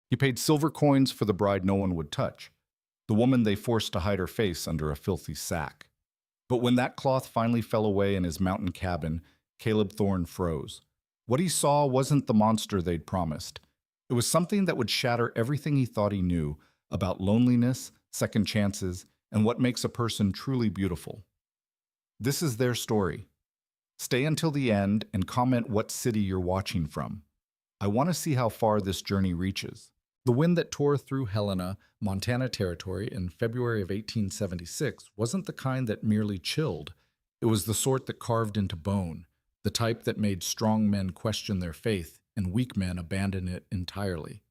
He paid silver coins for the bride no one would touch, the woman they forced to hide her face under a filthy sack. But when that cloth finally fell away in his mountain cabin, Caleb Thorne froze. What he saw wasn't the monster they'd promised. It was something that would shatter everything he thought he knew about loneliness, second chances, and what makes a person truly beautiful. This is their story. Stay until the end and comment what city you're watching from. I want to see how far this journey reaches. The wind that tore through Helena, Montana Territory in February of 1876 wasn't the kind that merely chilled. It was the sort that carved into bone, the type that made strong men question their faith and weak men abandon it entirely.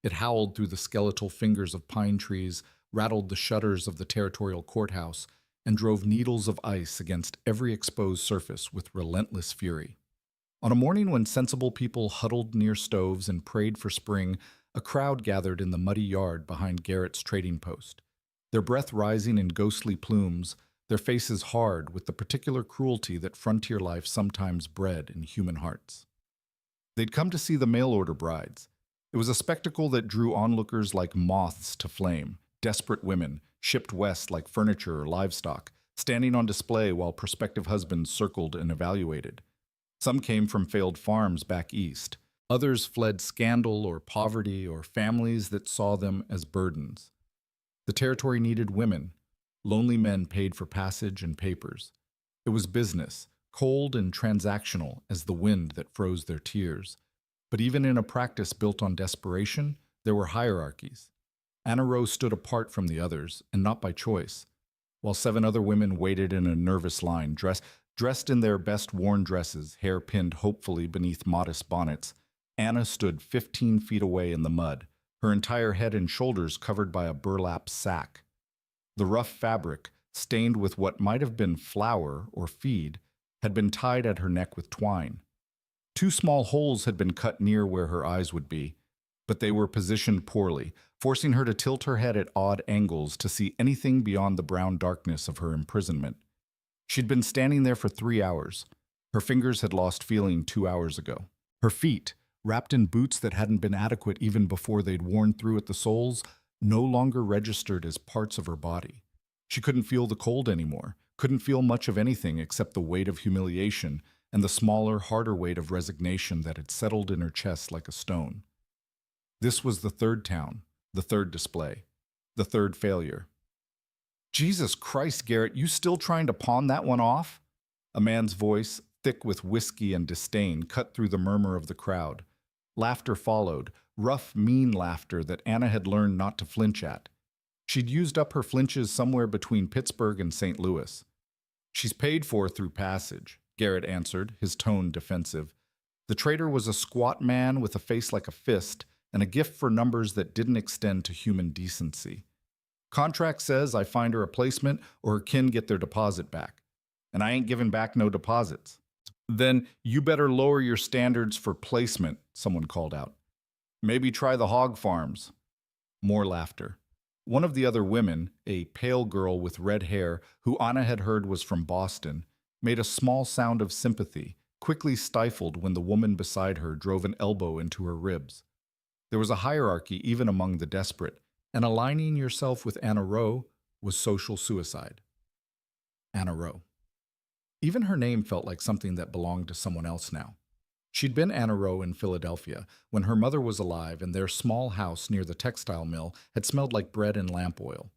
It howled through the skeletal fingers of pine trees, rattled the shutters of the territorial courthouse, and drove needles of ice against every exposed surface with relentless fury. On a morning when sensible people huddled near stoves and prayed for spring, a crowd gathered in the muddy yard behind Garrett's trading post, their breath rising in ghostly plumes, their faces hard with the particular cruelty that frontier life sometimes bred in human hearts. They'd come to see the mail-order brides. It was a spectacle that drew onlookers like moths to flame, desperate women, shipped west like furniture or livestock, standing on display while prospective husbands circled and evaluated. Some came from failed farms back east. Others fled scandal or poverty or families that saw them as burdens. The territory needed women. Lonely men paid for passage and papers. It was business, cold and transactional as the wind that froze their tears. But even in a practice built on desperation, there were hierarchies. Anna Rose stood apart from the others, and not by choice, while 7 other women waited in a nervous line, dressed in their best worn dresses, hair pinned hopefully beneath modest bonnets. Anna stood 15 feet away in the mud, her entire head and shoulders covered by a burlap sack. The rough fabric, stained with what might have been flour or feed, had been tied at her neck with twine. 2 small holes had been cut near where her eyes would be, but they were positioned poorly, forcing her to tilt her head at odd angles to see anything beyond the brown darkness of her imprisonment. She'd been standing there for 3 hours. Her fingers had lost feeling 2 hours ago. Her feet, wrapped in boots that hadn't been adequate even before they'd worn through at the soles, no longer registered as parts of her body. She couldn't feel the cold anymore, couldn't feel much of anything except the weight of humiliation and the smaller, harder weight of resignation that had settled in her chest like a stone. This was the third town, the third display, the third failure. Jesus Christ, Garrett, you still trying to pawn that one off? A man's voice, thick with whiskey and disdain, cut through the murmur of the crowd. Laughter followed, rough, mean laughter that Anna had learned not to flinch at. She'd used up her flinches somewhere between Pittsburgh and St. Louis. She's paid for through passage, Garrett answered, his tone defensive. The trader was a squat man with a face like a fist and a gift for numbers that didn't extend to human decency. Contract says I find her a placement or her kin get their deposit back. And I ain't giving back no deposits. Then you better lower your standards for placement, someone called out. Maybe try the hog farms. More laughter. One of the other women, a pale girl with red hair who Anna had heard was from Boston, made a small sound of sympathy, quickly stifled when the woman beside her drove an elbow into her ribs. There was a hierarchy even among the desperate, and aligning yourself with Anna Rowe was social suicide. Anna Rowe. Even her name felt like something that belonged to someone else now. She'd been Anna Rowe in Philadelphia when her mother was alive and their small house near the textile mill had smelled like bread and lamp oil.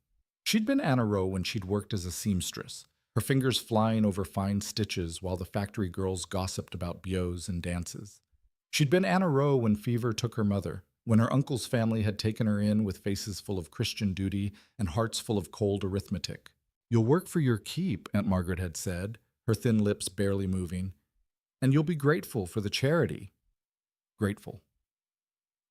She'd been Anna Rowe when she'd worked as a seamstress, her fingers flying over fine stitches while the factory girls gossiped about beaux and dances. She'd been Anna Rowe when fever took her mother, when her uncle's family had taken her in with faces full of Christian duty and hearts full of cold arithmetic. "You'll work for your keep," Aunt Margaret had said, her thin lips barely moving, "and you'll be grateful for the charity." Grateful.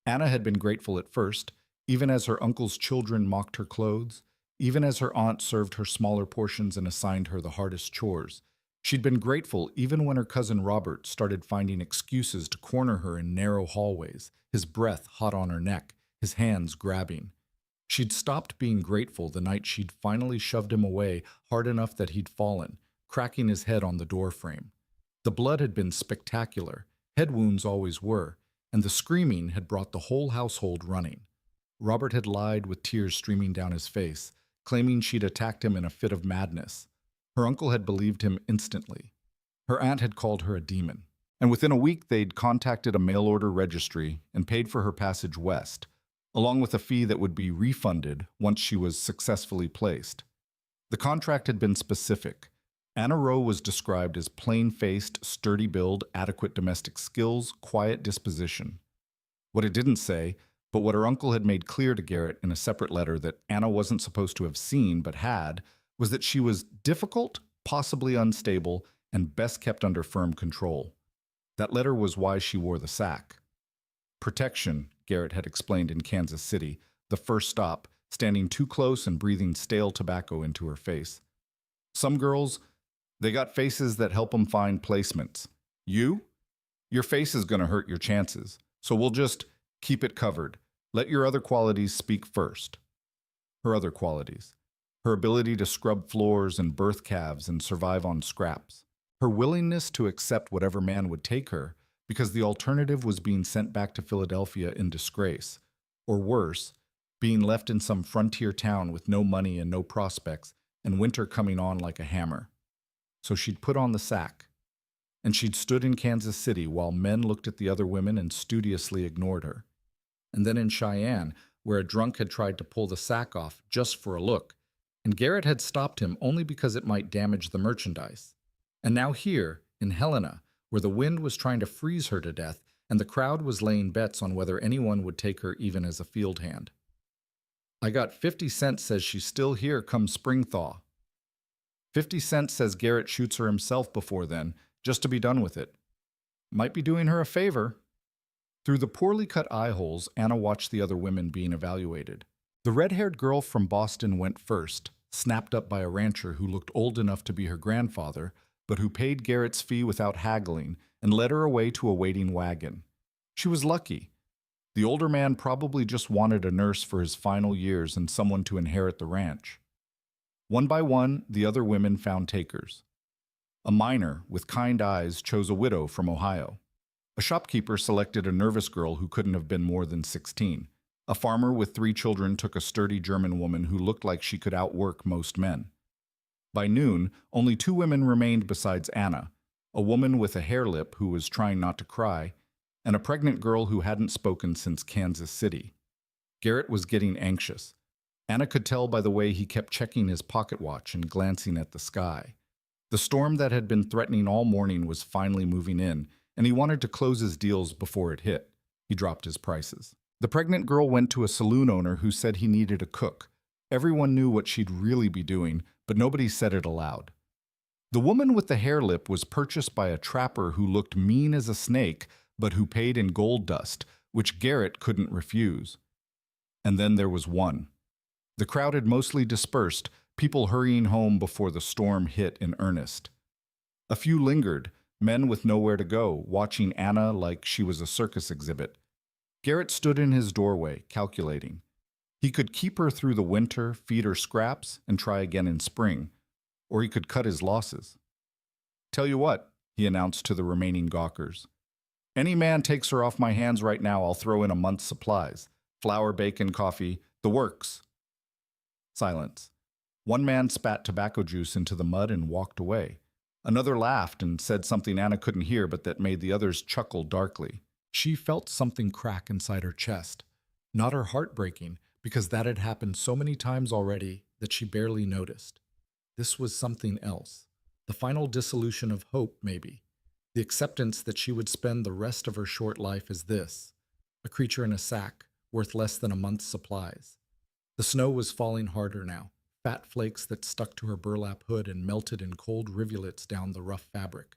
Anna had been grateful at first, even as her uncle's children mocked her clothes, even as her aunt served her smaller portions and assigned her the hardest chores. She'd been grateful even when her cousin Robert started finding excuses to corner her in narrow hallways, his breath hot on her neck, his hands grabbing. She'd stopped being grateful the night she'd finally shoved him away hard enough that he'd fallen, cracking his head on the doorframe. The blood had been spectacular, head wounds always were, and the screaming had brought the whole household running. Robert had lied with tears streaming down his face, claiming she'd attacked him in a fit of madness. Her uncle had believed him instantly. Her aunt had called her a demon. And within a week, they'd contacted a mail-order registry and paid for her passage west, along with a fee that would be refunded once she was successfully placed. The contract had been specific. Anna Rowe was described as plain-faced, sturdy build, adequate domestic skills, quiet disposition. What it didn't say, but what her uncle had made clear to Garrett in a separate letter that Anna wasn't supposed to have seen but had, was that she was difficult, possibly unstable, and best kept under firm control. That letter was why she wore the sack. Protection, Garrett had explained in Kansas City, the first stop, standing too close and breathing stale tobacco into her face. Some girls, they got faces that help them find placements. You? Your face is going to hurt your chances, so we'll just keep it covered. Let your other qualities speak first. Her other qualities. Her ability to scrub floors and birth calves and survive on scraps. Her willingness to accept whatever man would take her, because the alternative was being sent back to Philadelphia in disgrace, or worse, being left in some frontier town with no money and no prospects, and winter coming on like a hammer. So she'd put on the sack, and she'd stood in Kansas City while men looked at the other women and studiously ignored her. And then in Cheyenne, where a drunk had tried to pull the sack off just for a look, and Garrett had stopped him only because it might damage the merchandise. And now here, in Helena, where the wind was trying to freeze her to death, and the crowd was laying bets on whether anyone would take her even as a field hand. I got 50 cents says she's still here come spring thaw. 50 cents says Garrett shoots her himself before then, just to be done with it. Might be doing her a favor. Through the poorly cut eye holes, Anna watched the other women being evaluated. The red-haired girl from Boston went first, snapped up by a rancher who looked old enough to be her grandfather, but who paid Garrett's fee without haggling and led her away to a waiting wagon. She was lucky. The older man probably just wanted a nurse for his final years and someone to inherit the ranch. One by one, the other women found takers. A miner with kind eyes chose a widow from Ohio. A shopkeeper selected a nervous girl who couldn't have been more than 16. A farmer with 3 children took a sturdy German woman who looked like she could outwork most men. By noon, only 2 women remained besides Anna, a woman with a hair lip who was trying not to cry, and a pregnant girl who hadn't spoken since Kansas City. Garrett was getting anxious. Anna could tell by the way he kept checking his pocket watch and glancing at the sky. The storm that had been threatening all morning was finally moving in, and he wanted to close his deals before it hit. He dropped his prices. The pregnant girl went to a saloon owner who said he needed a cook. Everyone knew what she'd really be doing, but nobody said it aloud. The woman with the hair lip was purchased by a trapper who looked mean as a snake, but who paid in gold dust, which Garrett couldn't refuse. And then there was one. The crowd had mostly dispersed, people hurrying home before the storm hit in earnest. A few lingered, men with nowhere to go, watching Anna like she was a circus exhibit. Garrett stood in his doorway, calculating. He could keep her through the winter, feed her scraps, and try again in spring. Or he could cut his losses. Tell you what, he announced to the remaining gawkers. Any man takes her off my hands right now, I'll throw in a month's supplies. Flour, bacon, coffee, the works. Silence. One man spat tobacco juice into the mud and walked away. Another laughed and said something Anna couldn't hear but that made the others chuckle darkly. She felt something crack inside her chest. Not her heart breaking, because that had happened so many times already that she barely noticed. This was something else. The final dissolution of hope, maybe. The acceptance that she would spend the rest of her short life as this, a creature in a sack, worth less than a month's supplies. The snow was falling harder now, fat flakes that stuck to her burlap hood and melted in cold rivulets down the rough fabric.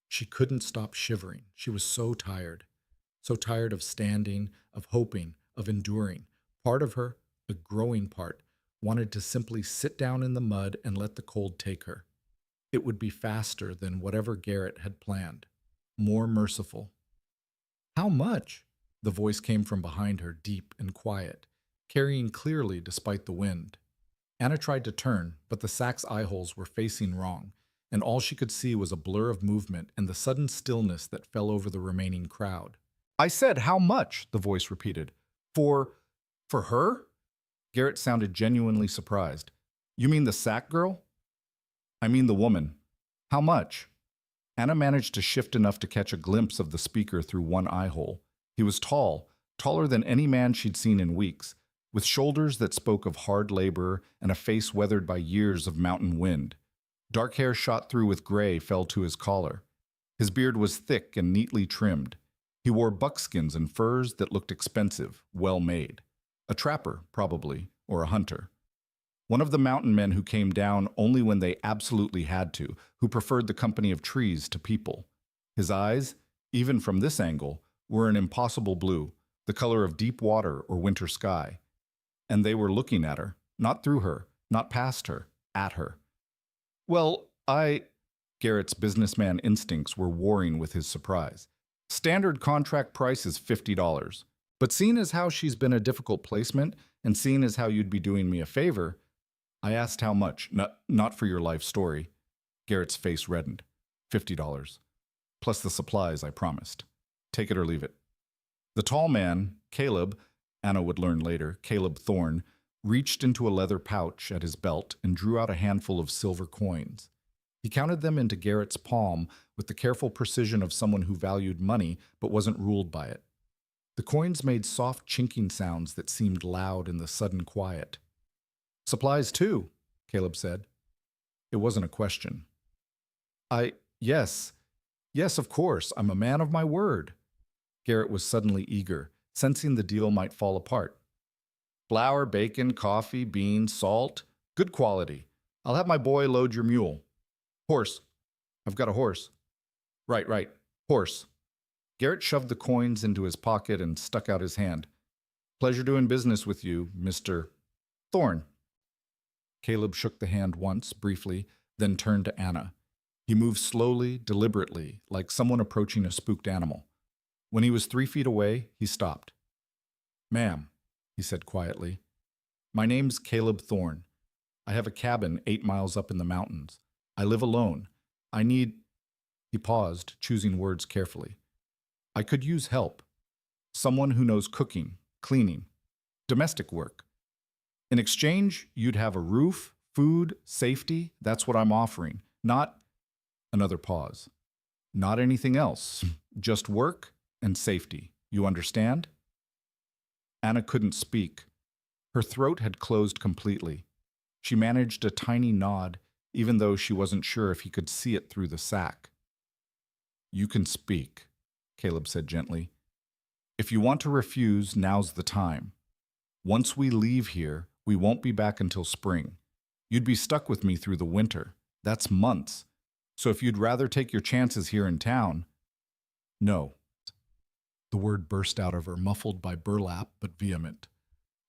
She couldn't stop shivering. She was so tired of standing, of hoping, of enduring. Part of her, a growing part, wanted to simply sit down in the mud and let the cold take her. It would be faster than whatever Garrett had planned, more merciful. How much? The voice came from behind her, deep and quiet, carrying clearly despite the wind. Anna tried to turn, but the sack's eyeholes were facing wrong, and all she could see was a blur of movement and the sudden stillness that fell over the remaining crowd. I said, how much? The voice repeated. For For her? Garrett sounded genuinely surprised. You mean the sack girl? I mean the woman. How much? Anna managed to shift enough to catch a glimpse of the speaker through one eye hole. He was tall, taller than any man she'd seen in weeks, with shoulders that spoke of hard labor and a face weathered by years of mountain wind. Dark hair shot through with gray fell to his collar. His beard was thick and neatly trimmed. He wore buckskins and furs that looked expensive, well made. A trapper, probably, or a hunter. One of the mountain men who came down only when they absolutely had to, who preferred the company of trees to people. His eyes, even from this angle, were an impossible blue, the color of deep water or winter sky. And they were looking at her, not through her, not past her, at her. Well, Garrett's businessman instincts were warring with his surprise. Standard contract price is $50. But seeing as how she's been a difficult placement, and seeing as how you'd be doing me a favor, I asked how much, not for your life story. Garrett's face reddened. $50. Plus the supplies, I promised. Take it or leave it. The tall man, Caleb, Anna would learn later, Caleb Thorne, reached into a leather pouch at his belt and drew out a handful of silver coins. He counted them into Garrett's palm with the careful precision of someone who valued money but wasn't ruled by it. The coins made soft chinking sounds that seemed loud in the sudden quiet. Supplies too, Caleb said. It wasn't a question. Yes, of course, I'm a man of my word. Garrett was suddenly eager, sensing the deal might fall apart. Flour, bacon, coffee, beans, salt, good quality. I'll have my boy load your mule. Horse. I've got a horse. Right, horse. Garrett shoved the coins into his pocket and stuck out his hand. Pleasure doing business with you, Mr. Thorne. Caleb shook the hand once, briefly, then turned to Anna. He moved slowly, deliberately, like someone approaching a spooked animal. When he was 3 feet away, he stopped. Ma'am, he said quietly, my name's Caleb Thorne. I have a cabin 8 miles up in the mountains. I live alone. I need... He paused, choosing words carefully. I could use help. Someone who knows cooking, cleaning, domestic work. In exchange, you'd have a roof, food, safety. That's what I'm offering. Not... Another pause. Not anything else. Just work and safety. You understand? Anna couldn't speak. Her throat had closed completely. She managed a tiny nod, even though she wasn't sure if he could see it through the sack. You can speak, Caleb said gently. If you want to refuse, now's the time. Once we leave here, we won't be back until spring. You'd be stuck with me through the winter. That's months. So if you'd rather take your chances here in town... No. The word burst out of her, muffled by burlap but vehement.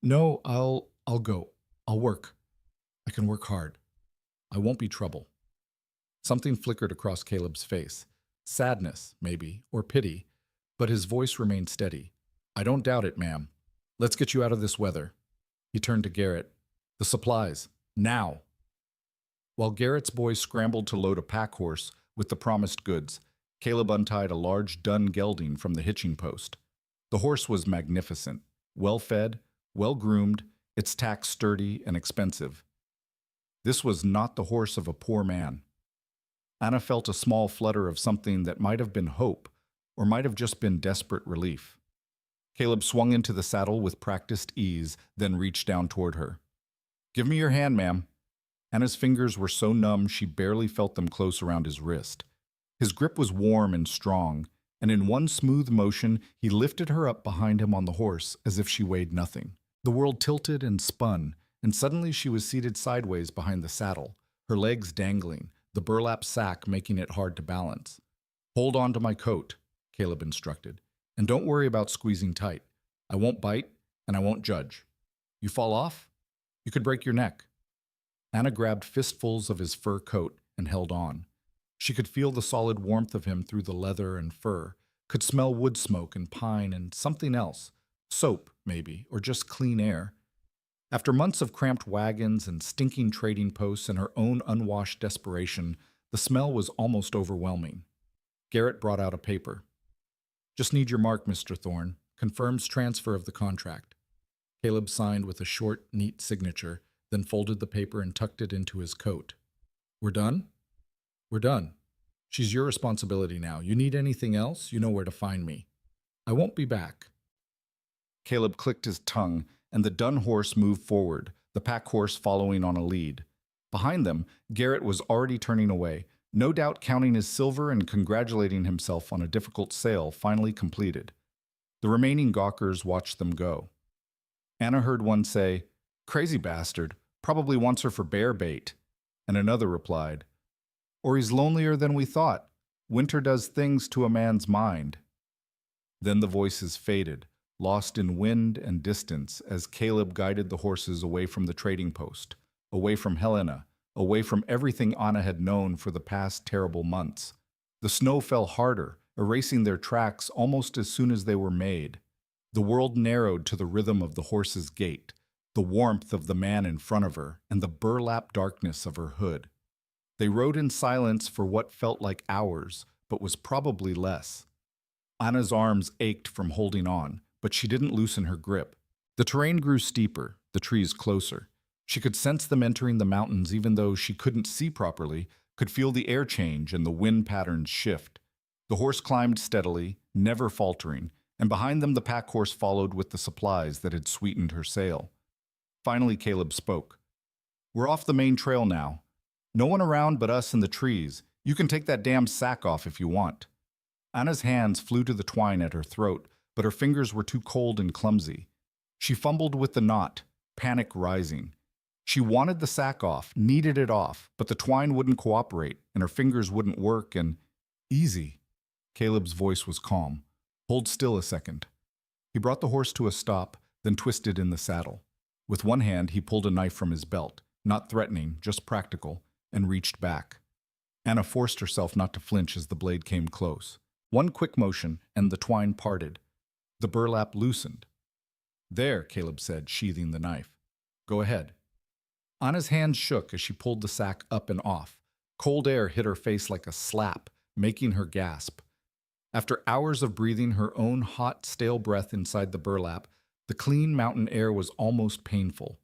No, I'll go. I'll work. I can work hard. I won't be trouble. Something flickered across Caleb's face. Sadness, maybe, or pity, but his voice remained steady. I don't doubt it, ma'am. Let's get you out of this weather. He turned to Garrett. The supplies. Now. While Garrett's boys scrambled to load a pack horse with the promised goods, Caleb untied a large dun gelding from the hitching post. The horse was magnificent, well-fed, well-groomed, its tack sturdy and expensive. This was not the horse of a poor man. Anna felt a small flutter of something that might have been hope, or might have just been desperate relief. Caleb swung into the saddle with practiced ease, then reached down toward her. Give me your hand, ma'am. Anna's fingers were so numb she barely felt them close around his wrist. His grip was warm and strong, and in one smooth motion he lifted her up behind him on the horse as if she weighed nothing. The world tilted and spun, and suddenly she was seated sideways behind the saddle, her legs dangling, the burlap sack making it hard to balance. Hold on to my coat, Caleb instructed, and don't worry about squeezing tight. I won't bite, and I won't judge. You fall off? You could break your neck. Anna grabbed fistfuls of his fur coat and held on. She could feel the solid warmth of him through the leather and fur, could smell wood smoke and pine and something else, soap maybe, or just clean air. After months of cramped wagons and stinking trading posts and her own unwashed desperation, the smell was almost overwhelming. Garrett brought out a paper. Just need your mark, Mr. Thorne. Confirms transfer of the contract. Caleb signed with a short, neat signature, then folded the paper and tucked it into his coat. We're done? We're done. She's your responsibility now. You need anything else? You know where to find me. I won't be back. Caleb clicked his tongue, and the dun horse moved forward, the pack horse following on a lead. Behind them, Garrett was already turning away, no doubt counting his silver and congratulating himself on a difficult sale finally completed. The remaining gawkers watched them go. Anna heard one say, "Crazy bastard, probably wants her for bear bait," and another replied, "Or he's lonelier than we thought. Winter does things to a man's mind." Then the voices faded, lost in wind and distance as Caleb guided the horses away from the trading post, away from Helena, away from everything Anna had known for the past terrible months. The snow fell harder, erasing their tracks almost as soon as they were made. The world narrowed to the rhythm of the horse's gait, the warmth of the man in front of her, and the burlap darkness of her hood. They rode in silence for what felt like hours, but was probably less. Anna's arms ached from holding on, but she didn't loosen her grip. The terrain grew steeper, the trees closer. She could sense them entering the mountains even though she couldn't see properly, could feel the air change and the wind patterns shift. The horse climbed steadily, never faltering, and behind them the pack horse followed with the supplies that had sweetened her sail. Finally Caleb spoke. "We're off the main trail now. No one around but us and the trees. You can take that damn sack off if you want." Anna's hands flew to the twine at her throat, but her fingers were too cold and clumsy. She fumbled with the knot, panic rising. She wanted the sack off, needed it off, but the twine wouldn't cooperate, and her fingers wouldn't work, and... "Easy." Caleb's voice was calm. "Hold still a second." He brought the horse to a stop, then twisted in the saddle. With one hand, he pulled a knife from his belt, not threatening, just practical, and reached back. Anna forced herself not to flinch as the blade came close. One quick motion, and the twine parted. The burlap loosened. "There," Caleb said, sheathing the knife. "Go ahead." Anna's hands shook as she pulled the sack up and off. Cold air hit her face like a slap, making her gasp. After hours of breathing her own hot, stale breath inside the burlap, the clean mountain air was almost painful.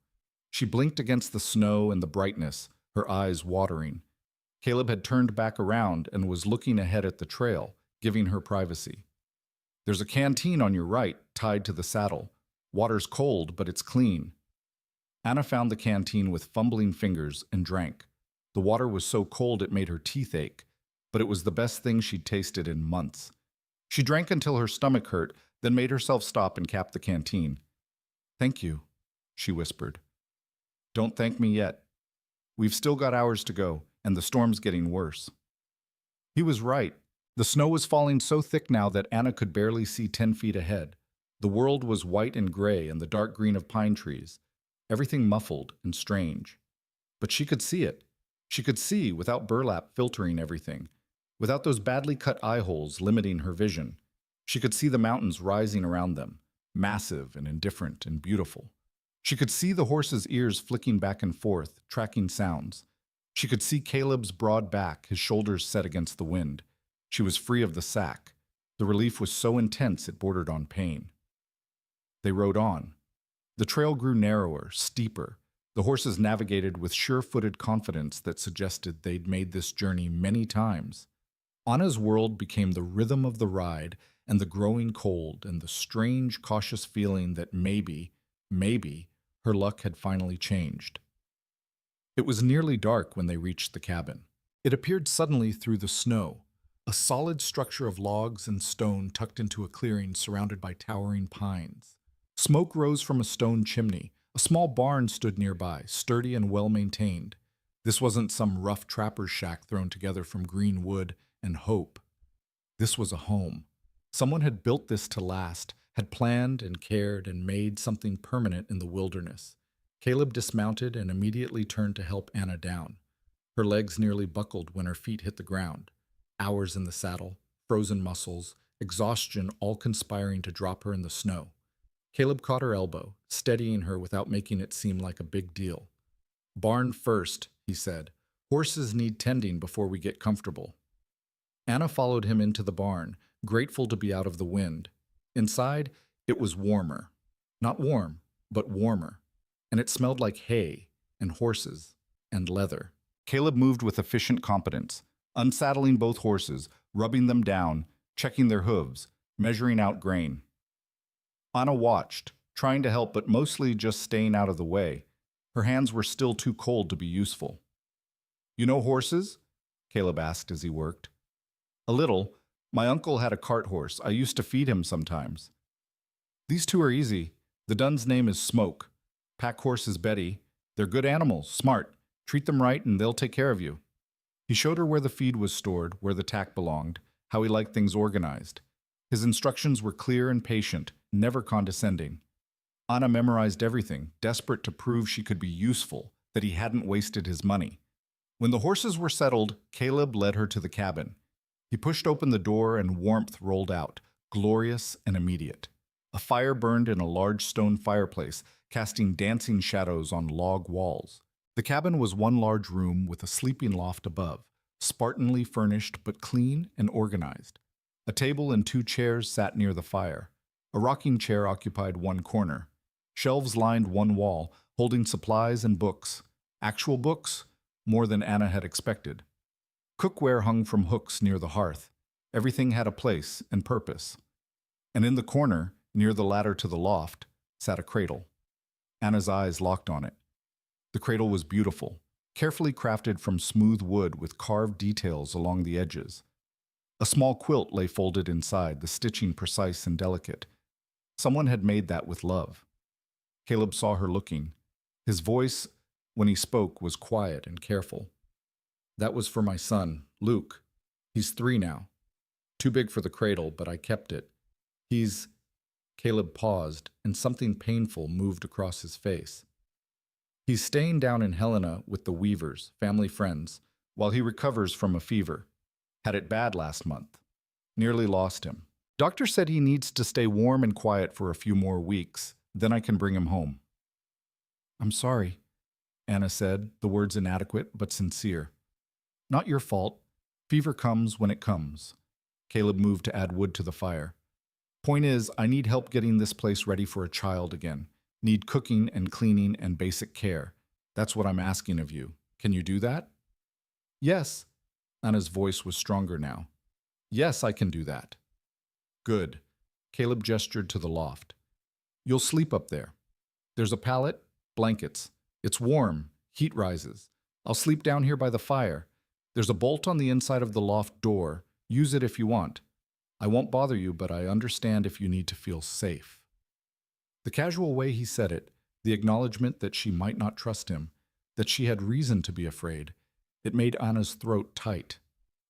She blinked against the snow and the brightness, her eyes watering. Caleb had turned back around and was looking ahead at the trail, giving her privacy. "There's a canteen on your right, tied to the saddle. Water's cold, but it's clean." Anna found the canteen with fumbling fingers and drank. The water was so cold it made her teeth ache, but it was the best thing she'd tasted in months. She drank until her stomach hurt, then made herself stop and cap the canteen. "Thank you," she whispered. "Don't thank me yet. We've still got hours to go, and the storm's getting worse." He was right. The snow was falling so thick now that Anna could barely see 10 feet ahead. The world was white and gray and the dark green of pine trees, everything muffled and strange. But she could see it. She could see without burlap filtering everything, without those badly cut eye holes limiting her vision. She could see the mountains rising around them, massive and indifferent and beautiful. She could see the horse's ears flicking back and forth, tracking sounds. She could see Caleb's broad back, his shoulders set against the wind. She was free of the sack. The relief was so intense it bordered on pain. They rode on. The trail grew narrower, steeper. The horses navigated with sure-footed confidence that suggested they'd made this journey many times. Anna's world became the rhythm of the ride and the growing cold and the strange, cautious feeling that maybe, her luck had finally changed. It was nearly dark when they reached the cabin. It appeared suddenly through the snow, a solid structure of logs and stone tucked into a clearing surrounded by towering pines. Smoke rose from a stone chimney. A small barn stood nearby, sturdy and well-maintained. This wasn't some rough trapper's shack thrown together from green wood and hope. This was a home. Someone had built this to last, had planned and cared and made something permanent in the wilderness. Caleb dismounted and immediately turned to help Anna down. Her legs nearly buckled when her feet hit the ground. Hours in the saddle, frozen muscles, exhaustion all conspiring to drop her in the snow. Caleb caught her elbow, steadying her without making it seem like a big deal. "Barn first," he said. "Horses need tending before we get comfortable." Anna followed him into the barn, grateful to be out of the wind. Inside, it was warmer. Not warm, but warmer, and it smelled like hay and horses and leather. Caleb moved with efficient competence, unsaddling both horses, rubbing them down, checking their hooves, measuring out grain. Anna watched, trying to help but mostly just staying out of the way. Her hands were still too cold to be useful. "You know horses?" Caleb asked as he worked. "A little. My uncle had a cart horse. I used to feed him sometimes." "These two are easy. The Dun's name is Smoke. Pack horse is Betty. They're good animals, smart. Treat them right and they'll take care of you." He showed her where the feed was stored, where the tack belonged, how he liked things organized. His instructions were clear and patient, never condescending. Anna memorized everything, desperate to prove she could be useful, that he hadn't wasted his money. When the horses were settled, Caleb led her to the cabin. He pushed open the door and warmth rolled out, glorious and immediate. A fire burned in a large stone fireplace, casting dancing shadows on log walls. The cabin was one large room with a sleeping loft above, spartanly furnished but clean and organized. A table and two chairs sat near the fire. A rocking chair occupied one corner. Shelves lined one wall, holding supplies and books. Actual books? More than Anna had expected. Cookware hung from hooks near the hearth. Everything had a place and purpose. And in the corner, near the ladder to the loft, sat a cradle. Anna's eyes locked on it. The cradle was beautiful, carefully crafted from smooth wood with carved details along the edges. A small quilt lay folded inside, the stitching precise and delicate. Someone had made that with love. Caleb saw her looking. His voice, when he spoke, was quiet and careful. "That was for my son, Luke. He's 3 now. Too big for the cradle, but I kept it. He's—" Caleb paused, and something painful moved across his face. "He's staying down in Helena with the Weavers, family friends, while he recovers from a fever. Had it bad last month. Nearly lost him. Doctor said he needs to stay warm and quiet for a few more weeks, then I can bring him home." "I'm sorry," Anna said, the words inadequate but sincere. "Not your fault. Fever comes when it comes." Caleb moved to add wood to the fire. "Point is, I need help getting this place ready for a child again. Need cooking and cleaning and basic care. That's what I'm asking of you. Can you do that?" "Yes." Anna's voice was stronger now. "Yes, I can do that." "Good." Caleb gestured to the loft. "You'll sleep up there. There's a pallet, blankets. It's warm, heat rises. I'll sleep down here by the fire. There's a bolt on the inside of the loft door. Use it if you want. I won't bother you, but I understand if you need to feel safe." The casual way he said it, the acknowledgement that she might not trust him, that she had reason to be afraid, it made Anna's throat tight.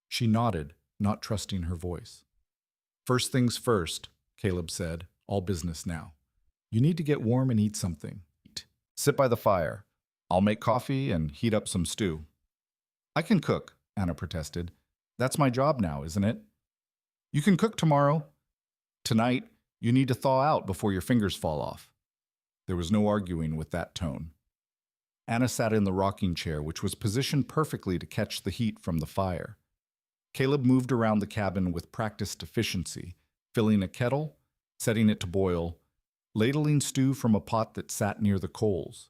She nodded, not trusting her voice. "First things first," Caleb said, all business now. "You need to get warm and eat something. Sit by the fire. I'll make coffee and heat up some stew." "I can cook," Anna protested. "That's my job now, isn't it?" "You can cook tomorrow. Tonight, you need to thaw out before your fingers fall off." There was no arguing with that tone. Anna sat in the rocking chair, which was positioned perfectly to catch the heat from the fire. Caleb moved around the cabin with practiced efficiency, filling a kettle, setting it to boil, ladling stew from a pot that sat near the coals.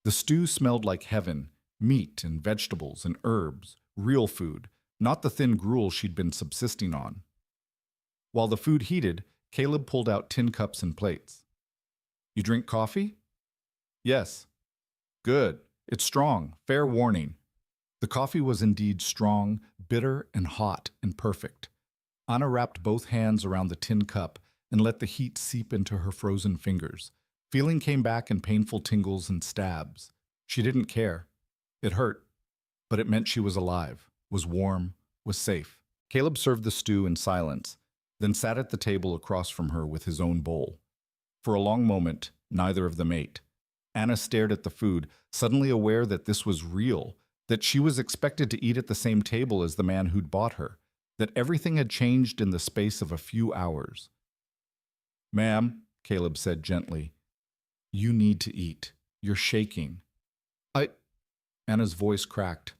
The stew smelled like heaven, meat and vegetables and herbs, real food, not the thin gruel she'd been subsisting on. While the food heated, Caleb pulled out tin cups and plates. "You drink coffee?" "Yes." "Good. It's strong. Fair warning." The coffee was indeed strong, bitter and hot and perfect. Anna wrapped both hands around the tin cup and let the heat seep into her frozen fingers. Feeling came back in painful tingles and stabs. She didn't care. It hurt, but it meant she was alive, was warm, was safe. Caleb served the stew in silence, then sat at the table across from her with his own bowl. For a long moment, neither of them ate. Anna stared at the food, suddenly aware that this was real, that she was expected to eat at the same table as the man who'd bought her, that everything had changed in the space of a few hours. "Ma'am," Caleb said gently, "you need to eat. You're shaking." Anna's voice cracked.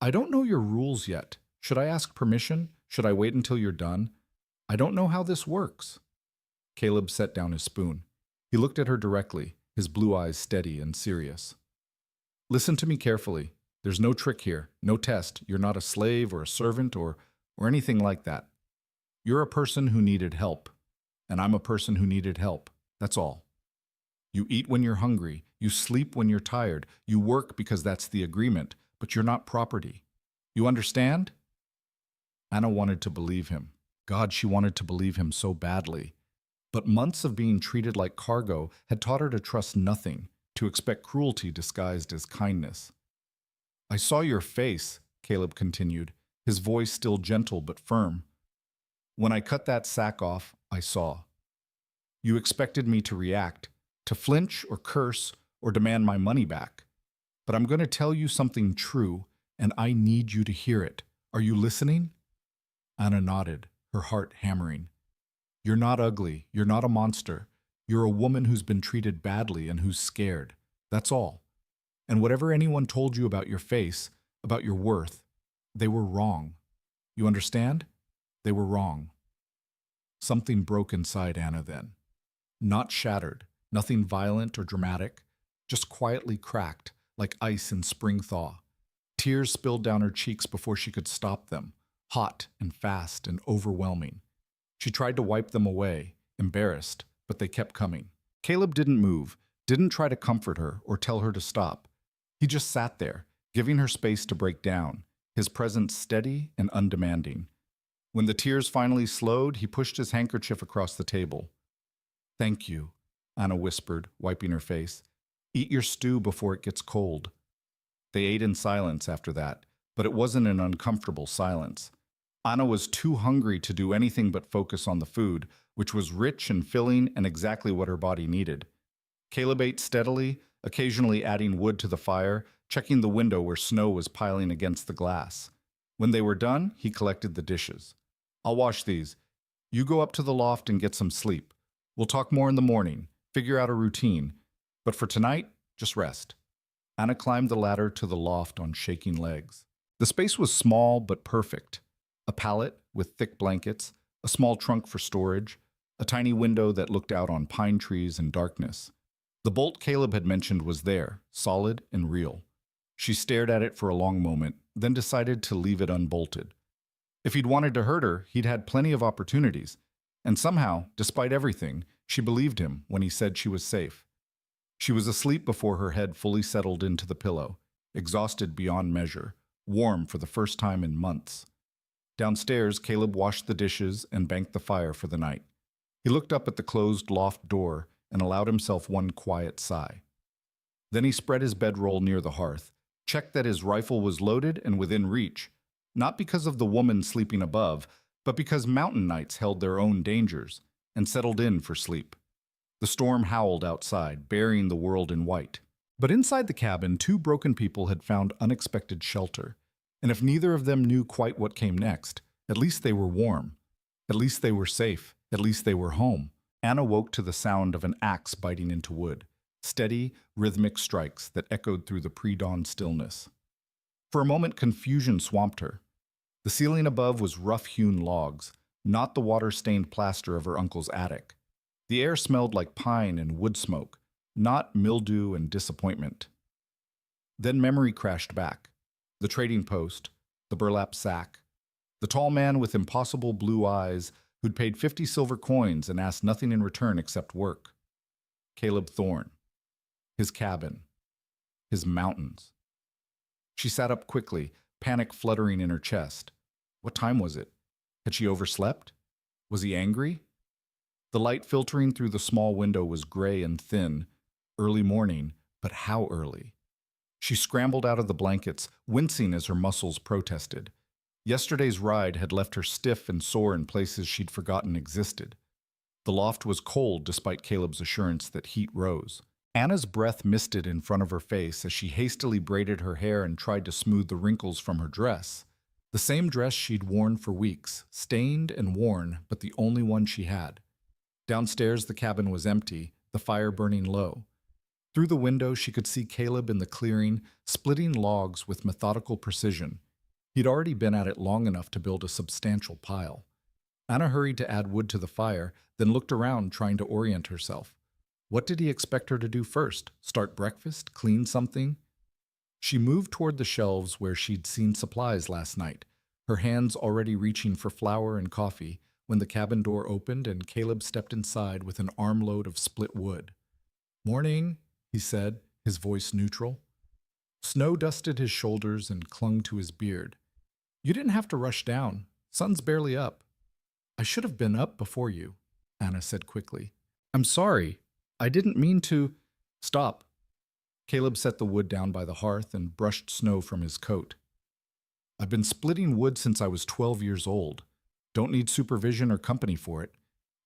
"I don't know your rules yet. Should I ask permission? Should I wait until you're done? I don't know how this works." Caleb set down his spoon. He looked at her directly, his blue eyes steady and serious. Listen to me carefully. There's no trick here, no test. You're not a slave or a servant or anything like that. You're a person who needed help, and I'm a person who needed help. That's all. You eat when you're hungry, you sleep when you're tired, you work because that's the agreement, but you're not property. You understand? Anna wanted to believe him. God, she wanted to believe him so badly. But months of being treated like cargo had taught her to trust nothing, to expect cruelty disguised as kindness. I saw your face, Caleb continued, his voice still gentle but firm. When I cut that sack off, I saw. You expected me to react, to flinch or curse or demand my money back. But I'm going to tell you something true, and I need you to hear it. Are you listening? Anna nodded, her heart hammering. You're not ugly. You're not a monster. You're a woman who's been treated badly and who's scared. That's all. And whatever anyone told you about your face, about your worth, they were wrong. You understand? They were wrong. Something broke inside Anna then. Not shattered, nothing violent or dramatic, just quietly cracked, like ice in spring thaw. Tears spilled down her cheeks before she could stop them, hot and fast and overwhelming. She tried to wipe them away, embarrassed, but they kept coming. Caleb didn't move, didn't try to comfort her or tell her to stop. He just sat there, giving her space to break down, his presence steady and undemanding. When the tears finally slowed, he pushed his handkerchief across the table. Thank you, Anna whispered, wiping her face. Eat your stew before it gets cold. They ate in silence after that, but it wasn't an uncomfortable silence. Anna was too hungry to do anything but focus on the food, which was rich and filling and exactly what her body needed. Caleb ate steadily, occasionally adding wood to the fire, checking the window where snow was piling against the glass. When they were done, he collected the dishes. I'll wash these. You go up to the loft and get some sleep. We'll talk more in the morning, figure out a routine. But for tonight, just rest. Anna climbed the ladder to the loft on shaking legs. The space was small but perfect. A pallet with thick blankets, a small trunk for storage, a tiny window that looked out on pine trees and darkness. The bolt Caleb had mentioned was there, solid and real. She stared at it for a long moment, then decided to leave it unbolted. If he'd wanted to hurt her, he'd had plenty of opportunities. And somehow, despite everything, she believed him when he said she was safe. She was asleep before her head fully settled into the pillow, exhausted beyond measure, warm for the first time in months. Downstairs, Caleb washed the dishes and banked the fire for the night. He looked up at the closed loft door and allowed himself one quiet sigh. Then he spread his bedroll near the hearth, checked that his rifle was loaded and within reach, not because of the woman sleeping above, but because mountain nights held their own dangers, and settled in for sleep. The storm howled outside, burying the world in white. But inside the cabin, two broken people had found unexpected shelter. And if neither of them knew quite what came next, at least they were warm. At least they were safe. At least they were home. Anna woke to the sound of an axe biting into wood. Steady, rhythmic strikes that echoed through the pre-dawn stillness. For a moment, confusion swamped her. The ceiling above was rough-hewn logs, not the water-stained plaster of her uncle's attic. The air smelled like pine and wood smoke, not mildew and disappointment. Then memory crashed back. The trading post, the burlap sack, the tall man with impossible blue eyes who'd paid 50 silver coins and asked nothing in return except work. Caleb Thorne. His cabin. His mountains. She sat up quickly, panic fluttering in her chest. What time was it? Had she overslept? Was he angry? The light filtering through the small window was gray and thin. Early morning, but how early? She scrambled out of the blankets, wincing as her muscles protested. Yesterday's ride had left her stiff and sore in places she'd forgotten existed. The loft was cold despite Caleb's assurance that heat rose. Anna's breath misted in front of her face as she hastily braided her hair and tried to smooth the wrinkles from her dress. The same dress she'd worn for weeks, stained and worn, but the only one she had. Downstairs, the cabin was empty, the fire burning low. Through the window, she could see Caleb in the clearing, splitting logs with methodical precision. He'd already been at it long enough to build a substantial pile. Anna hurried to add wood to the fire, then looked around trying to orient herself. What did he expect her to do first? Start breakfast? Clean something? She moved toward the shelves where she'd seen supplies last night, her hands already reaching for flour and coffee, when the cabin door opened and Caleb stepped inside with an armload of split wood. "Morning," he said, his voice neutral. Snow dusted his shoulders and clung to his beard. "You didn't have to rush down. Sun's barely up." "I should have been up before you," Anna said quickly. "I'm sorry. I didn't mean to—" "Stop." Caleb set the wood down by the hearth and brushed snow from his coat. "I've been splitting wood since I was 12 years old. Don't need supervision or company for it.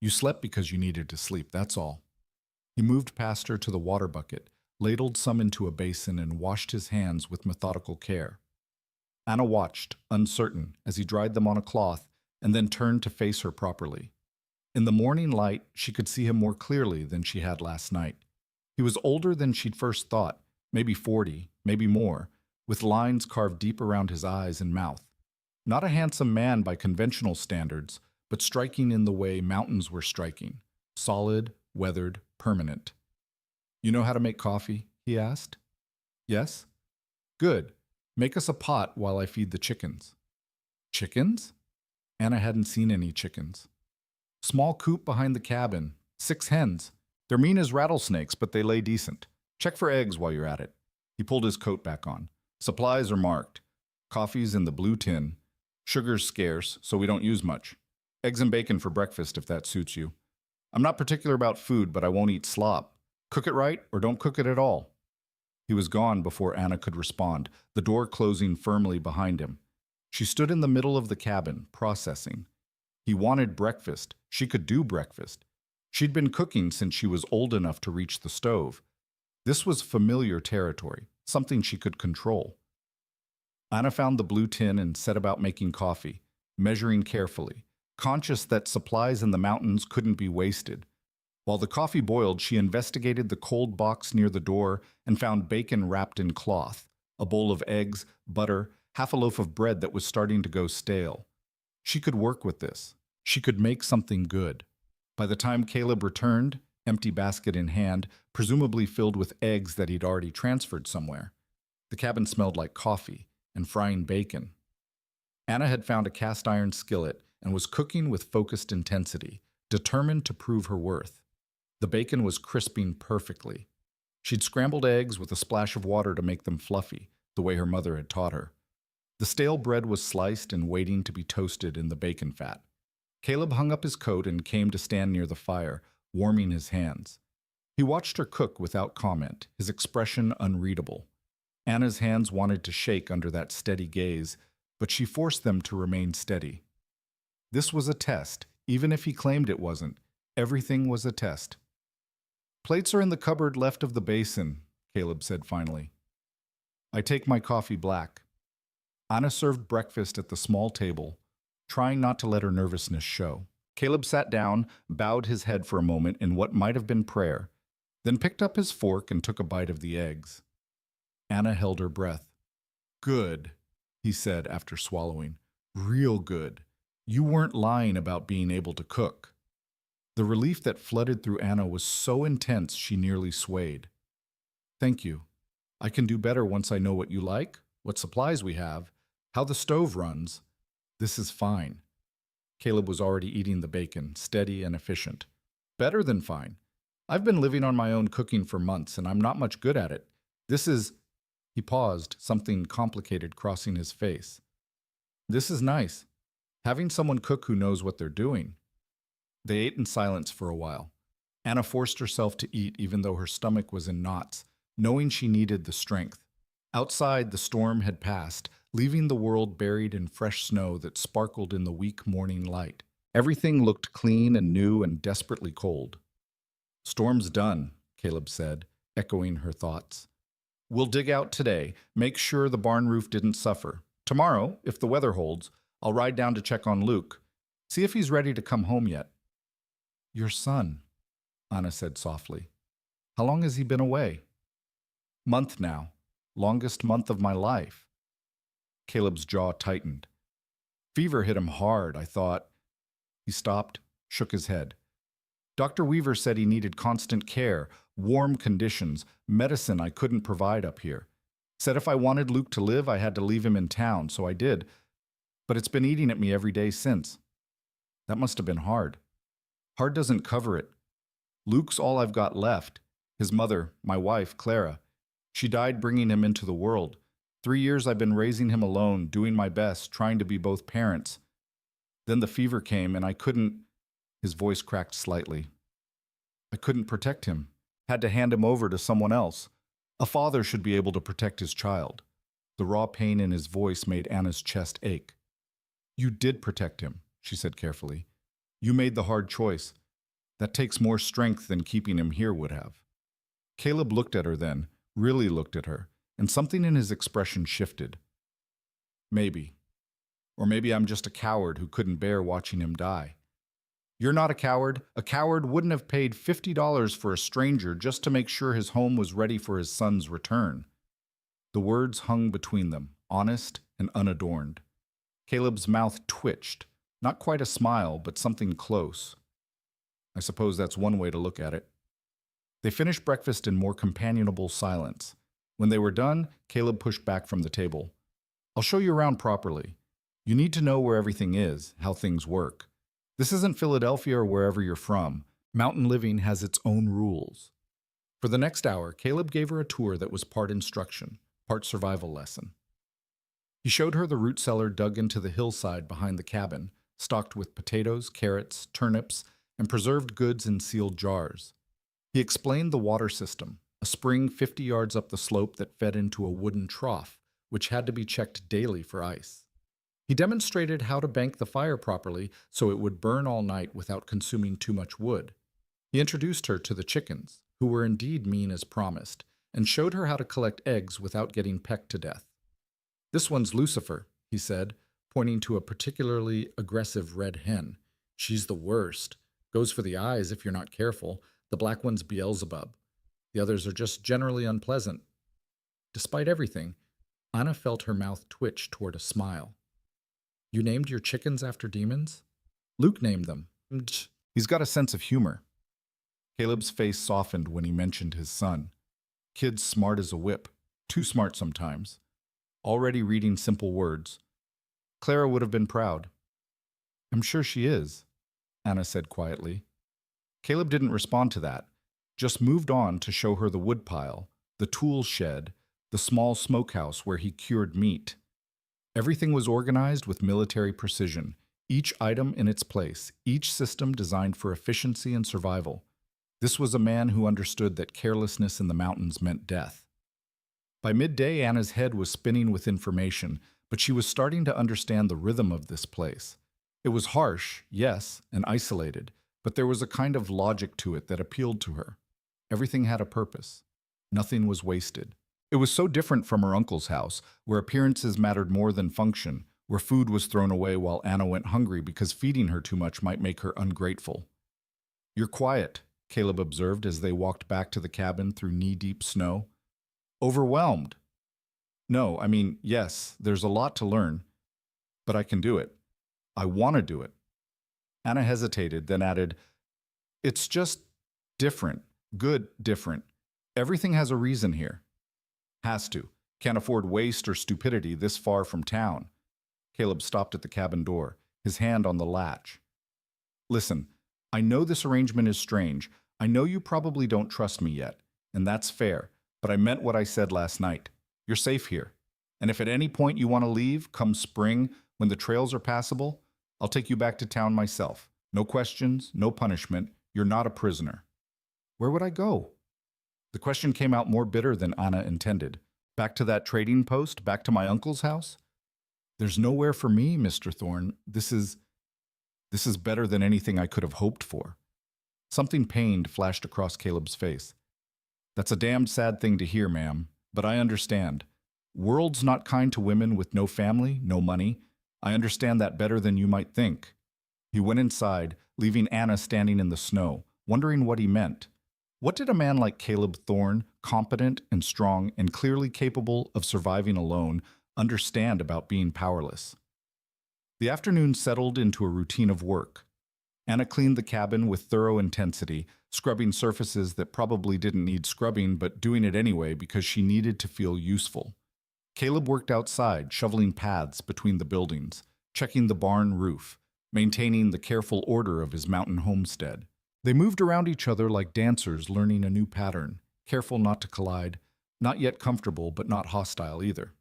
You slept because you needed to sleep, that's all." He moved past her to the water bucket, ladled some into a basin, and washed his hands with methodical care. Anna watched, uncertain, as he dried them on a cloth and then turned to face her properly. In the morning light, she could see him more clearly than she had last night. He was older than she'd first thought, maybe 40, maybe more, with lines carved deep around his eyes and mouth. Not a handsome man by conventional standards, but striking in the way mountains were striking, solid, weathered, permanent. "You know how to make coffee?" he asked. "Yes." "Good. Make us a pot while I feed the chickens." "Chickens?" Anna hadn't seen any chickens. "Small coop behind the cabin. 6 hens. They're mean as rattlesnakes, but they lay decent. Check for eggs while you're at it." He pulled his coat back on. "Supplies are marked. Coffee's in the blue tin. Sugar's scarce, so we don't use much. Eggs and bacon for breakfast if that suits you. I'm not particular about food, but I won't eat slop. Cook it right or don't cook it at all." He was gone before Anna could respond, the door closing firmly behind him. She stood in the middle of the cabin, processing. He wanted breakfast. She could do breakfast. She'd been cooking since she was old enough to reach the stove. This was familiar territory, something she could control. Anna found the blue tin and set about making coffee, measuring carefully, conscious that supplies in the mountains couldn't be wasted. While the coffee boiled, she investigated the cold box near the door and found bacon wrapped in cloth, a bowl of eggs, butter, half a loaf of bread that was starting to go stale. She could work with this. She could make something good. By the time Caleb returned, empty basket in hand, presumably filled with eggs that he'd already transferred somewhere, the cabin smelled like coffee and frying bacon. Anna had found a cast iron skillet and was cooking with focused intensity, determined to prove her worth. The bacon was crisping perfectly. She'd scrambled eggs with a splash of water to make them fluffy, the way her mother had taught her. The stale bread was sliced and waiting to be toasted in the bacon fat. Caleb hung up his coat and came to stand near the fire, warming his hands. He watched her cook without comment, his expression unreadable. Anna's hands wanted to shake under that steady gaze, but she forced them to remain steady. This was a test, even if he claimed it wasn't. Everything was a test. "Plates are in the cupboard left of the basin," Caleb said finally. "I take my coffee black." Anna served breakfast at the small table, trying not to let her nervousness show. Caleb sat down, bowed his head for a moment in what might have been prayer, then picked up his fork and took a bite of the eggs. Anna held her breath. "Good," he said after swallowing. "Real good. You weren't lying about being able to cook." The relief that flooded through Anna was so intense she nearly swayed. "Thank you. I can do better once I know what you like, what supplies we have, how the stove runs. This is fine." Caleb was already eating the bacon, steady and efficient. "Better than fine. I've been living on my own cooking for months, and I'm not much good at it. This is—" He paused, something complicated crossing his face. "This is nice. Having someone cook who knows what they're doing." They ate in silence for a while. Anna forced herself to eat even though her stomach was in knots, knowing she needed the strength. Outside, the storm had passed, leaving the world buried in fresh snow that sparkled in the weak morning light. Everything looked clean and new and desperately cold. "Storm's done," Caleb said, echoing her thoughts. "We'll dig out today, make sure the barn roof didn't suffer. Tomorrow, if the weather holds, I'll ride down to check on Luke, see if he's ready to come home yet." "Your son," Anna said softly. "How long has he been away?" "Month now. Longest month of my life." Caleb's jaw tightened. "Fever hit him hard, I thought." He stopped, shook his head. Dr. Weaver said he needed constant care, warm conditions, medicine I couldn't provide up here. Said if I wanted Luke to live, I had to leave him in town, so I did. But it's been eating at me every day since. That must have been hard. Hard doesn't cover it. Luke's all I've got left. His mother, my wife, Clara. She died bringing him into the world. 3 years I've been raising him alone, doing my best, trying to be both parents. Then the fever came and I couldn't. His voice cracked slightly. I couldn't protect him. Had to hand him over to someone else. A father should be able to protect his child. The raw pain in his voice made Anna's chest ache. You did protect him, she said carefully. You made the hard choice. That takes more strength than keeping him here would have. Caleb looked at her then, really looked at her, and something in his expression shifted. Maybe. Or maybe I'm just a coward who couldn't bear watching him die. You're not a coward. A coward wouldn't have paid $50 for a stranger just to make sure his home was ready for his son's return. The words hung between them, honest and unadorned. Caleb's mouth twitched, not quite a smile, but something close. I suppose that's one way to look at it. They finished breakfast in more companionable silence. When they were done, Caleb pushed back from the table. I'll show you around properly. You need to know where everything is, how things work. This isn't Philadelphia or wherever you're from. Mountain living has its own rules. For the next hour, Caleb gave her a tour that was part instruction, part survival lesson. He showed her the root cellar dug into the hillside behind the cabin, stocked with potatoes, carrots, turnips, and preserved goods in sealed jars. He explained the water system, a spring 50 yards up the slope that fed into a wooden trough, which had to be checked daily for ice. He demonstrated how to bank the fire properly so it would burn all night without consuming too much wood. He introduced her to the chickens, who were indeed mean as promised, and showed her how to collect eggs without getting pecked to death. This one's Lucifer, he said, pointing to a particularly aggressive red hen. She's the worst. Goes for the eyes if you're not careful. The black one's Beelzebub. The others are just generally unpleasant. Despite everything, Anna felt her mouth twitch toward a smile. You named your chickens after demons? Luke named them. He's got a sense of humor. Caleb's face softened when he mentioned his son. Kid's smart as a whip. Too smart sometimes. Already reading simple words. Clara would have been proud. I'm sure she is, Anna said quietly. Caleb didn't respond to that, just moved on to show her the woodpile, the tool shed, the small smokehouse where he cured meat. Everything was organized with military precision, each item in its place, each system designed for efficiency and survival. This was a man who understood that carelessness in the mountains meant death. By midday, Anna's head was spinning with information, but she was starting to understand the rhythm of this place. It was harsh, yes, and isolated, but there was a kind of logic to it that appealed to her. Everything had a purpose. Nothing was wasted. It was so different from her uncle's house, where appearances mattered more than function, where food was thrown away while Anna went hungry because feeding her too much might make her ungrateful. You're quiet, Caleb observed as they walked back to the cabin through knee-deep snow. Overwhelmed. No, yes, there's a lot to learn, but I can do it. I want to do it. Anna hesitated, then added, It's just different. Good different. Everything has a reason here. Has to. Can't afford waste or stupidity this far from town. Caleb stopped at the cabin door, his hand on the latch. Listen, I know this arrangement is strange. I know you probably don't trust me yet, and that's fair, but I meant what I said last night. You're safe here. And if at any point you want to leave, come spring, when the trails are passable, I'll take you back to town myself. No questions, no punishment. You're not a prisoner. Where would I go? The question came out more bitter than Anna intended. Back to that trading post? Back to my uncle's house? There's nowhere for me, Mr. Thorne. This is better than anything I could have hoped for. Something pained flashed across Caleb's face. That's a damned sad thing to hear, ma'am, but I understand. World's not kind to women with no family, no money. I understand that better than you might think. He went inside, leaving Anna standing in the snow, wondering what he meant. What did a man like Caleb Thorne, competent and strong and clearly capable of surviving alone, understand about being powerless? The afternoon settled into a routine of work. Anna cleaned the cabin with thorough intensity, scrubbing surfaces that probably didn't need scrubbing, but doing it anyway because she needed to feel useful. Caleb worked outside, shoveling paths between the buildings, checking the barn roof, maintaining the careful order of his mountain homestead. They moved around each other like dancers learning a new pattern, careful not to collide, not yet comfortable but not hostile either.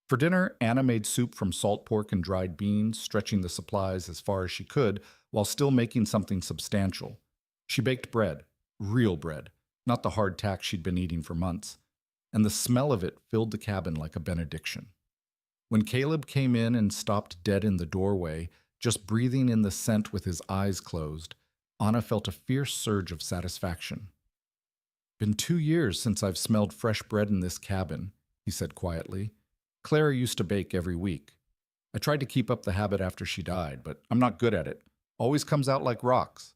For dinner, Anna made soup from salt pork and dried beans, stretching the supplies as far as she could while still making something substantial. She baked bread, real bread, not the hardtack she'd been eating for months, and the smell of it filled the cabin like a benediction. When Caleb came in and stopped dead in the doorway, just breathing in the scent with his eyes closed, Anna felt a fierce surge of satisfaction. "Been 2 years since I've smelled fresh bread in this cabin," he said quietly. "Clara used to bake every week. I tried to keep up the habit after she died, but I'm not good at it. Always comes out like rocks."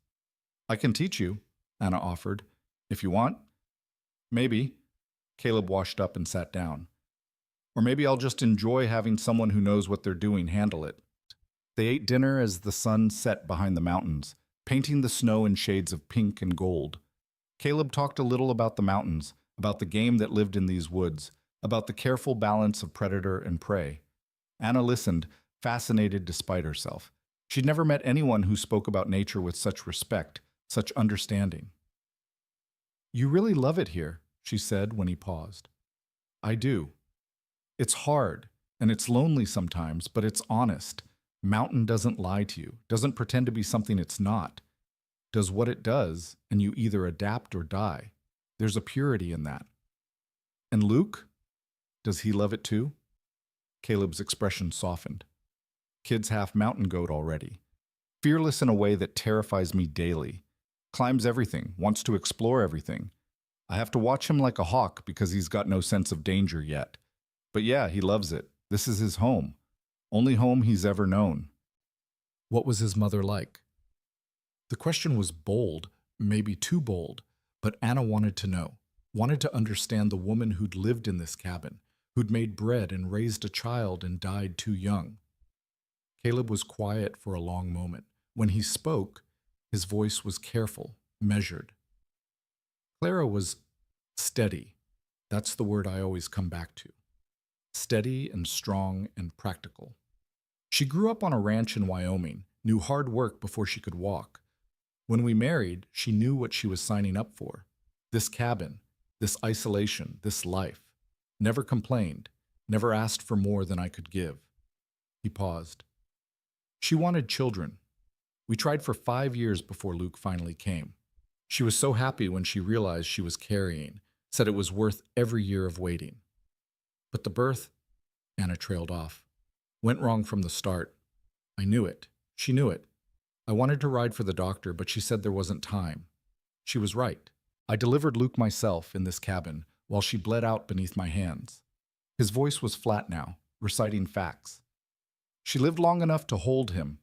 "I can teach you," Anna offered. "If you want." "Maybe." Caleb washed up and sat down. "Or maybe I'll just enjoy having someone who knows what they're doing handle it." They ate dinner as the sun set behind the mountains, painting the snow in shades of pink and gold. Caleb talked a little about the mountains, about the game that lived in these woods, about the careful balance of predator and prey. Anna listened, fascinated despite herself. She'd never met anyone who spoke about nature with such respect, such understanding. "You really love it here," she said when he paused. "I do. It's hard, and it's lonely sometimes, but it's honest. Mountain doesn't lie to you, doesn't pretend to be something it's not. Does what it does, and you either adapt or die. There's a purity in that." "And Luke? Does he love it too?" Caleb's expression softened. "Kid's half mountain goat already. Fearless in a way that terrifies me daily. Climbs everything, wants to explore everything. I have to watch him like a hawk because he's got no sense of danger yet. But yeah, he loves it. This is his home. Only home he's ever known." "What was his mother like?" The question was bold, maybe too bold, but Anna wanted to know, wanted to understand the woman who'd lived in this cabin, who'd made bread and raised a child and died too young. Caleb was quiet for a long moment. When he spoke, his voice was careful, measured. "Clara was steady. That's the word I always come back to. Steady and strong and practical. She grew up on a ranch in Wyoming, knew hard work before she could walk. When we married, she knew what she was signing up for. This cabin, this isolation, this life. Never complained, never asked for more than I could give." He paused. "She wanted children. We tried for 5 years before Luke finally came. She was so happy when she realized she was carrying, said it was worth every year of waiting. But the birth," Anna trailed off, "went wrong from the start. I knew it. She knew it. I wanted to ride for the doctor, but she said there wasn't time. She was right. I delivered Luke myself in this cabin while she bled out beneath my hands." His voice was flat now, reciting facts. "She lived long enough to hold him,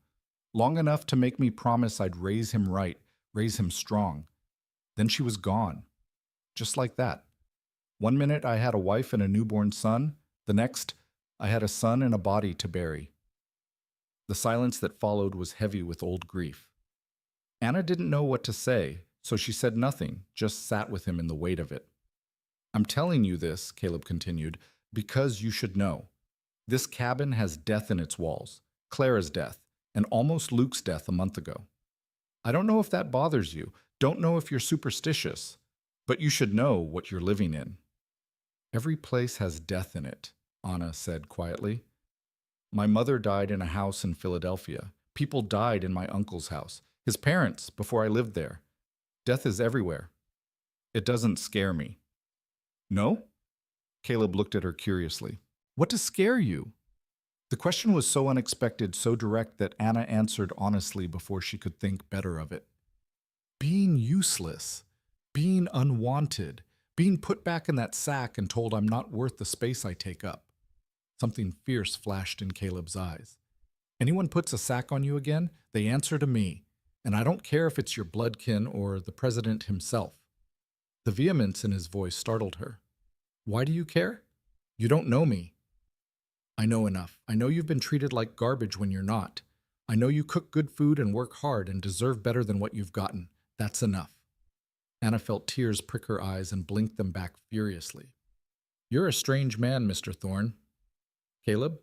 long enough to make me promise I'd raise him right, raise him strong. Then she was gone. Just like that. One minute I had a wife and a newborn son, the next I had a son and a body to bury." The silence that followed was heavy with old grief. Anna didn't know what to say, so she said nothing, just sat with him in the weight of it. "I'm telling you this," Caleb continued, "because you should know. This cabin has death in its walls, Clara's death, and almost Luke's death a month ago. I don't know if that bothers you, don't know if you're superstitious, but you should know what you're living in." "Every place has death in it," Anna said quietly. "My mother died in a house in Philadelphia. People died in my uncle's house, his parents, before I lived there. Death is everywhere. It doesn't scare me." "No?" Caleb looked at her curiously. "What does scare you?" The question was so unexpected, so direct that Anna answered honestly before she could think better of it. "Being useless, being unwanted, being put back in that sack and told I'm not worth the space I take up." Something fierce flashed in Caleb's eyes. "Anyone puts a sack on you again, they answer to me, and I don't care if it's your bloodkin or the president himself." The vehemence in his voice startled her. "Why do you care? You don't know me." "I know enough. I know you've been treated like garbage when you're not. I know you cook good food and work hard and deserve better than what you've gotten. That's enough. Anna felt tears prick her eyes and blinked them back furiously. You're a strange man, Mr. Thorne. Caleb,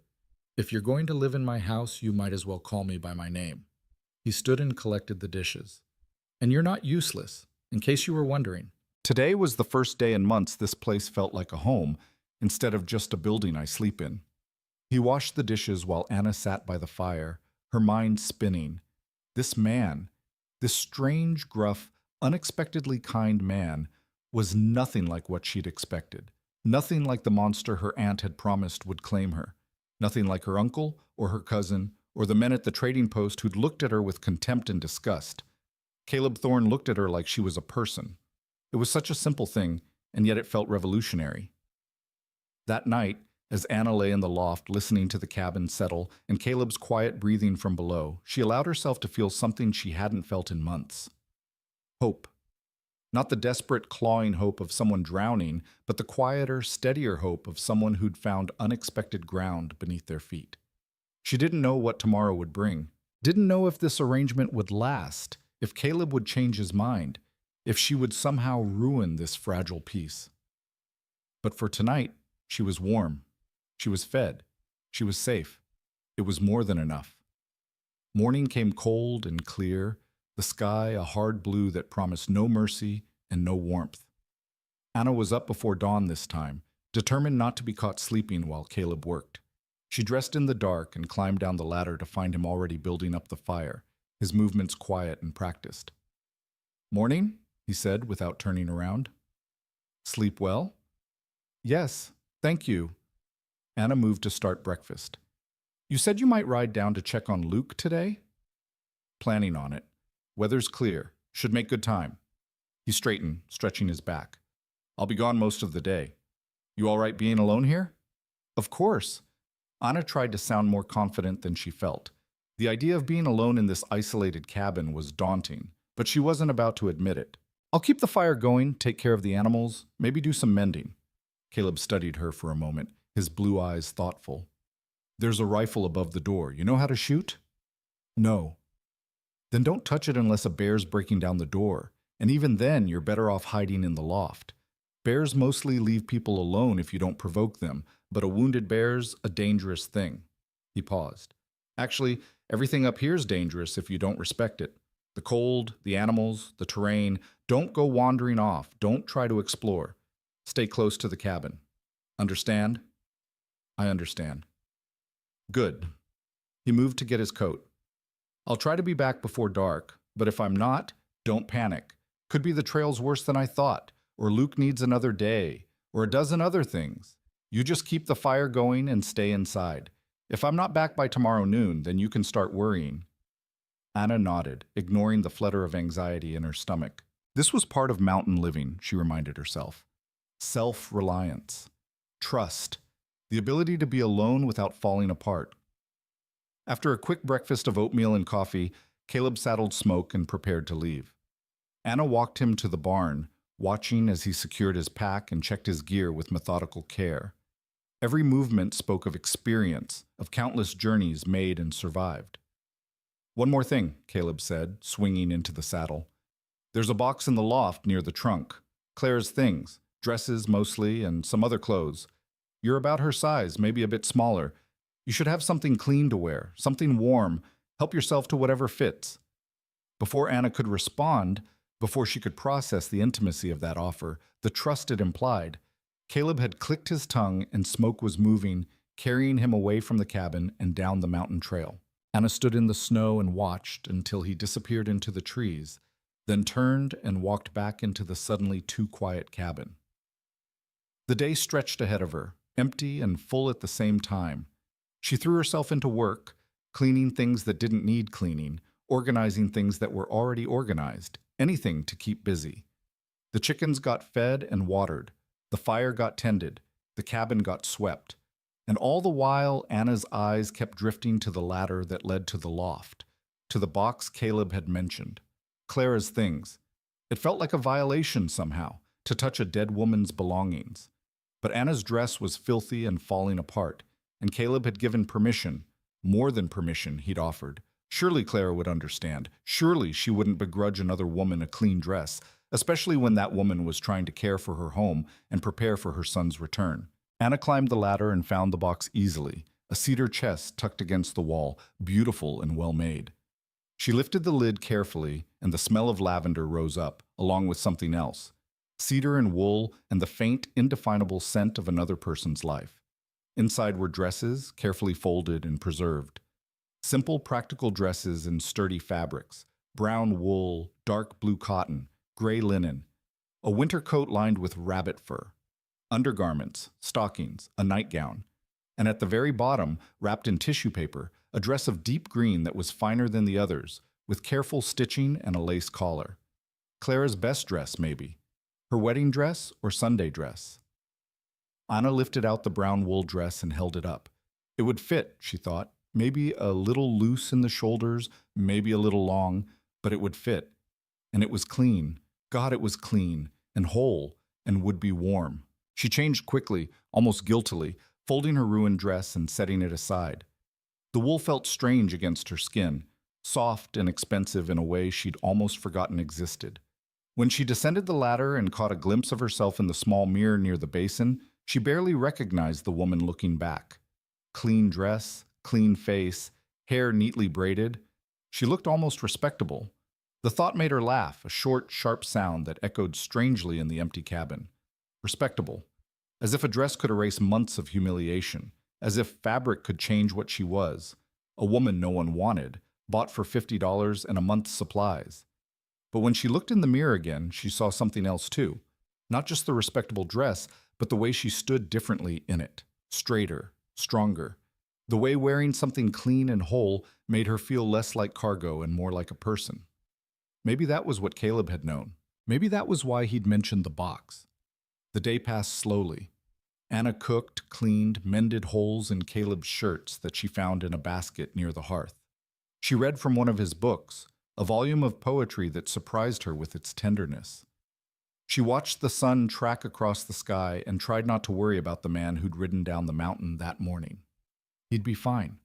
if you're going to live in my house, you might as well call me by my name. He stood and collected the dishes. And you're not useless, in case you were wondering. Today was the first day in months this place felt like a home, instead of just a building I sleep in. He washed the dishes while Anna sat by the fire, her mind spinning. This man, this strange, gruff, unexpectedly kind man, was nothing like what she'd expected. Nothing like the monster her aunt had promised would claim her. Nothing like her uncle or her cousin or the men at the trading post who'd looked at her with contempt and disgust. Caleb Thorne looked at her like she was a person. It was such a simple thing, and yet it felt revolutionary. That night, as Anna lay in the loft listening to the cabin settle and Caleb's quiet breathing from below, she allowed herself to feel something she hadn't felt in months. Hope. Not the desperate, clawing hope of someone drowning, but the quieter, steadier hope of someone who'd found unexpected ground beneath their feet. She didn't know what tomorrow would bring, didn't know if this arrangement would last, if Caleb would change his mind, if she would somehow ruin this fragile peace. But for tonight, she was warm. She was fed. She was safe. It was more than enough. Morning came cold and clear, the sky a hard blue that promised no mercy and no warmth. Anna was up before dawn this time, determined not to be caught sleeping while Caleb worked. She dressed in the dark and climbed down the ladder to find him already building up the fire, his movements quiet and practiced. Morning, he said without turning around. Sleep well? Yes, thank you. Anna moved to start breakfast. You said you might ride down to check on Luke today? Planning on it. Weather's clear. Should make good time. He straightened, stretching his back. I'll be gone most of the day. You all right being alone here? Of course. Anna tried to sound more confident than she felt. The idea of being alone in this isolated cabin was daunting, but she wasn't about to admit it. I'll keep the fire going, take care of the animals, maybe do some mending. Caleb studied her for a moment, his blue eyes thoughtful. There's a rifle above the door. You know how to shoot? No. Then don't touch it unless a bear's breaking down the door, and even then you're better off hiding in the loft. Bears mostly leave people alone if you don't provoke them, but a wounded bear's a dangerous thing. He paused. Actually, everything up here's dangerous if you don't respect it. The cold, the animals, the terrain. Don't go wandering off. Don't try to explore. Stay close to the cabin. Understand? I understand. Good. He moved to get his coat. I'll try to be back before dark, but if I'm not, don't panic. Could be the trail's worse than I thought, or Luke needs another day, or a dozen other things. You just keep the fire going and stay inside. If I'm not back by tomorrow noon, then you can start worrying. Anna nodded, ignoring the flutter of anxiety in her stomach. This was part of mountain living, she reminded herself. Self-reliance. Trust. The ability to be alone without falling apart. After a quick breakfast of oatmeal and coffee, Caleb saddled Smoke and prepared to leave. Anna walked him to the barn, watching as he secured his pack and checked his gear with methodical care. Every movement spoke of experience, of countless journeys made and survived. One more thing, Caleb said, swinging into the saddle. There's a box in the loft near the trunk. Claire's things, dresses mostly, and some other clothes. You're about her size, maybe a bit smaller. You should have something clean to wear, something warm. Help yourself to whatever fits. Before Anna could respond, before she could process the intimacy of that offer, the trust it implied, Caleb had clicked his tongue and Smoke was moving, carrying him away from the cabin and down the mountain trail. Anna stood in the snow and watched until he disappeared into the trees, then turned and walked back into the suddenly too quiet cabin. The day stretched ahead of her, empty and full at the same time. She threw herself into work, cleaning things that didn't need cleaning, organizing things that were already organized, anything to keep busy. The chickens got fed and watered, the fire got tended, the cabin got swept, and all the while Anna's eyes kept drifting to the ladder that led to the loft, to the box Caleb had mentioned, Clara's things. It felt like a violation somehow, to touch a dead woman's belongings. But Anna's dress was filthy and falling apart, and Caleb had given permission, more than permission he'd offered, Surely Clara would understand. Surely she wouldn't begrudge another woman a clean dress, especially when that woman was trying to care for her home and prepare for her son's return. Anna climbed the ladder and found the box easily, a cedar chest tucked against the wall, beautiful and well made. She lifted the lid carefully, and the smell of lavender rose up, along with something else cedar and wool and the faint, indefinable scent of another person's life. Inside were dresses, carefully folded and preserved. Simple, practical dresses in sturdy fabrics brown wool, dark blue cotton, gray linen, a winter coat lined with rabbit fur, undergarments, stockings, a nightgown, and at the very bottom, wrapped in tissue paper, a dress of deep green that was finer than the others, with careful stitching and a lace collar. Clara's best dress, maybe. Her wedding dress or Sunday dress. Anna lifted out the brown wool dress and held it up. It would fit, she thought, maybe a little loose in the shoulders, maybe a little long, but it would fit. And it was clean. God, it was clean and whole and would be warm. She changed quickly, almost guiltily, folding her ruined dress and setting it aside. The wool felt strange against her skin, soft and expensive in a way she'd almost forgotten existed. When she descended the ladder and caught a glimpse of herself in the small mirror near the basin, she barely recognized the woman looking back. Clean dress, clean face, hair neatly braided. She looked almost respectable. The thought made her laugh, a short, sharp sound that echoed strangely in the empty cabin. Respectable. As if a dress could erase months of humiliation. As if fabric could change what she was. A woman no one wanted, bought for $50 and a month's supplies. But when she looked in the mirror again, she saw something else too. Not just the respectable dress, but the way she stood differently in it. Straighter, stronger. The way wearing something clean and whole made her feel less like cargo and more like a person. Maybe that was what Caleb had known. Maybe that was why he'd mentioned the box. The day passed slowly. Anna cooked, cleaned, mended holes in Caleb's shirts that she found in a basket near the hearth. She read from one of his books, a volume of poetry that surprised her with its tenderness. She watched the sun track across the sky and tried not to worry about the man who'd ridden down the mountain that morning. He'd be fine.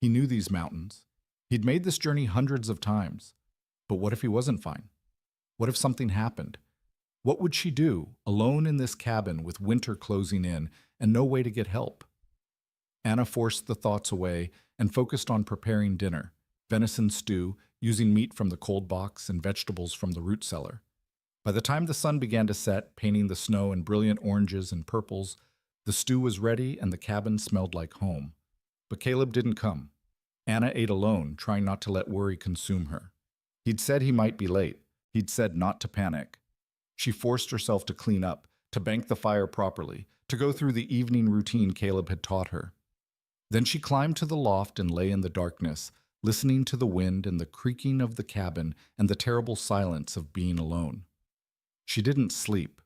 He knew these mountains. He'd made this journey hundreds of times. But what if he wasn't fine? What if something happened? What would she do, alone in this cabin with winter closing in and no way to get help? Anna forced the thoughts away and focused on preparing dinner, venison stew, using meat from the cold box and vegetables from the root cellar. By the time the sun began to set, painting the snow in brilliant oranges and purples, the stew was ready and the cabin smelled like home. But Caleb didn't come. Anna ate alone, trying not to let worry consume her. He'd said he might be late. He'd said not to panic. She forced herself to clean up, to bank the fire properly, to go through the evening routine Caleb had taught her. Then she climbed to the loft and lay in the darkness, listening to the wind and the creaking of the cabin and the terrible silence of being alone. She didn't sleep.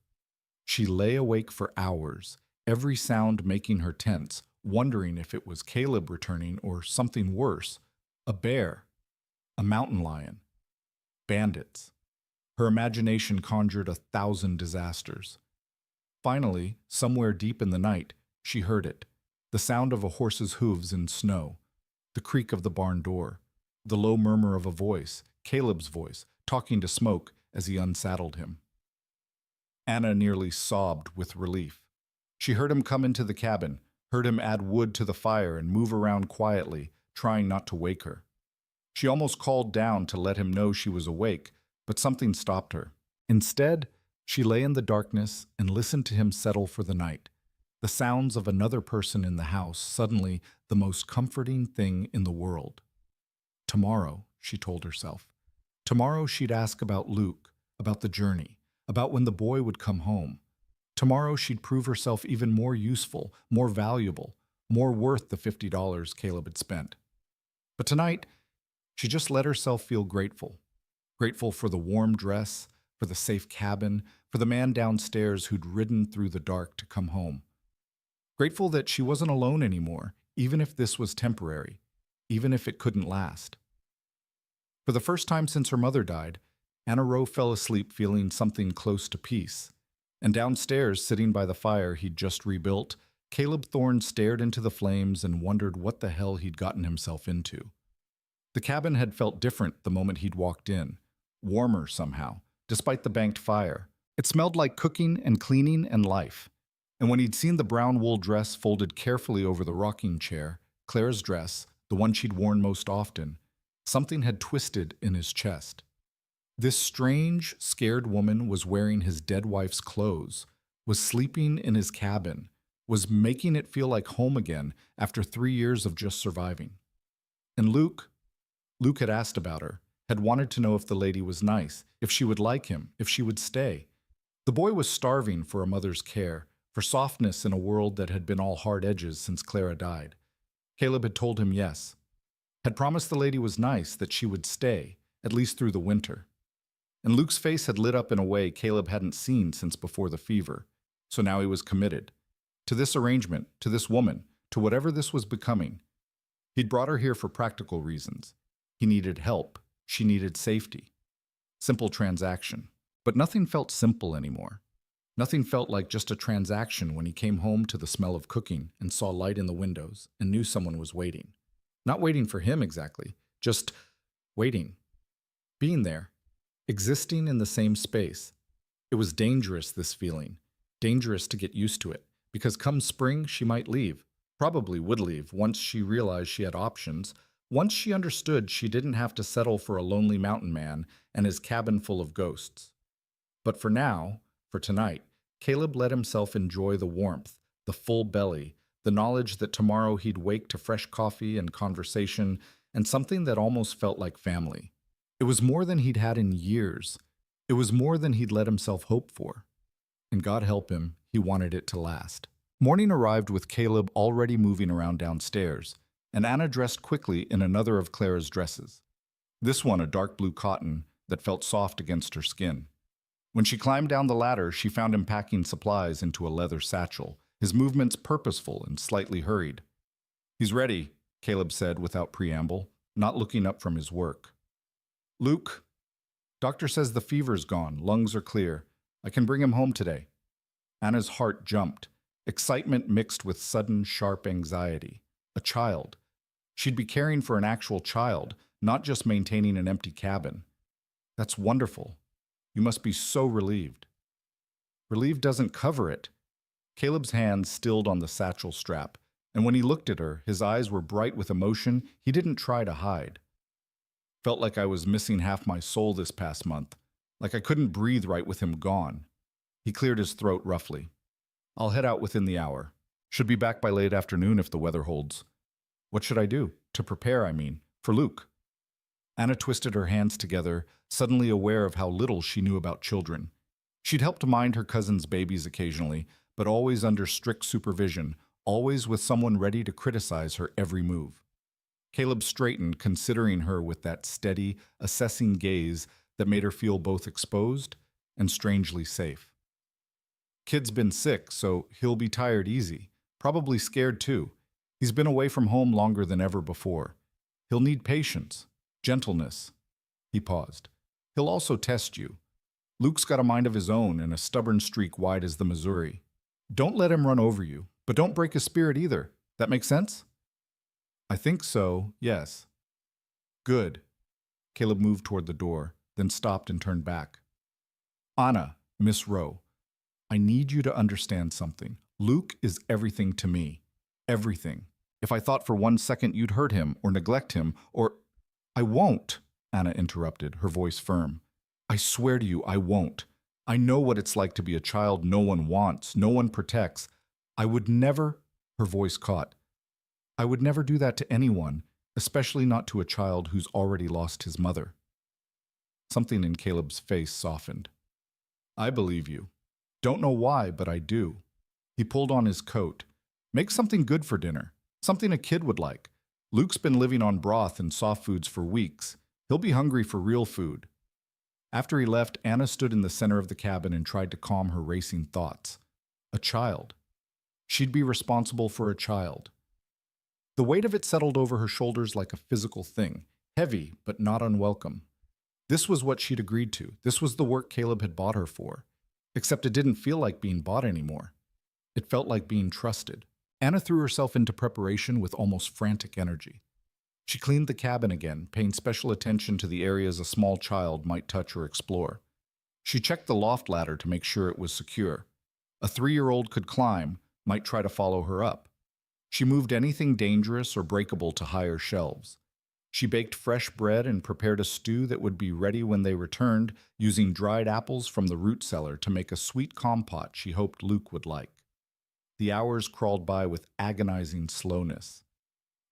She lay awake for hours, every sound making her tense, wondering if it was Caleb returning or something worse, a bear, a mountain lion, bandits. Her imagination conjured 1,000 disasters. Finally, somewhere deep in the night, she heard it, the sound of a horse's hooves in snow, the creak of the barn door, the low murmur of a voice, Caleb's voice, talking to Smoke as he unsaddled him. Anna nearly sobbed with relief. She heard him come into the cabin, heard him add wood to the fire and move around quietly, trying not to wake her. She almost called down to let him know she was awake, but something stopped her. Instead, she lay in the darkness and listened to him settle for the night. The sounds of another person in the house, suddenly the most comforting thing in the world. Tomorrow, she told herself. Tomorrow she'd ask about Luke, about the journey, about when the boy would come home. Tomorrow she'd prove herself even more useful, more valuable, more worth the $50 Caleb had spent. But tonight, she just let herself feel grateful. Grateful for the warm dress, for the safe cabin, for the man downstairs who'd ridden through the dark to come home. Grateful that she wasn't alone anymore, even if this was temporary, even if it couldn't last. For the first time since her mother died, Anna Rowe fell asleep feeling something close to peace. And downstairs, sitting by the fire he'd just rebuilt, Caleb Thorne stared into the flames and wondered what the hell he'd gotten himself into. The cabin had felt different the moment he'd walked in, warmer somehow, despite the banked fire. It smelled like cooking and cleaning and life. And when he'd seen the brown wool dress folded carefully over the rocking chair, Claire's dress, the one she'd worn most often, something had twisted in his chest. This strange, scared woman was wearing his dead wife's clothes, was sleeping in his cabin, was making it feel like home again after 3 years of just surviving. And Luke had asked about her, had wanted to know if the lady was nice, if she would like him, if she would stay. The boy was starving for a mother's care, for softness in a world that had been all hard edges since Clara died. Caleb had told him yes, had promised the lady was nice, that she would stay, at least through the winter. And Luke's face had lit up in a way Caleb hadn't seen since before the fever, so now he was committed. To this arrangement, to this woman, to whatever this was becoming. He'd brought her here for practical reasons. He needed help. She needed safety. Simple transaction. But nothing felt simple anymore. Nothing felt like just a transaction when he came home to the smell of cooking and saw light in the windows and knew someone was waiting. Not waiting for him exactly, just waiting. Being there. Existing in the same space. It was dangerous, this feeling. Dangerous to get used to it, because come spring she might leave. Probably would leave once she realized she had options, once she understood she didn't have to settle for a lonely mountain man and his cabin full of ghosts. But for now, for tonight, Caleb let himself enjoy the warmth, the full belly, the knowledge that tomorrow he'd wake to fresh coffee and conversation and something that almost felt like family. It was more than he'd had in years. It was more than he'd let himself hope for. And God help him, he wanted it to last. Morning arrived with Caleb already moving around downstairs, and Anna dressed quickly in another of Clara's dresses. This one a dark blue cotton that felt soft against her skin. When she climbed down the ladder, she found him packing supplies into a leather satchel, his movements purposeful and slightly hurried. "He's ready," Caleb said without preamble, not looking up from his work. "Luke, doctor says the fever's gone, lungs are clear. I can bring him home today." Anna's heart jumped, excitement mixed with sudden, sharp anxiety. A child. She'd be caring for an actual child, not just maintaining an empty cabin. That's wonderful. You must be so relieved. Relieved doesn't cover it. Caleb's hand stilled on the satchel strap, and when he looked at her, his eyes were bright with emotion he didn't try to hide. Felt like I was missing half my soul this past month, like I couldn't breathe right with him gone. He cleared his throat roughly. "I'll head out within the hour. Should be back by late afternoon if the weather holds." "What should I do? To prepare, I mean, for Luke." Anna twisted her hands together, suddenly aware of how little she knew about children. She'd helped mind her cousin's babies occasionally, but always under strict supervision, always with someone ready to criticize her every move. Caleb straightened, considering her with that steady, assessing gaze that made her feel both exposed and strangely safe. "Kid's been sick, so he'll be tired easy. Probably scared too. He's been away from home longer than ever before. He'll need patience, gentleness." He paused. "He'll also test you. Luke's got a mind of his own and a stubborn streak wide as the Missouri. Don't let him run over you, but don't break his spirit either. That make sense?" "I think so, yes." "Good." Caleb moved toward the door, then stopped and turned back. "Anna, Miss Rowe, I need you to understand something. Luke is everything to me. Everything. If I thought for 1 second you'd hurt him or neglect him or—" "I won't," Anna interrupted, her voice firm. "I swear to you, I won't. I know what it's like to be a child no one wants, no one protects. I would never—" Her voice caught. "I would never do that to anyone, especially not to a child who's already lost his mother." Something in Caleb's face softened. "I believe you. Don't know why, but I do." He pulled on his coat. "Make something good for dinner. Something a kid would like. Luke's been living on broth and soft foods for weeks. He'll be hungry for real food." After he left, Anna stood in the center of the cabin and tried to calm her racing thoughts. A child. She'd be responsible for a child. The weight of it settled over her shoulders like a physical thing, heavy but not unwelcome. This was what she'd agreed to. This was the work Caleb had bought her for. Except it didn't feel like being bought anymore. It felt like being trusted. Anna threw herself into preparation with almost frantic energy. She cleaned the cabin again, paying special attention to the areas a small child might touch or explore. She checked the loft ladder to make sure it was secure. A 3-year-old could climb, might try to follow her up. She moved anything dangerous or breakable to higher shelves. She baked fresh bread and prepared a stew that would be ready when they returned, using dried apples from the root cellar to make a sweet compote she hoped Luke would like. The hours crawled by with agonizing slowness.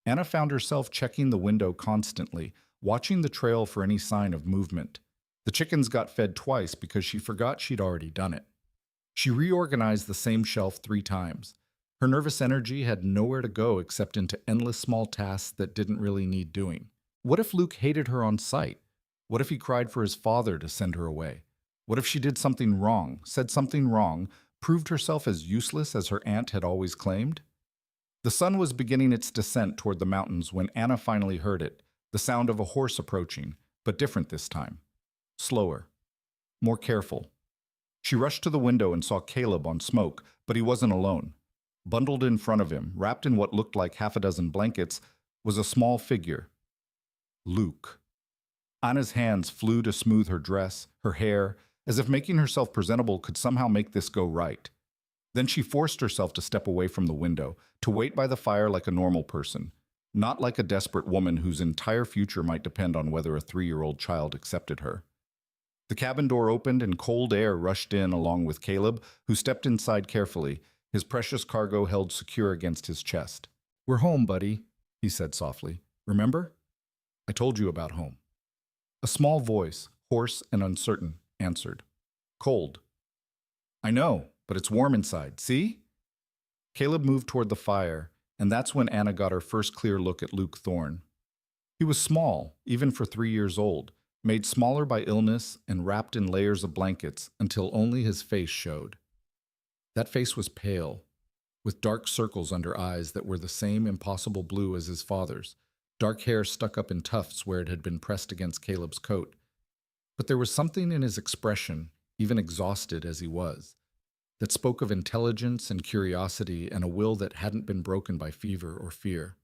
Anna found herself checking the window constantly, watching the trail for any sign of movement. The chickens got fed twice because she forgot she'd already done it. She reorganized the same shelf 3 times. Her nervous energy had nowhere to go except into endless small tasks that didn't really need doing. What if Luke hated her on sight? What if he cried for his father to send her away? What if she did something wrong, said something wrong, proved herself as useless as her aunt had always claimed? The sun was beginning its descent toward the mountains when Anna finally heard it, the sound of a horse approaching, but different this time. Slower. More careful. She rushed to the window and saw Caleb on Smoke, but he wasn't alone. Bundled in front of him, wrapped in what looked like half a dozen blankets, was a small figure. Luke. Anna's hands flew to smooth her dress, her hair, as if making herself presentable could somehow make this go right. Then she forced herself to step away from the window, to wait by the fire like a normal person, not like a desperate woman whose entire future might depend on whether a 3-year-old child accepted her. The cabin door opened and cold air rushed in along with Caleb, who stepped inside carefully, his precious cargo held secure against his chest. "We're home, buddy," he said softly. "Remember? I told you about home." A small voice, hoarse and uncertain, answered. "Cold." "I know, but it's warm inside, see?" Caleb moved toward the fire, and that's when Anna got her first clear look at Luke Thorne. He was small, even for 3 years old, made smaller by illness and wrapped in layers of blankets until only his face showed. That face was pale, with dark circles under eyes that were the same impossible blue as his father's, dark hair stuck up in tufts where it had been pressed against Caleb's coat. But there was something in his expression, even exhausted as he was, that spoke of intelligence and curiosity and a will that hadn't been broken by fever or fear.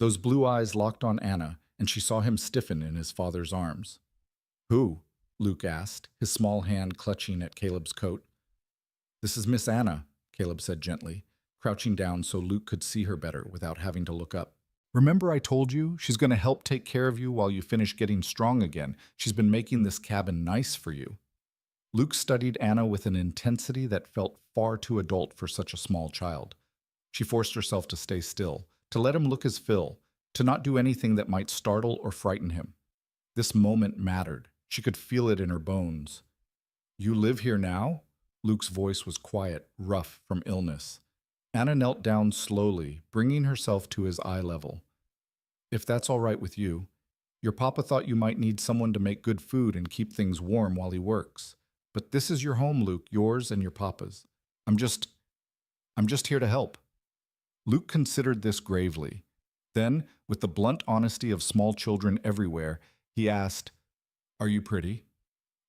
Those blue eyes locked on Anna, and she saw him stiffen in his father's arms. "Who?" Luke asked, his small hand clutching at Caleb's coat. "This is Miss Anna," Caleb said gently, crouching down so Luke could see her better without having to look up. "Remember I told you she's going to help take care of you while you finish getting strong again. She's been making this cabin nice for you." Luke studied Anna with an intensity that felt far too adult for such a small child. She forced herself to stay still, to let him look his fill, to not do anything that might startle or frighten him. This moment mattered. She could feel it in her bones. "You live here now?" Luke's voice was quiet, rough from illness. Anna knelt down slowly, bringing herself to his eye level. "If that's all right with you. Your papa thought you might need someone to make good food and keep things warm while he works. But this is your home, Luke, yours and your papa's. I'm just here to help." Luke considered this gravely. Then, with the blunt honesty of small children everywhere, he asked, "Are you pretty?"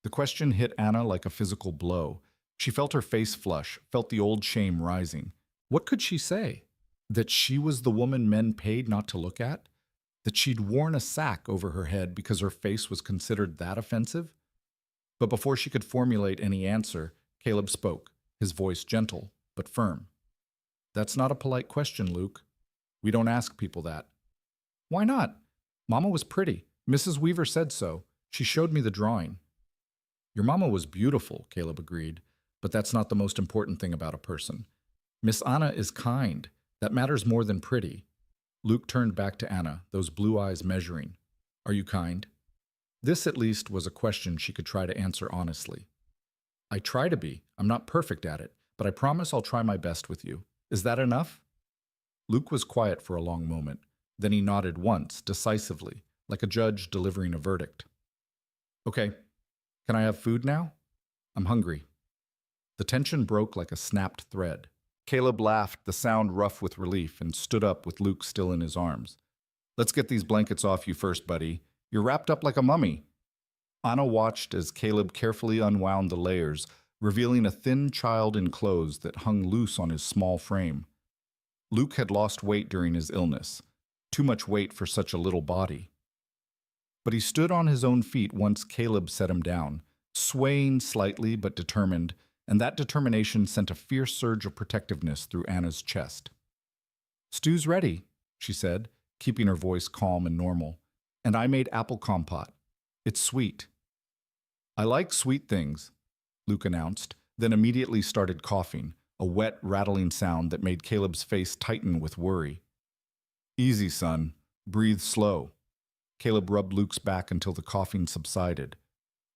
The question hit Anna like a physical blow. She felt her face flush, felt the old shame rising. What could she say? That she was the woman men paid not to look at? That she'd worn a sack over her head because her face was considered that offensive? But before she could formulate any answer, Caleb spoke, his voice gentle but firm. "That's not a polite question, Luke. We don't ask people that." "Why not? Mama was pretty. Mrs. Weaver said so. She showed me the drawing." "Your mama was beautiful," Caleb agreed, "but that's not the most important thing about a person. Miss Anna is kind. That matters more than pretty." Luke turned back to Anna, those blue eyes measuring. "Are you kind?" This, at least, was a question she could try to answer honestly. "I try to be. I'm not perfect at it, but I promise I'll try my best with you. Is that enough?" Luke was quiet for a long moment. Then he nodded once, decisively, like a judge delivering a verdict. "Okay. Can I have food now? I'm hungry." The tension broke like a snapped thread. Caleb laughed, the sound rough with relief, and stood up with Luke still in his arms. "Let's get these blankets off you first, buddy. You're wrapped up like a mummy." Anna watched as Caleb carefully unwound the layers, revealing a thin child in clothes that hung loose on his small frame. Luke had lost weight during his illness. Too much weight for such a little body. But he stood on his own feet once Caleb set him down, swaying slightly but determined, and that determination sent a fierce surge of protectiveness through Anna's chest. "Stew's ready," she said, keeping her voice calm and normal. "And I made apple compote. It's sweet." "I like sweet things," Luke announced, then immediately started coughing, a wet, rattling sound that made Caleb's face tighten with worry. "Easy, son. Breathe slow." Caleb rubbed Luke's back until the coughing subsided.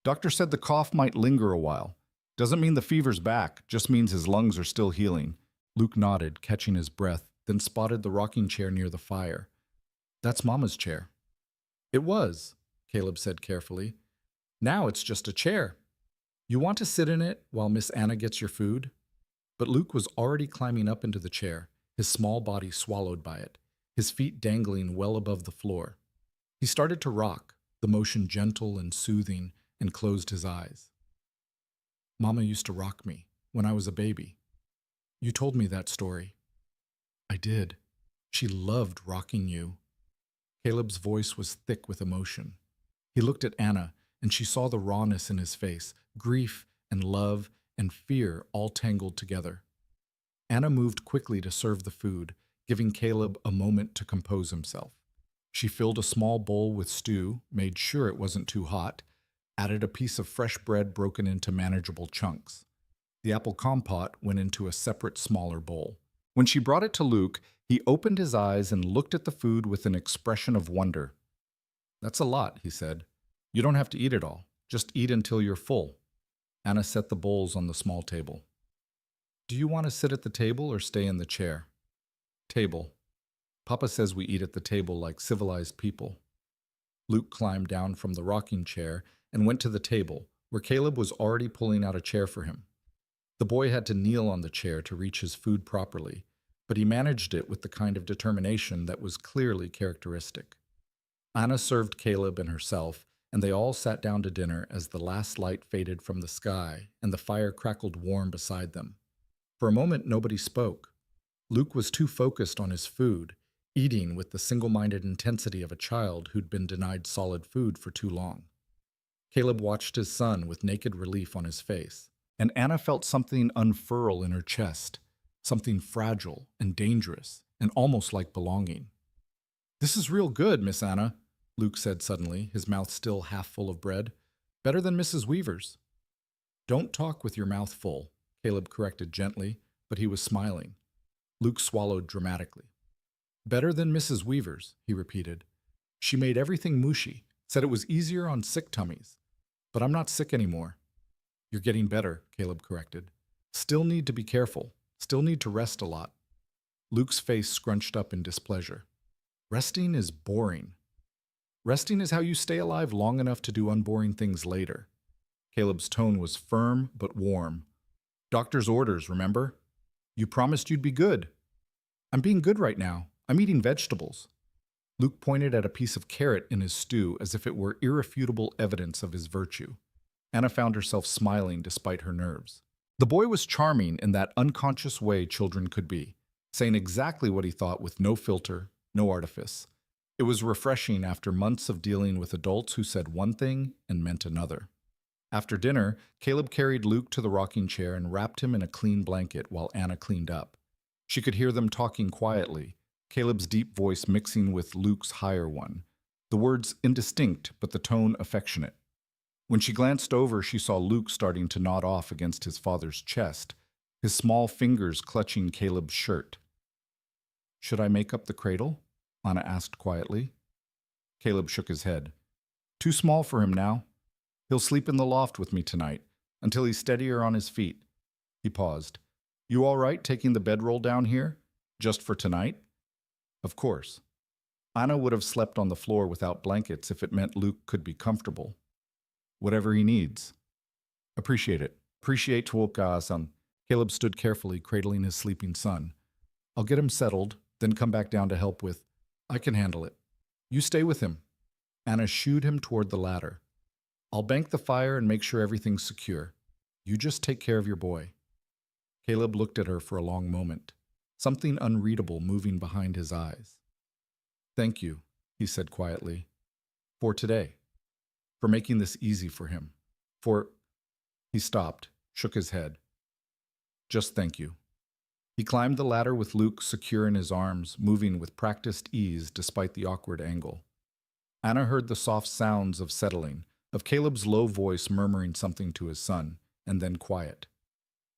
"Doctor said the cough might linger a while. Doesn't mean the fever's back, just means his lungs are still healing." Luke nodded, catching his breath, then spotted the rocking chair near the fire. "That's Mama's chair." "It was," Caleb said carefully. "Now it's just a chair. You want to sit in it while Miss Anna gets your food?" But Luke was already climbing up into the chair, his small body swallowed by it, his feet dangling well above the floor. He started to rock, the motion gentle and soothing, and closed his eyes. "Mama used to rock me when I was a baby. You told me that story." "I did. She loved rocking you." Caleb's voice was thick with emotion. He looked at Anna, and she saw the rawness in his face, grief and love and fear all tangled together. Anna moved quickly to serve the food, giving Caleb a moment to compose himself. She filled a small bowl with stew, made sure it wasn't too hot, added a piece of fresh bread broken into manageable chunks. The apple compote went into a separate, smaller bowl. When she brought it to Luke, he opened his eyes and looked at the food with an expression of wonder. "That's a lot," he said. "You don't have to eat it all. Just eat until you're full." Anna set the bowls on the small table. "Do you want to sit at the table or stay in the chair?" "Table. Papa says we eat at the table like civilized people." Luke climbed down from the rocking chair and went to the table, where Caleb was already pulling out a chair for him. The boy had to kneel on the chair to reach his food properly, but he managed it with the kind of determination that was clearly characteristic. Anna served Caleb and herself, and they all sat down to dinner as the last light faded from the sky and the fire crackled warm beside them. For a moment, nobody spoke. Luke was too focused on his food, eating with the single-minded intensity of a child who'd been denied solid food for too long. Caleb watched his son with naked relief on his face, and Anna felt something unfurl in her chest, something fragile and dangerous and almost like belonging. "This is real good, Miss Anna," Luke said suddenly, his mouth still half full of bread. "Better than Mrs. Weaver's." "Don't talk with your mouth full," Caleb corrected gently, but he was smiling. Luke swallowed dramatically. "Better than Mrs. Weaver's," he repeated. "She made everything mushy, said it was easier on sick tummies. But I'm not sick anymore." "You're getting better," Caleb corrected. "Still need to be careful. Still need to rest a lot." Luke's face scrunched up in displeasure. "Resting is boring." "Resting is how you stay alive long enough to do unboring things later." Caleb's tone was firm but warm. "Doctor's orders, remember? You promised you'd be good." "I'm being good right now. I'm eating vegetables." Luke pointed at a piece of carrot in his stew as if it were irrefutable evidence of his virtue. Anna found herself smiling despite her nerves. The boy was charming in that unconscious way children could be, saying exactly what he thought with no filter, no artifice. It was refreshing after months of dealing with adults who said one thing and meant another. After dinner, Caleb carried Luke to the rocking chair and wrapped him in a clean blanket while Anna cleaned up. She could hear them talking quietly, Caleb's deep voice mixing with Luke's higher one, the words indistinct but the tone affectionate. When she glanced over, she saw Luke starting to nod off against his father's chest, his small fingers clutching Caleb's shirt. "Should I make up the cradle?" Anna asked quietly. Caleb shook his head. "Too small for him now. He'll sleep in the loft with me tonight, until he's steadier on his feet." He paused. "You all right taking the bedroll down here? Just for tonight?" "Of course." Anna would have slept on the floor without blankets if it meant Luke could be comfortable. "Whatever he needs." "Appreciate it. Appreciate Tuoka-san." Caleb stood carefully, cradling his sleeping son. "I'll get him settled, then come back down to help with. I can handle it. You stay with him." Anna shooed him toward the ladder. "I'll bank the fire and make sure everything's secure. You just take care of your boy." Caleb looked at her for a long moment, something unreadable moving behind his eyes. Thank you, he said quietly, for today, for making this easy for him, for... He stopped, shook his head. Just thank you. He climbed the ladder with Luke secure in his arms, moving with practiced ease despite the awkward angle. Anna heard the soft sounds of settling, of Caleb's low voice murmuring something to his son, and then quiet.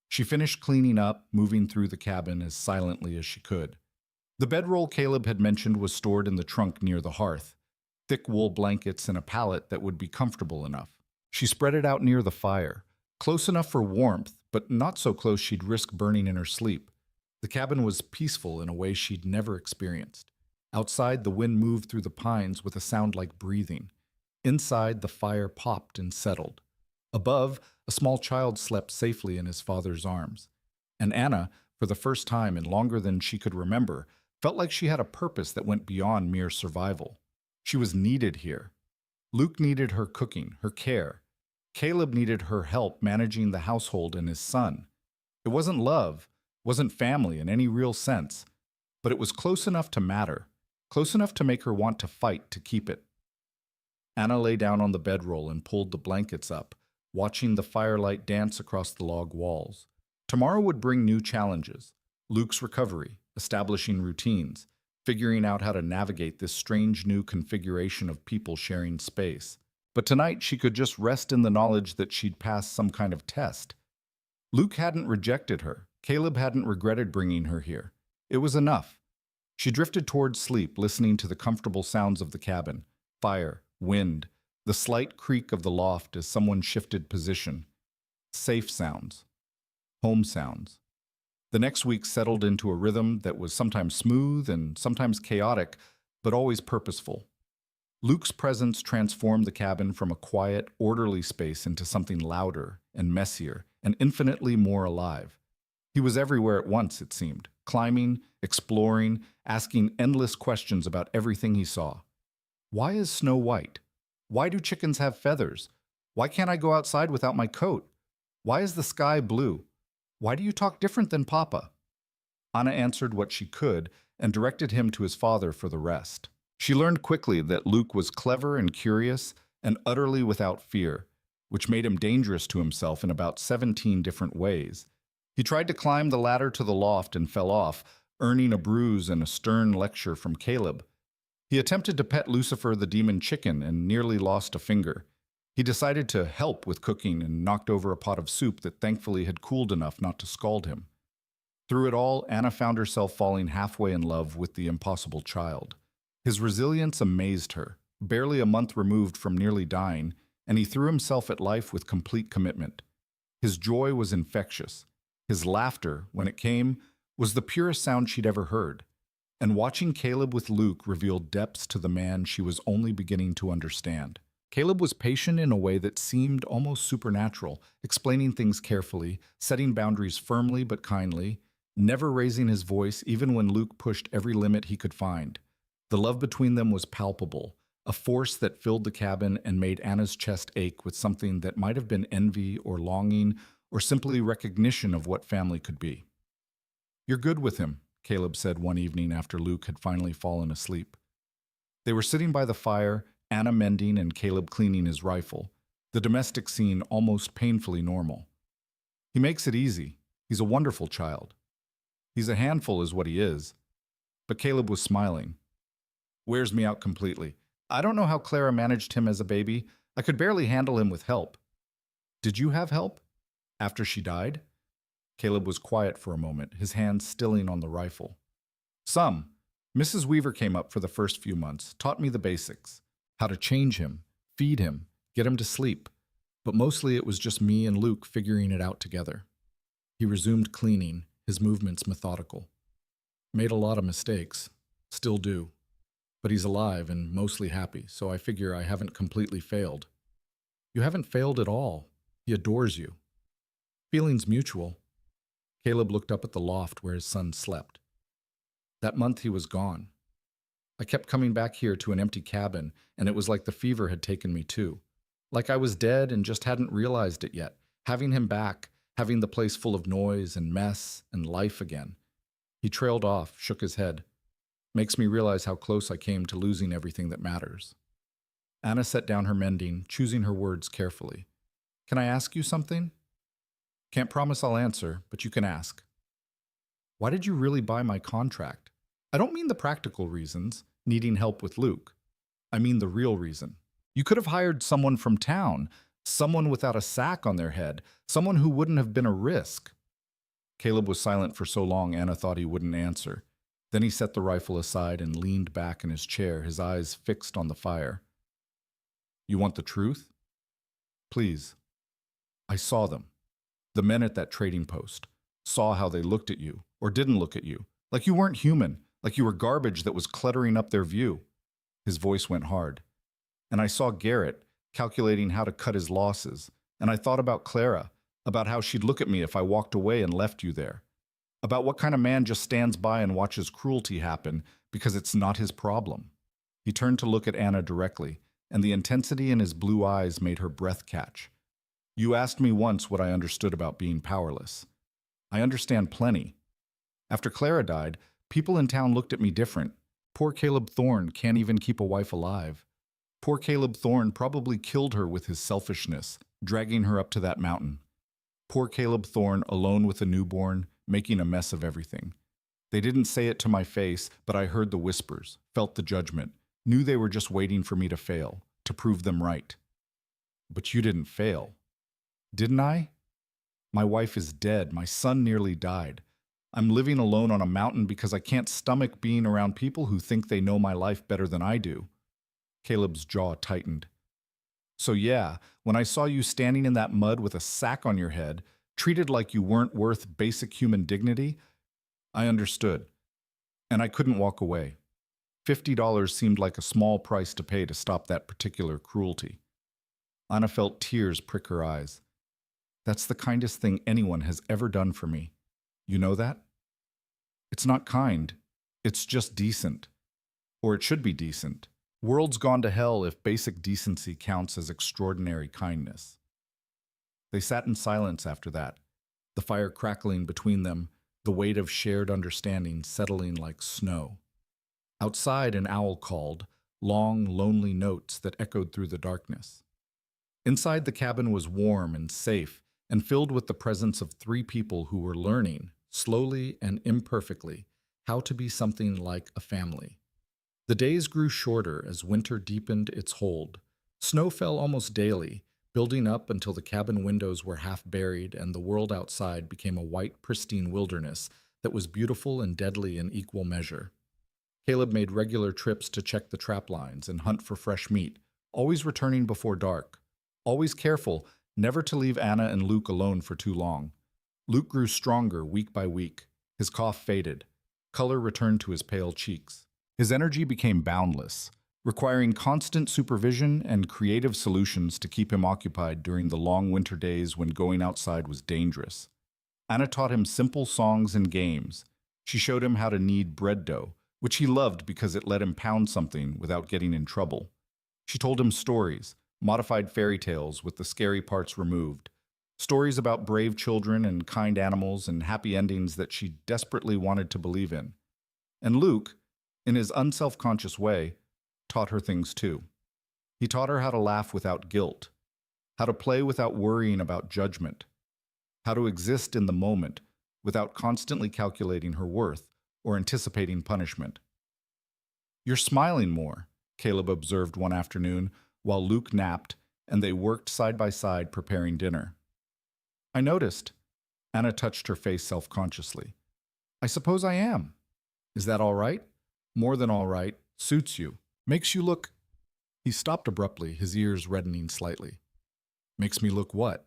She finished cleaning up, moving through the cabin as silently as she could. The bedroll Caleb had mentioned was stored in the trunk near the hearth, thick wool blankets and a pallet that would be comfortable enough. She spread it out near the fire, close enough for warmth, but not so close she'd risk burning in her sleep. The cabin was peaceful in a way she'd never experienced. Outside, the wind moved through the pines with a sound like breathing. Inside, the fire popped and settled. Above, a small child slept safely in his father's arms. And Anna, for the first time in longer than she could remember, felt like she had a purpose that went beyond mere survival. She was needed here. Luke needed her cooking, her care. Caleb needed her help managing the household and his son. It wasn't love, wasn't family in any real sense, but it was close enough to matter, close enough to make her want to fight to keep it. Anna lay down on the bedroll and pulled the blankets up, watching the firelight dance across the log walls. Tomorrow would bring new challenges. Luke's recovery, establishing routines, figuring out how to navigate this strange new configuration of people sharing space. But tonight she could just rest in the knowledge that she'd passed some kind of test. Luke hadn't rejected her. Caleb hadn't regretted bringing her here. It was enough. She drifted towards sleep, listening to the comfortable sounds of the cabin, fire, wind, the slight creak of the loft as someone shifted position. Safe sounds. Home sounds. The next week settled into a rhythm that was sometimes smooth and sometimes chaotic, but always purposeful. Luke's presence transformed the cabin from a quiet, orderly space into something louder and messier and infinitely more alive. He was everywhere at once, it seemed, climbing, exploring, asking endless questions about everything he saw. Why is snow white? Why do chickens have feathers? Why can't I go outside without my coat? Why is the sky blue? Why do you talk different than Papa? Anna answered what she could and directed him to his father for the rest. She learned quickly that Luke was clever and curious and utterly without fear, which made him dangerous to himself in about 17 different ways. He tried to climb the ladder to the loft and fell off, earning a bruise and a stern lecture from Caleb. He attempted to pet Lucifer the demon chicken and nearly lost a finger. He decided to help with cooking and knocked over a pot of soup that thankfully had cooled enough not to scald him. Through it all, Anna found herself falling halfway in love with the impossible child. His resilience amazed her, barely a month removed from nearly dying, and he threw himself at life with complete commitment. His joy was infectious. His laughter, when it came, was the purest sound she'd ever heard. And watching Caleb with Luke revealed depths to the man she was only beginning to understand. Caleb was patient in a way that seemed almost supernatural, explaining things carefully, setting boundaries firmly but kindly, never raising his voice even when Luke pushed every limit he could find. The love between them was palpable, a force that filled the cabin and made Anna's chest ache with something that might have been envy or longing or simply recognition of what family could be. "You're good with him," Caleb said one evening after Luke had finally fallen asleep. They were sitting by the fire, Anna mending and Caleb cleaning his rifle, the domestic scene almost painfully normal. "He makes it easy. He's a wonderful child. He's a handful is what he is." But Caleb was smiling. "Wears me out completely. I don't know how Clara managed him as a baby. I could barely handle him with help." "Did you have help? After she died?" Caleb was quiet for a moment, his hands stilling on the rifle. "Some. Mrs. Weaver came up for the first few months, taught me the basics. How to change him, feed him, get him to sleep. But mostly it was just me and Luke figuring it out together." He resumed cleaning, his movements methodical. "Made a lot of mistakes. Still do. But he's alive and mostly happy, so I figure I haven't completely failed." "You haven't failed at all. He adores you." "Feelings mutual." Caleb looked up at the loft where his son slept. "That month he was gone. I kept coming back here to an empty cabin, and it was like the fever had taken me too. Like I was dead and just hadn't realized it yet. Having him back, having the place full of noise and mess and life again." He trailed off, shook his head. Makes me realize how close I came to losing everything that matters. Anna set down her mending, choosing her words carefully. Can I ask you something? Can't promise I'll answer, but you can ask. Why did you really buy my contract? I don't mean the practical reasons, needing help with Luke. I mean the real reason. You could have hired someone from town, someone without a sack on their head, someone who wouldn't have been a risk. Caleb was silent for so long Anna thought he wouldn't answer. Then he set the rifle aside and leaned back in his chair, his eyes fixed on the fire. You want the truth? Please. I saw them. The men at that trading post. Saw how they looked at you, or didn't look at you. Like you weren't human, like you were garbage that was cluttering up their view. His voice went hard. And I saw Garrett calculating how to cut his losses. And I thought about Clara, about how she'd look at me if I walked away and left you there. About what kind of man just stands by and watches cruelty happen because it's not his problem. He turned to look at Anna directly, and the intensity in his blue eyes made her breath catch. You asked me once what I understood about being powerless. I understand plenty. After Clara died, people in town looked at me different. Poor Caleb Thorne can't even keep a wife alive. Poor Caleb Thorne probably killed her with his selfishness, dragging her up to that mountain. Poor Caleb Thorne, alone with a newborn, making a mess of everything. They didn't say it to my face, but I heard the whispers, felt the judgment, knew they were just waiting for me to fail, to prove them right. But you didn't fail. Didn't I? My wife is dead. My son nearly died. I'm living alone on a mountain because I can't stomach being around people who think they know my life better than I do. Caleb's jaw tightened. So yeah, when I saw you standing in that mud with a sack on your head, treated like you weren't worth basic human dignity, I understood. And I couldn't walk away. $50 seemed like a small price to pay to stop that particular cruelty. Anna felt tears prick her eyes. That's the kindest thing anyone has ever done for me. You know that? It's not kind. It's just decent. Or it should be decent. World's gone to hell if basic decency counts as extraordinary kindness. They sat in silence after that, the fire crackling between them, the weight of shared understanding settling like snow. Outside, an owl called, long, lonely notes that echoed through the darkness. Inside, the cabin was warm and safe, and filled with the presence of three people who were learning, slowly and imperfectly, how to be something like a family. The days grew shorter as winter deepened its hold. Snow fell almost daily, building up until the cabin windows were half buried and the world outside became a white, pristine wilderness that was beautiful and deadly in equal measure. Caleb made regular trips to check the trap lines and hunt for fresh meat, always returning before dark. Always careful never to leave Anna and Luke alone for too long. Luke grew stronger week by week. His cough faded. Color returned to his pale cheeks. His energy became boundless, requiring constant supervision and creative solutions to keep him occupied during the long winter days when going outside was dangerous. Anna taught him simple songs and games. She showed him how to knead bread dough, which he loved because it let him pound something without getting in trouble. She told him stories, modified fairy tales with the scary parts removed, stories about brave children and kind animals and happy endings that she desperately wanted to believe in. And Luke, in his unselfconscious way, taught her things too. He taught her how to laugh without guilt, how to play without worrying about judgment, how to exist in the moment without constantly calculating her worth or anticipating punishment. You're smiling more, Caleb observed one afternoon while Luke napped and they worked side by side preparing dinner. I noticed. Anna touched her face self-consciously. I suppose I am. Is that all right? More than all right. Suits you. Makes you look... He stopped abruptly, his ears reddening slightly. Makes me look what?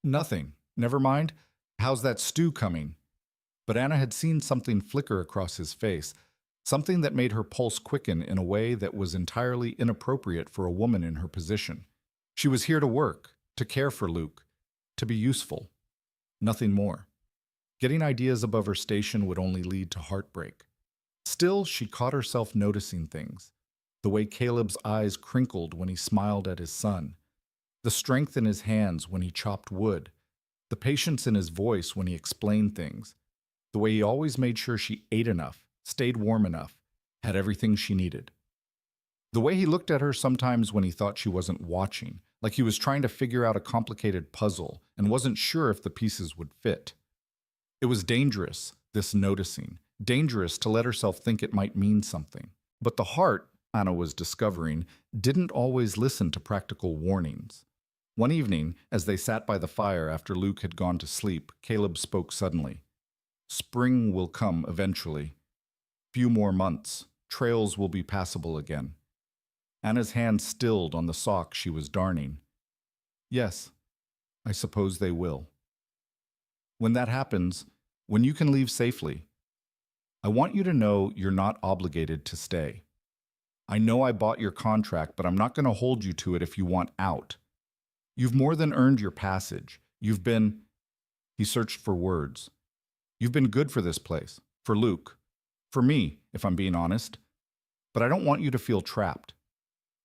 Nothing. Never mind. How's that stew coming? But Anna had seen something flicker across his face, something that made her pulse quicken in a way that was entirely inappropriate for a woman in her position. She was here to work, to care for Luke, to be useful. Nothing more. Getting ideas above her station would only lead to heartbreak. Still, she caught herself noticing things. The way Caleb's eyes crinkled when he smiled at his son. The strength in his hands when he chopped wood. The patience in his voice when he explained things. The way he always made sure she ate enough, stayed warm enough, had everything she needed. The way he looked at her sometimes when he thought she wasn't watching, like he was trying to figure out a complicated puzzle and wasn't sure if the pieces would fit. It was dangerous, this noticing, dangerous to let herself think it might mean something. But the heart, Anna was discovering, didn't always listen to practical warnings. One evening, as they sat by the fire after Luke had gone to sleep, Caleb spoke suddenly. Spring will come eventually. Few more months. Trails will be passable again. Anna's hand stilled on the sock she was darning. Yes, I suppose they will. When that happens, when you can leave safely, I want you to know you're not obligated to stay. I know I bought your contract, but I'm not going to hold you to it if you want out. You've more than earned your passage. You've been... He searched for words. You've been good for this place, for Luke, for me, if I'm being honest. But I don't want you to feel trapped.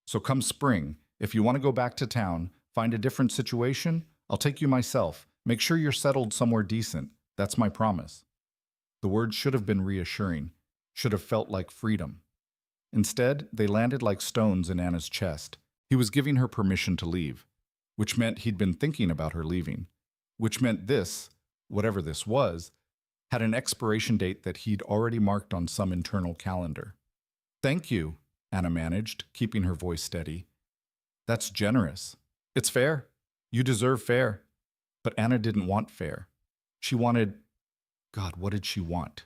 So come spring, if you want to go back to town, find a different situation, I'll take you myself. Make sure you're settled somewhere decent. That's my promise. The words should have been reassuring, should have felt like freedom. Instead, they landed like stones in Anna's chest. He was giving her permission to leave, which meant he'd been thinking about her leaving, which meant this, whatever this was, had an expiration date that he'd already marked on some internal calendar. Thank you, Anna managed, keeping her voice steady. That's generous. It's fair. You deserve fair. But Anna didn't want fair. She wanted... God, what did she want?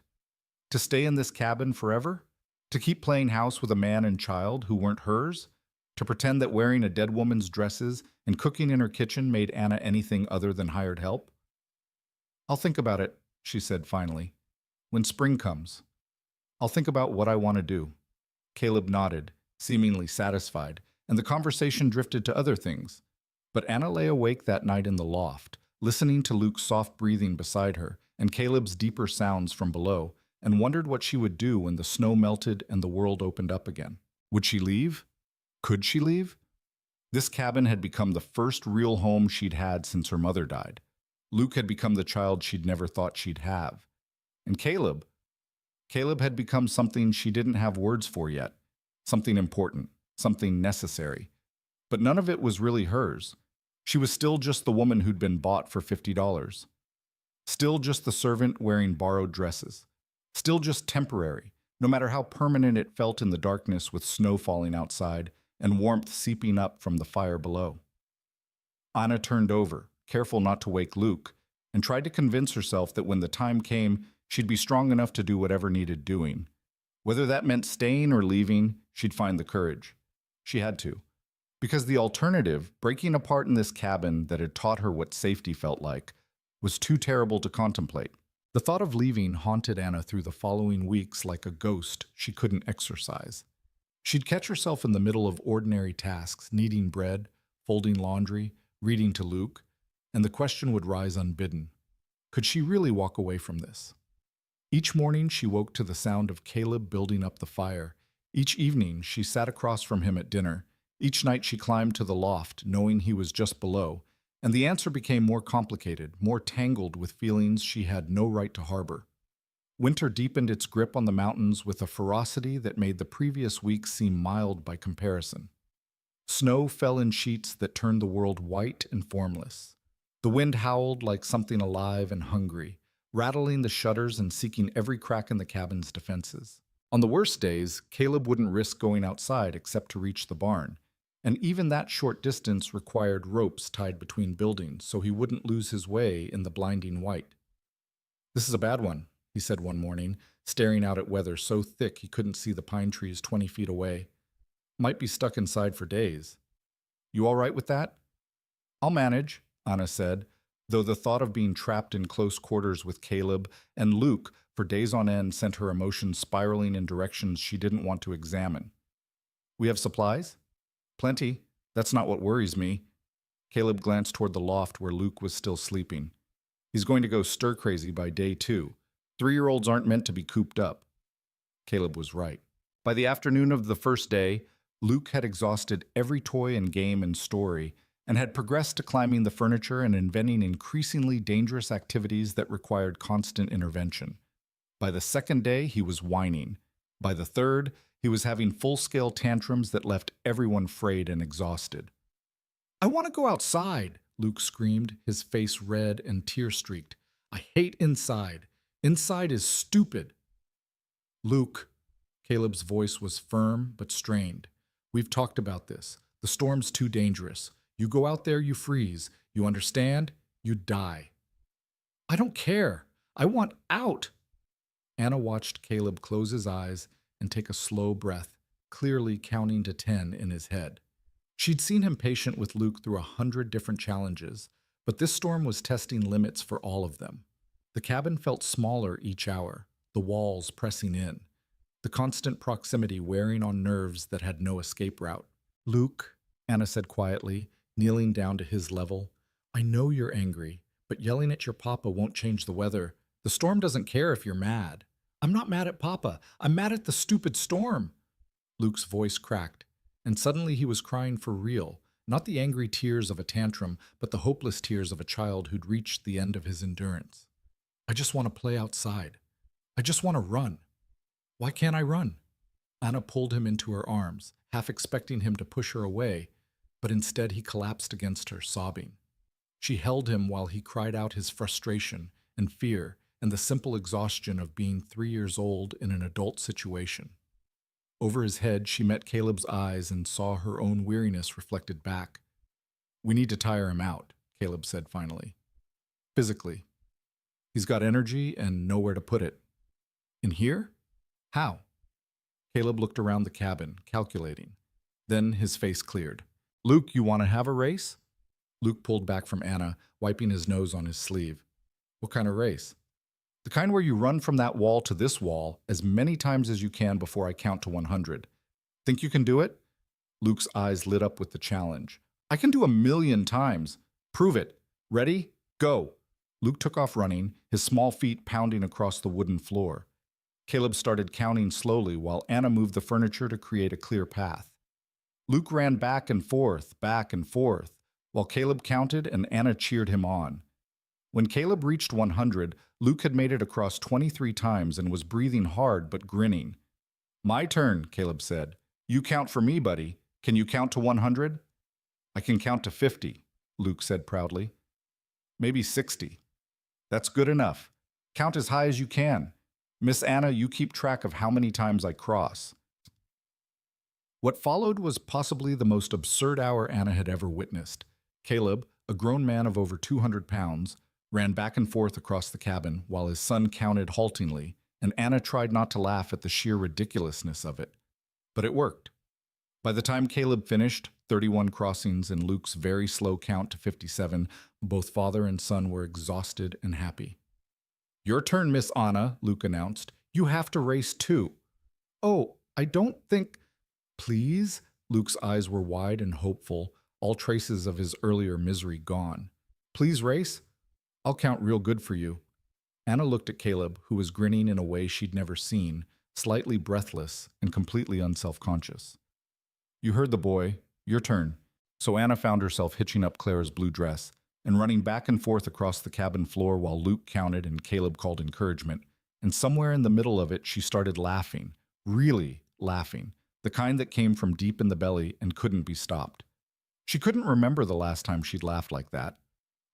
To stay in this cabin forever? To keep playing house with a man and child who weren't hers? To pretend that wearing a dead woman's dresses and cooking in her kitchen made Anna anything other than hired help? I'll think about it, she said finally. When spring comes. I'll think about what I want to do. Caleb nodded, seemingly satisfied, and the conversation drifted to other things. But Anna lay awake that night in the loft, listening to Luke's soft breathing beside her and Caleb's deeper sounds from below, and wondered what she would do when the snow melted and the world opened up again. Would she leave? Could she leave? This cabin had become the first real home she'd had since her mother died. Luke had become the child she'd never thought she'd have. And Caleb had become something she didn't have words for yet. Something important, something necessary. But none of it was really hers. She was still just the woman who'd been bought for $50. Still just the servant wearing borrowed dresses. Still just temporary, no matter how permanent it felt in the darkness with snow falling outside and warmth seeping up from the fire below. Anna turned over, careful not to wake Luke, and tried to convince herself that when the time came, she'd be strong enough to do whatever needed doing. Whether that meant staying or leaving, she'd find the courage. She had to. Because the alternative, breaking apart in this cabin that had taught her what safety felt like, was too terrible to contemplate. The thought of leaving haunted Anna through the following weeks like a ghost she couldn't exorcise. She'd catch herself in the middle of ordinary tasks, kneading bread, folding laundry, reading to Luke, and the question would rise unbidden. Could she really walk away from this? Each morning she woke to the sound of Caleb building up the fire. Each evening she sat across from him at dinner. Each night she climbed to the loft, knowing he was just below, and the answer became more complicated, more tangled with feelings she had no right to harbor. Winter deepened its grip on the mountains with a ferocity that made the previous weeks seem mild by comparison. Snow fell in sheets that turned the world white and formless. The wind howled like something alive and hungry, rattling the shutters and seeking every crack in the cabin's defenses. On the worst days, Caleb wouldn't risk going outside except to reach the barn, and even that short distance required ropes tied between buildings so he wouldn't lose his way in the blinding white. "This is a bad one," he said one morning, staring out at weather so thick he couldn't see the pine trees 20 feet away. "Might be stuck inside for days. You all right with that?" "I'll manage," Anna said, though the thought of being trapped in close quarters with Caleb and Luke for days on end sent her emotions spiraling in directions she didn't want to examine. "We have supplies?" "Plenty. That's not what worries me." Caleb glanced toward the loft where Luke was still sleeping. "He's going to go stir-crazy by day 2. 3-year-olds aren't meant to be cooped up." Caleb was right. By the afternoon of the first day, Luke had exhausted every toy and game and story, and had progressed to climbing the furniture and inventing increasingly dangerous activities that required constant intervention. By the second day, he was whining. By the third, he was having full-scale tantrums that left everyone frayed and exhausted. "I want to go outside," Luke screamed, his face red and tear-streaked. "I hate inside. Inside is stupid." "Luke," Caleb's voice was firm but strained. "We've talked about this. The storm's too dangerous. You go out there, you freeze. You understand? You die." "I don't care. I want out." Anna watched Caleb close his eyes and take a slow breath, clearly counting to 10 in his head. She'd seen him patient with Luke through 100 different challenges, but this storm was testing limits for all of them. The cabin felt smaller each hour, the walls pressing in, the constant proximity wearing on nerves that had no escape route. "Luke," Anna said quietly, kneeling down to his level, "I know you're angry, but yelling at your papa won't change the weather. The storm doesn't care if you're mad." "I'm not mad at papa. I'm mad at the stupid storm." Luke's voice cracked, and suddenly he was crying for real, not the angry tears of a tantrum, but the hopeless tears of a child who'd reached the end of his endurance. "I just want to play outside. I just want to run. Why can't I run?" Anna pulled him into her arms, half expecting him to push her away, but instead he collapsed against her, sobbing. She held him while he cried out his frustration and fear and the simple exhaustion of being 3 years old in an adult situation. Over his head, she met Caleb's eyes and saw her own weariness reflected back. "We need to tire him out," Caleb said finally. "Physically. He's got energy and nowhere to put it." "In here? How?" Caleb looked around the cabin, calculating. Then his face cleared. "Luke, you want to have a race?" Luke pulled back from Anna, wiping his nose on his sleeve. "What kind of race?" "The kind where you run from that wall to this wall as many times as you can before I count to 100. Think you can do it?" Luke's eyes lit up with the challenge. "I can do 1,000,000 times. Prove it. Ready? Go." Luke took off running, his small feet pounding across the wooden floor. Caleb started counting slowly while Anna moved the furniture to create a clear path. Luke ran back and forth, while Caleb counted and Anna cheered him on. When Caleb reached 100, Luke had made it across 23 times and was breathing hard but grinning. "My turn," Caleb said. "You count for me, buddy. Can you count to 100? "I can count to 50, Luke said proudly. "Maybe 60. "That's good enough. Count as high as you can. Miss Anna, you keep track of how many times I cross." What followed was possibly the most absurd hour Anna had ever witnessed. Caleb, a grown man of over 200 pounds, ran back and forth across the cabin while his son counted haltingly, and Anna tried not to laugh at the sheer ridiculousness of it. But it worked. By the time Caleb finished, 31 crossings and Luke's very slow count to 57, both father and son were exhausted and happy. "Your turn, Miss Anna," Luke announced. "You have to race too." "Oh, I don't think—" "Please?" Luke's eyes were wide and hopeful, all traces of his earlier misery gone. "Please race? I'll count real good for you." Anna looked at Caleb, who was grinning in a way she'd never seen, slightly breathless and completely unself-conscious. "You heard the boy. Your turn." So Anna found herself hitching up Clara's blue dress and running back and forth across the cabin floor while Luke counted and Caleb called encouragement. And somewhere in the middle of it, she started laughing, really laughing, the kind that came from deep in the belly and couldn't be stopped. She couldn't remember the last time she'd laughed like that.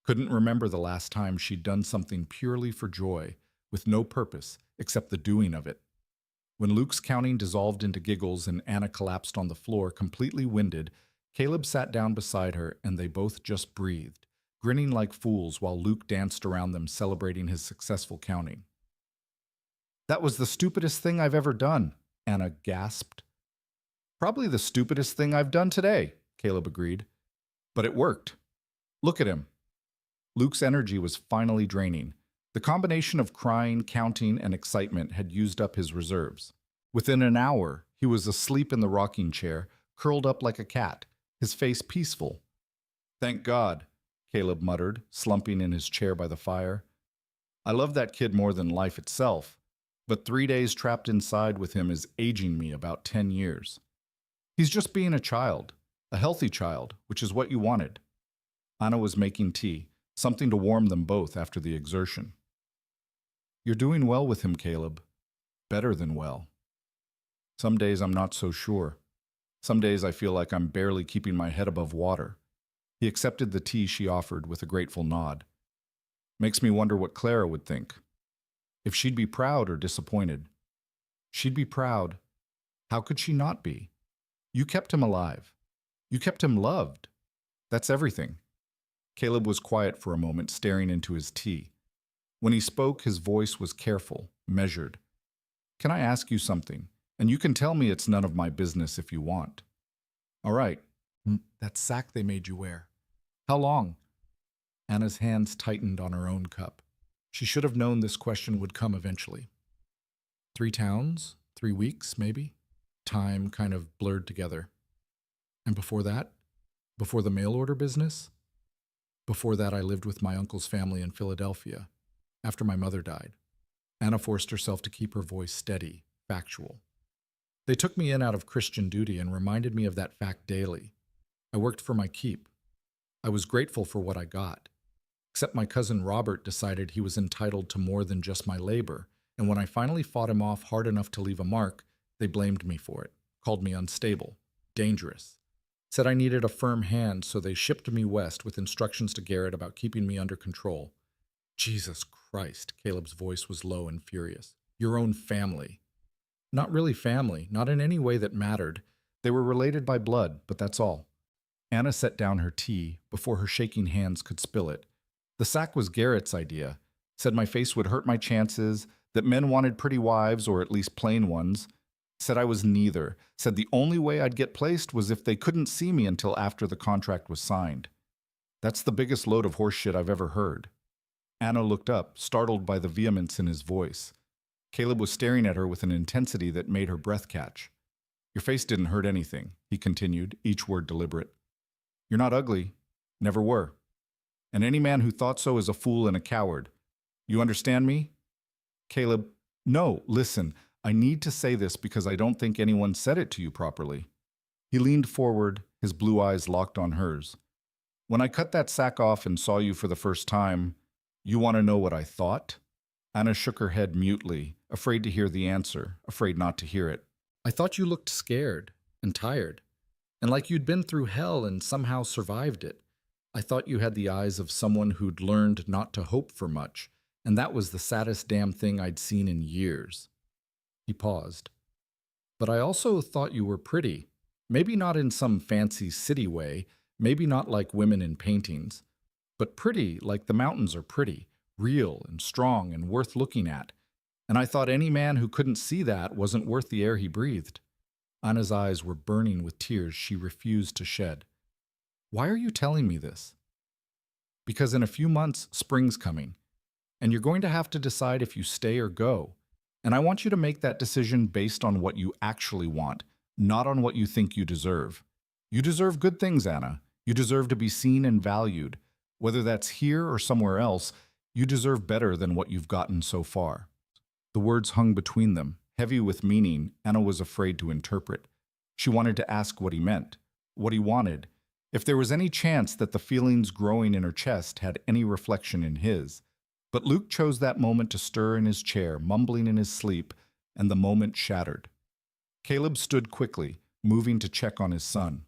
Couldn't remember the last time she'd done something purely for joy, with no purpose except the doing of it. When Luke's counting dissolved into giggles and Anna collapsed on the floor, completely winded, Caleb sat down beside her and they both just breathed, grinning like fools while Luke danced around them celebrating his successful counting. "That was the stupidest thing I've ever done," Anna gasped. "Probably the stupidest thing I've done today," Caleb agreed. "But it worked. Look at him." Luke's energy was finally draining. The combination of crying, counting, and excitement had used up his reserves. Within an hour, he was asleep in the rocking chair, curled up like a cat, his face peaceful. "Thank God," Caleb muttered, slumping in his chair by the fire. "I love that kid more than life itself, but 3 days trapped inside with him is aging me about 10 years. He's just being a child, a healthy child, which is what you wanted." Anna was making tea, something to warm them both after the exertion. "You're doing well with him, Caleb. Better than well." Some days I'm not so sure. Some days I feel like I'm barely keeping my head above water. He accepted the tea she offered with a grateful nod. Makes me wonder what Clara would think. If she'd be proud or disappointed. She'd be proud. How could she not be? You kept him alive. You kept him loved. That's everything. Caleb was quiet for a moment, staring into his tea. When he spoke, his voice was careful, measured. Can I ask you something? And you can tell me it's none of my business if you want. All right. That sack they made you wear. How long? Anna's hands tightened on her own cup. She should have known this question would come eventually. 3 towns? 3 weeks, maybe? Time kind of blurred together. And before that? Before the mail order business? Before that, I lived with my uncle's family in Philadelphia, after my mother died. Anna forced herself to keep her voice steady, factual. They took me in out of Christian duty and reminded me of that fact daily. I worked for my keep. I was grateful for what I got. Except my cousin Robert decided he was entitled to more than just my labor, and when I finally fought him off hard enough to leave a mark, they blamed me for it, called me unstable, dangerous. Said I needed a firm hand, so they shipped me west with instructions to Garrett about keeping me under control. Jesus Christ, Caleb's voice was low and furious. Your own family. Not really family, not in any way that mattered. They were related by blood, but that's all. Anna set down her tea before her shaking hands could spill it. The sack was Garrett's idea. Said my face would hurt my chances, that men wanted pretty wives, or at least plain ones. Said I was neither. Said the only way I'd get placed was if they couldn't see me until after the contract was signed. That's the biggest load of horse shit I've ever heard. Anna looked up, startled by the vehemence in his voice. Caleb was staring at her with an intensity that made her breath catch. Your face didn't hurt anything, he continued, each word deliberate. You're not ugly. Never were. And any man who thought so is a fool and a coward. You understand me? Caleb, no, listen, I need to say this because I don't think anyone said it to you properly. He leaned forward, his blue eyes locked on hers. When I cut that sack off and saw you for the first time, you want to know what I thought? Anna shook her head mutely, afraid to hear the answer, afraid not to hear it. I thought you looked scared and tired, and like you'd been through hell and somehow survived it. I thought you had the eyes of someone who'd learned not to hope for much, and that was the saddest damn thing I'd seen in years. He paused. But I also thought you were pretty. Maybe not in some fancy city way, maybe not like women in paintings, but pretty like the mountains are pretty, real and strong and worth looking at. And I thought any man who couldn't see that wasn't worth the air he breathed. Anna's eyes were burning with tears she refused to shed. Why are you telling me this? Because in a few months, spring's coming, and you're going to have to decide if you stay or go. And I want you to make that decision based on what you actually want, not on what you think you deserve. You deserve good things, Anna. You deserve to be seen and valued. Whether that's here or somewhere else, you deserve better than what you've gotten so far. The words hung between them, heavy with meaning Anna was afraid to interpret. She wanted to ask what he meant, what he wanted, if there was any chance that the feelings growing in her chest had any reflection in his. But Luke chose that moment to stir in his chair, mumbling in his sleep, and the moment shattered. Caleb stood quickly, moving to check on his son.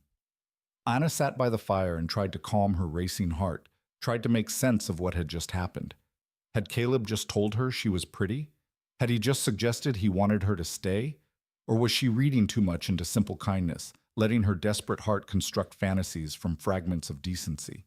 Anna sat by the fire and tried to calm her racing heart, tried to make sense of what had just happened. Had Caleb just told her she was pretty? Had he just suggested he wanted her to stay? Or was she reading too much into simple kindness, letting her desperate heart construct fantasies from fragments of decency?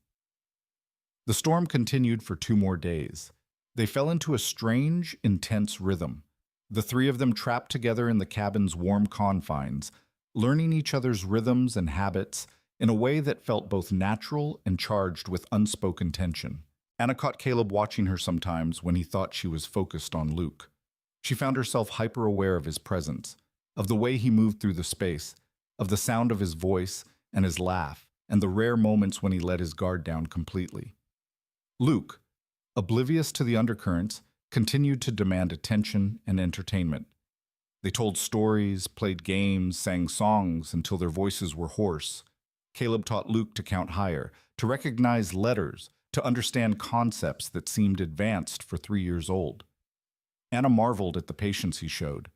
The storm continued for 2 more days. They fell into a strange, intense rhythm. The 3 of them trapped together in the cabin's warm confines, learning each other's rhythms and habits in a way that felt both natural and charged with unspoken tension. Anna caught Caleb watching her sometimes when he thought she was focused on Luke. She found herself hyper-aware of his presence, of the way he moved through the space, of the sound of his voice and his laugh, and the rare moments when he let his guard down completely. Luke, oblivious to the undercurrents, continued to demand attention and entertainment. They told stories, played games, sang songs until their voices were hoarse. Caleb taught Luke to count higher, to recognize letters, to understand concepts that seemed advanced for 3 years old. Anna marveled at the patience he showed,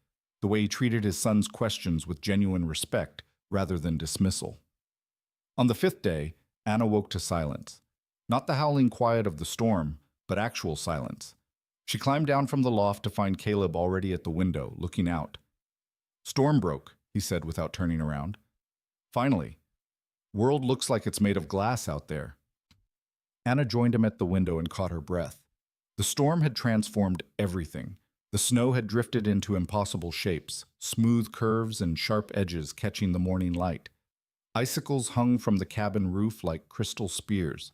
the way he treated his son's questions with genuine respect rather than dismissal. On the fifth day, Anna woke to silence. Not the howling quiet of the storm, but actual silence. She climbed down from the loft to find Caleb already at the window, looking out. "Storm broke," he said without turning around. "Finally. World looks like it's made of glass out there." Anna joined him at the window and caught her breath. The storm had transformed everything. The snow had drifted into impossible shapes, smooth curves and sharp edges catching the morning light. Icicles hung from the cabin roof like crystal spears.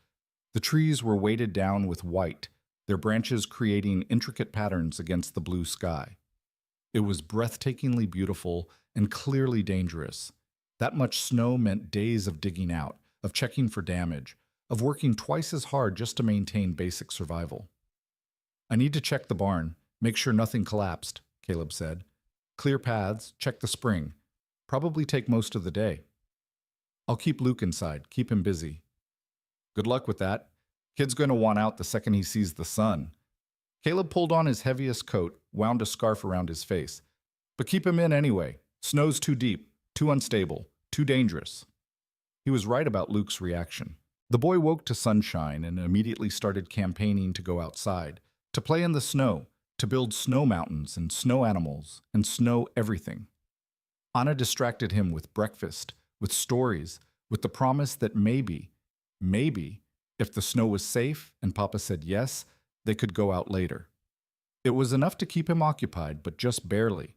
The trees were weighted down with white, their branches creating intricate patterns against the blue sky. It was breathtakingly beautiful and clearly dangerous. That much snow meant days of digging out, of checking for damage, of working twice as hard just to maintain basic survival. "I need to check the barn, make sure nothing collapsed," Caleb said. "Clear paths, check the spring. Probably take most of the day. I'll keep Luke inside, keep him busy." "Good luck with that. Kid's going to want out the second he sees the sun." Caleb pulled on his heaviest coat, wound a scarf around his face. "But keep him in anyway. Snow's too deep, too unstable, too dangerous." He was right about Luke's reaction. The boy woke to sunshine and immediately started campaigning to go outside, to play in the snow, to build snow mountains and snow animals and snow everything. Anna distracted him with breakfast, with stories, with the promise that maybe, if the snow was safe and Papa said yes, they could go out later. It was enough to keep him occupied, but just barely.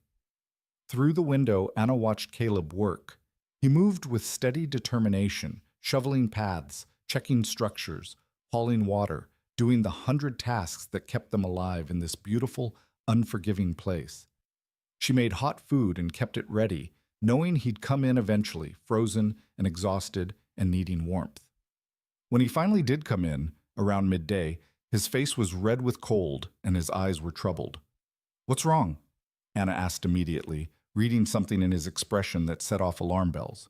Through the window, Anna watched Caleb work. He moved with steady determination, shoveling paths, checking structures, hauling water, doing the 100 tasks that kept them alive in this beautiful, unforgiving place. She made hot food and kept it ready, knowing he'd come in eventually, frozen and exhausted and needing warmth. When he finally did come in, around midday, his face was red with cold and his eyes were troubled. "What's wrong?" Anna asked immediately, reading something in his expression that set off alarm bells.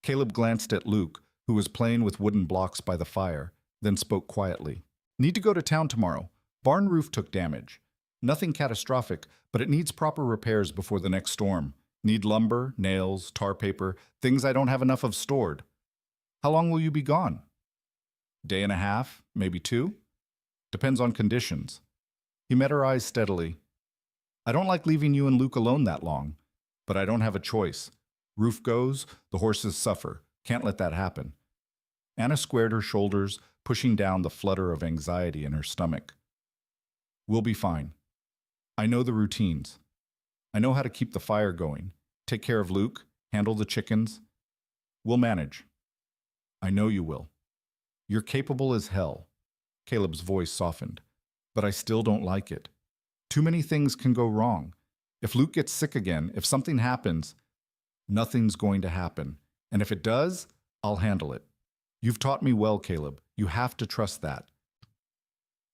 Caleb glanced at Luke, who was playing with wooden blocks by the fire, then spoke quietly. "Need to go to town tomorrow. Barn roof took damage. Nothing catastrophic, but it needs proper repairs before the next storm. Need lumber, nails, tar paper, things I don't have enough of stored." "How long will you be gone?" "Day and a half, maybe 2. Depends on conditions." He met her eyes steadily. "I don't like leaving you and Luke alone that long, but I don't have a choice. Roof goes, the horses suffer. Can't let that happen." Anna squared her shoulders, pushing down the flutter of anxiety in her stomach. "We'll be fine. I know the routines. I know how to keep the fire going, take care of Luke, handle the chickens. We'll manage. I know you will. You're capable as hell." Caleb's voice softened. "But I still don't like it. Too many things can go wrong. If Luke gets sick again, if something happens, nothing's going to happen. And if it does, I'll handle it. You've taught me well, Caleb. You have to trust that."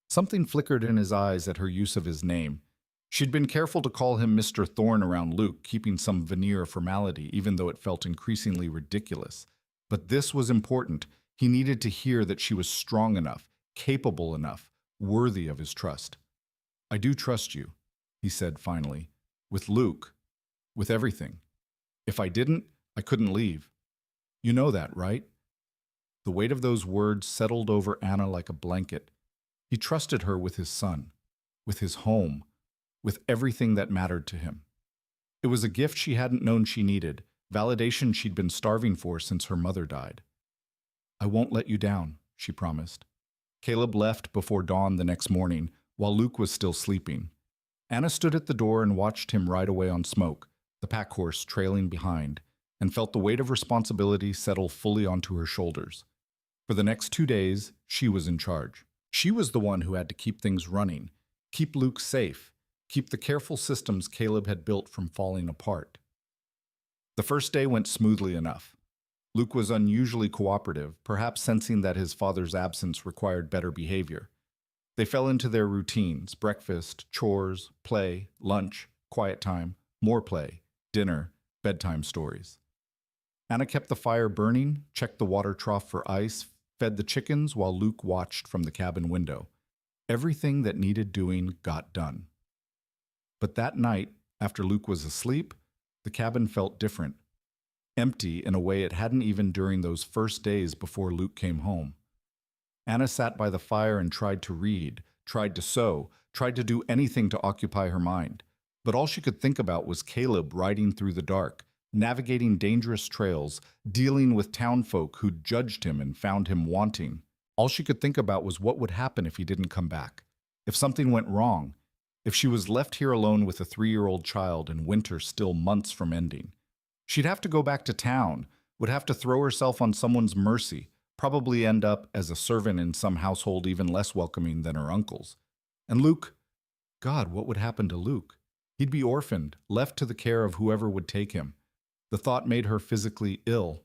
Something flickered in his eyes at her use of his name. She'd been careful to call him Mr. Thorne around Luke, keeping some veneer of formality, even though it felt increasingly ridiculous. But this was important. He needed to hear that she was strong enough, capable enough, worthy of his trust. "I do trust you," he said finally. "With Luke. With everything. If I didn't, I couldn't leave. You know that, right?" The weight of those words settled over Anna like a blanket. He trusted her with his son, with his home, with everything that mattered to him. It was a gift she hadn't known she needed, validation she'd been starving for since her mother died. "I won't let you down," she promised. Caleb left before dawn the next morning, while Luke was still sleeping. Anna stood at the door and watched him ride away on Smoke, the pack horse trailing behind, and felt the weight of responsibility settle fully onto her shoulders. For the next 2 days, she was in charge. She was the one who had to keep things running, keep Luke safe, keep the careful systems Caleb had built from falling apart. The first day went smoothly enough. Luke was unusually cooperative, perhaps sensing that his father's absence required better behavior. They fell into their routines: breakfast, chores, play, lunch, quiet time, more play, dinner, bedtime stories. Anna kept the fire burning, checked the water trough for ice, fed the chickens while Luke watched from the cabin window. Everything that needed doing got done. But that night, After Luke was asleep, the cabin felt different, empty in a way it hadn't even during those first days before Luke came home. Anna sat by the fire and tried to read, tried to sew, tried to do anything to occupy her mind. But all she could think about was Caleb riding through the dark, navigating dangerous trails, dealing with townfolk who'd judged him and found him wanting. All she could think about was what would happen if he didn't come back. If something went wrong, if she was left here alone with a 3-year-old child and winter still months from ending. She'd have to go back to town, would have to throw herself on someone's mercy, probably end up as a servant in some household even less welcoming than her uncle's. And Luke, God, what would happen to Luke? He'd be orphaned, left to the care of whoever would take him. The thought made her physically ill.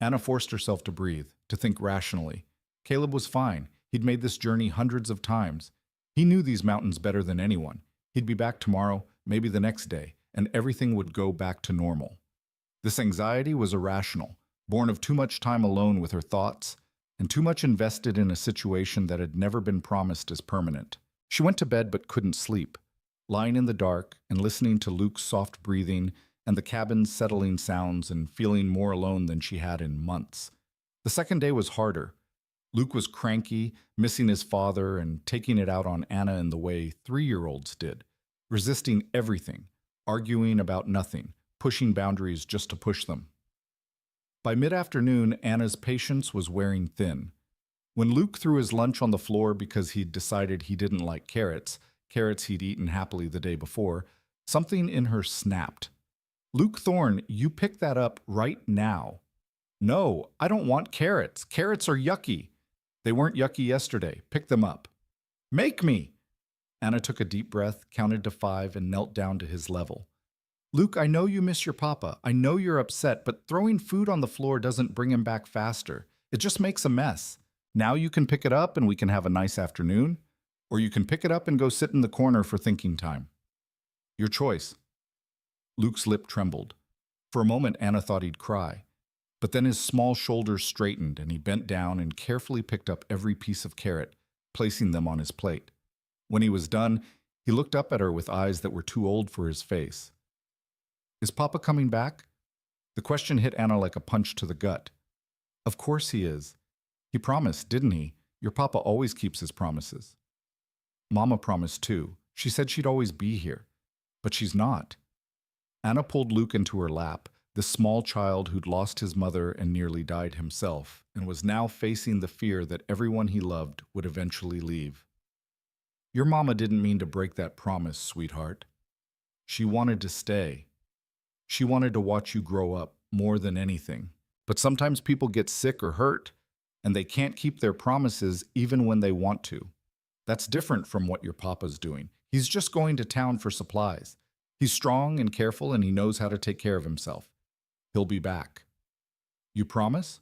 Anna forced herself to breathe, to think rationally. Caleb was fine. He'd made this journey hundreds of times. He knew these mountains better than anyone. He'd be back tomorrow, maybe the next day, and everything would go back to normal. This anxiety was irrational, born of too much time alone with her thoughts, and too much invested in a situation that had never been promised as permanent. She went to bed but couldn't sleep, lying in the dark and listening to Luke's soft breathing and the cabin's settling sounds and feeling more alone than she had in months. The second day was harder. Luke was cranky, missing his father and taking it out on Anna in the way 3-year-olds did, resisting everything, arguing about nothing, pushing boundaries just to push them. By mid-afternoon, Anna's patience was wearing thin. When Luke threw his lunch on the floor because he'd decided he didn't like carrots he'd eaten happily the day before, something in her snapped. Luke Thorne, you pick that up right now. No, I don't want carrots. Carrots are yucky. They weren't yucky yesterday. Pick them up. Make me! Anna took a deep breath, counted to 5, and knelt down to his level. Luke, I know you miss your papa. I know you're upset, but throwing food on the floor doesn't bring him back faster. It just makes a mess. Now you can pick it up and we can have a nice afternoon, or you can pick it up and go sit in the corner for thinking time. Your choice. Luke's lip trembled. For a moment, Anna thought he'd cry. But then his small shoulders straightened and he bent down and carefully picked up every piece of carrot, placing them on his plate. When he was done, he looked up at her with eyes that were too old for his face. Is Papa coming back? The question hit Anna like a punch to the gut. Of course he is. He promised, didn't he? Your papa always keeps his promises. Mama promised too. She said she'd always be here. But she's not. Anna pulled Luke into her lap, the small child who'd lost his mother and nearly died himself, and was now facing the fear that everyone he loved would eventually leave. Your mama didn't mean to break that promise, sweetheart. She wanted to stay. She wanted to watch you grow up more than anything. But sometimes people get sick or hurt, and they can't keep their promises even when they want to. That's different from what your papa's doing. He's just going to town for supplies. He's strong and careful, and he knows how to take care of himself. He'll be back. You promise?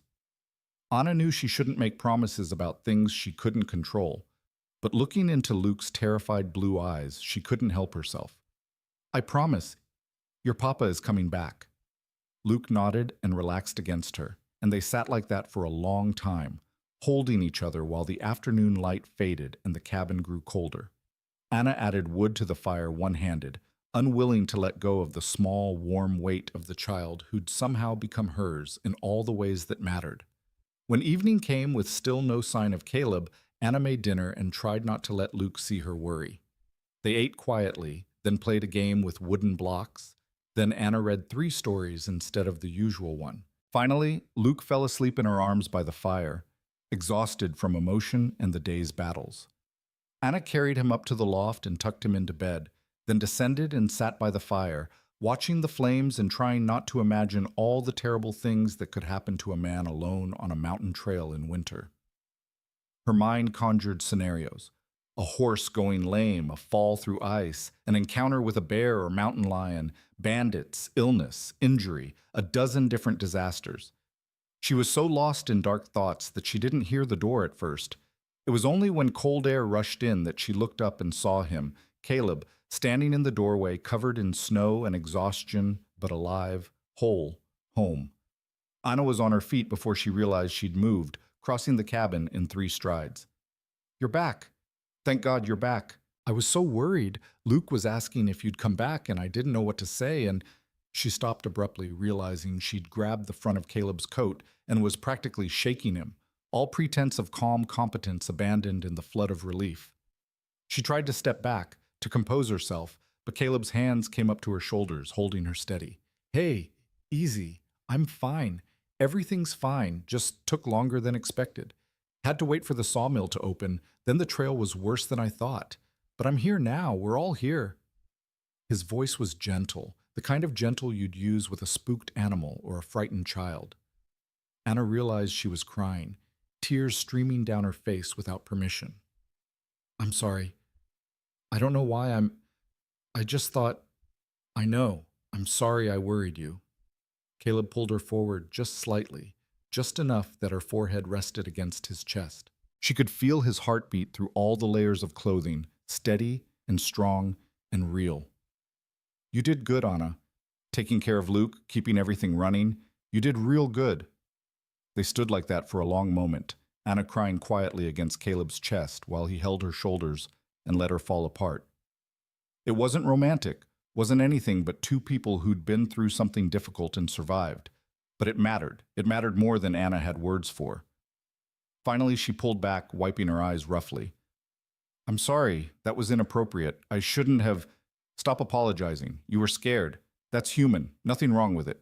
Anna knew she shouldn't make promises about things she couldn't control, but looking into Luke's terrified blue eyes, she couldn't help herself. I promise. Your papa is coming back. Luke nodded and relaxed against her, and they sat like that for a long time, holding each other while the afternoon light faded and the cabin grew colder. Anna added wood to the fire one-handed, unwilling to let go of the small, warm weight of the child who'd somehow become hers in all the ways that mattered. When evening came with still no sign of Caleb, Anna made dinner and tried not to let Luke see her worry. They ate quietly, then played a game with wooden blocks. Then Anna read 3 stories instead of the usual one. Finally, Luke fell asleep in her arms by the fire, exhausted from emotion and the day's battles. Anna carried him up to the loft and tucked him into bed, then descended and sat by the fire, watching the flames and trying not to imagine all the terrible things that could happen to a man alone on a mountain trail in winter. Her mind conjured scenarios: a horse going lame, a fall through ice, an encounter with a bear or mountain lion, bandits, illness, injury, a dozen different disasters. She was so lost in dark thoughts that she didn't hear the door at first. It was only when cold air rushed in that she looked up and saw him, Caleb, standing in the doorway, covered in snow and exhaustion, but alive, whole, home. Anna was on her feet before she realized she'd moved, crossing the cabin in 3 strides. You're back. Thank God you're back. I was so worried. Luke was asking if you'd come back, and I didn't know what to say, and she stopped abruptly, realizing she'd grabbed the front of Caleb's coat and was practically shaking him, all pretense of calm competence abandoned in the flood of relief. She tried to step back, to compose herself, but Caleb's hands came up to her shoulders, holding her steady. Hey, easy. I'm fine. Everything's fine, just took longer than expected. Had to wait for the sawmill to open, then the trail was worse than I thought. But I'm here now, we're all here. His voice was gentle, the kind of gentle you'd use with a spooked animal or a frightened child. Anna realized she was crying, tears streaming down her face without permission. I'm sorry. I don't know why I just thought, I know. I'm sorry I worried you. Caleb pulled her forward just slightly, just enough that her forehead rested against his chest. She could feel his heartbeat through all the layers of clothing, steady and strong and real. You did good, Anna. Taking care of Luke, keeping everything running. You did real good. They stood like that for a long moment, Anna crying quietly against Caleb's chest while he held her shoulders and let her fall apart. It wasn't romantic, wasn't anything but two people who'd been through something difficult and survived. But it mattered. It mattered more than Anna had words for. Finally, she pulled back, wiping her eyes roughly. I'm sorry, that was inappropriate. I shouldn't have... Stop apologizing. You were scared. That's human. Nothing wrong with it.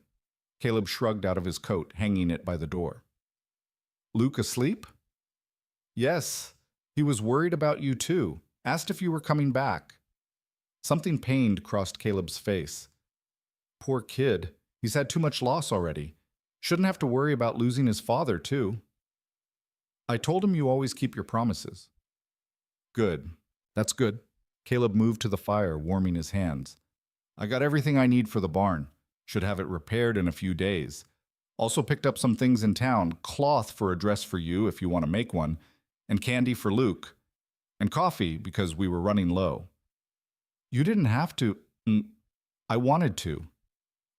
Caleb shrugged out of his coat, hanging it by the door. Luke asleep? Yes. He was worried about you too. Asked if you were coming back. Something pained crossed Caleb's face. Poor kid. He's had too much loss already. Shouldn't have to worry about losing his father too. I told him you always keep your promises. Good. That's good. Caleb moved to the fire, warming his hands. I got everything I need for the barn. Should have it repaired in a few days. Also picked up some things in town, cloth for a dress for you if you want to make one, and candy for Luke, and coffee because we were running low. You didn't have to. I wanted to.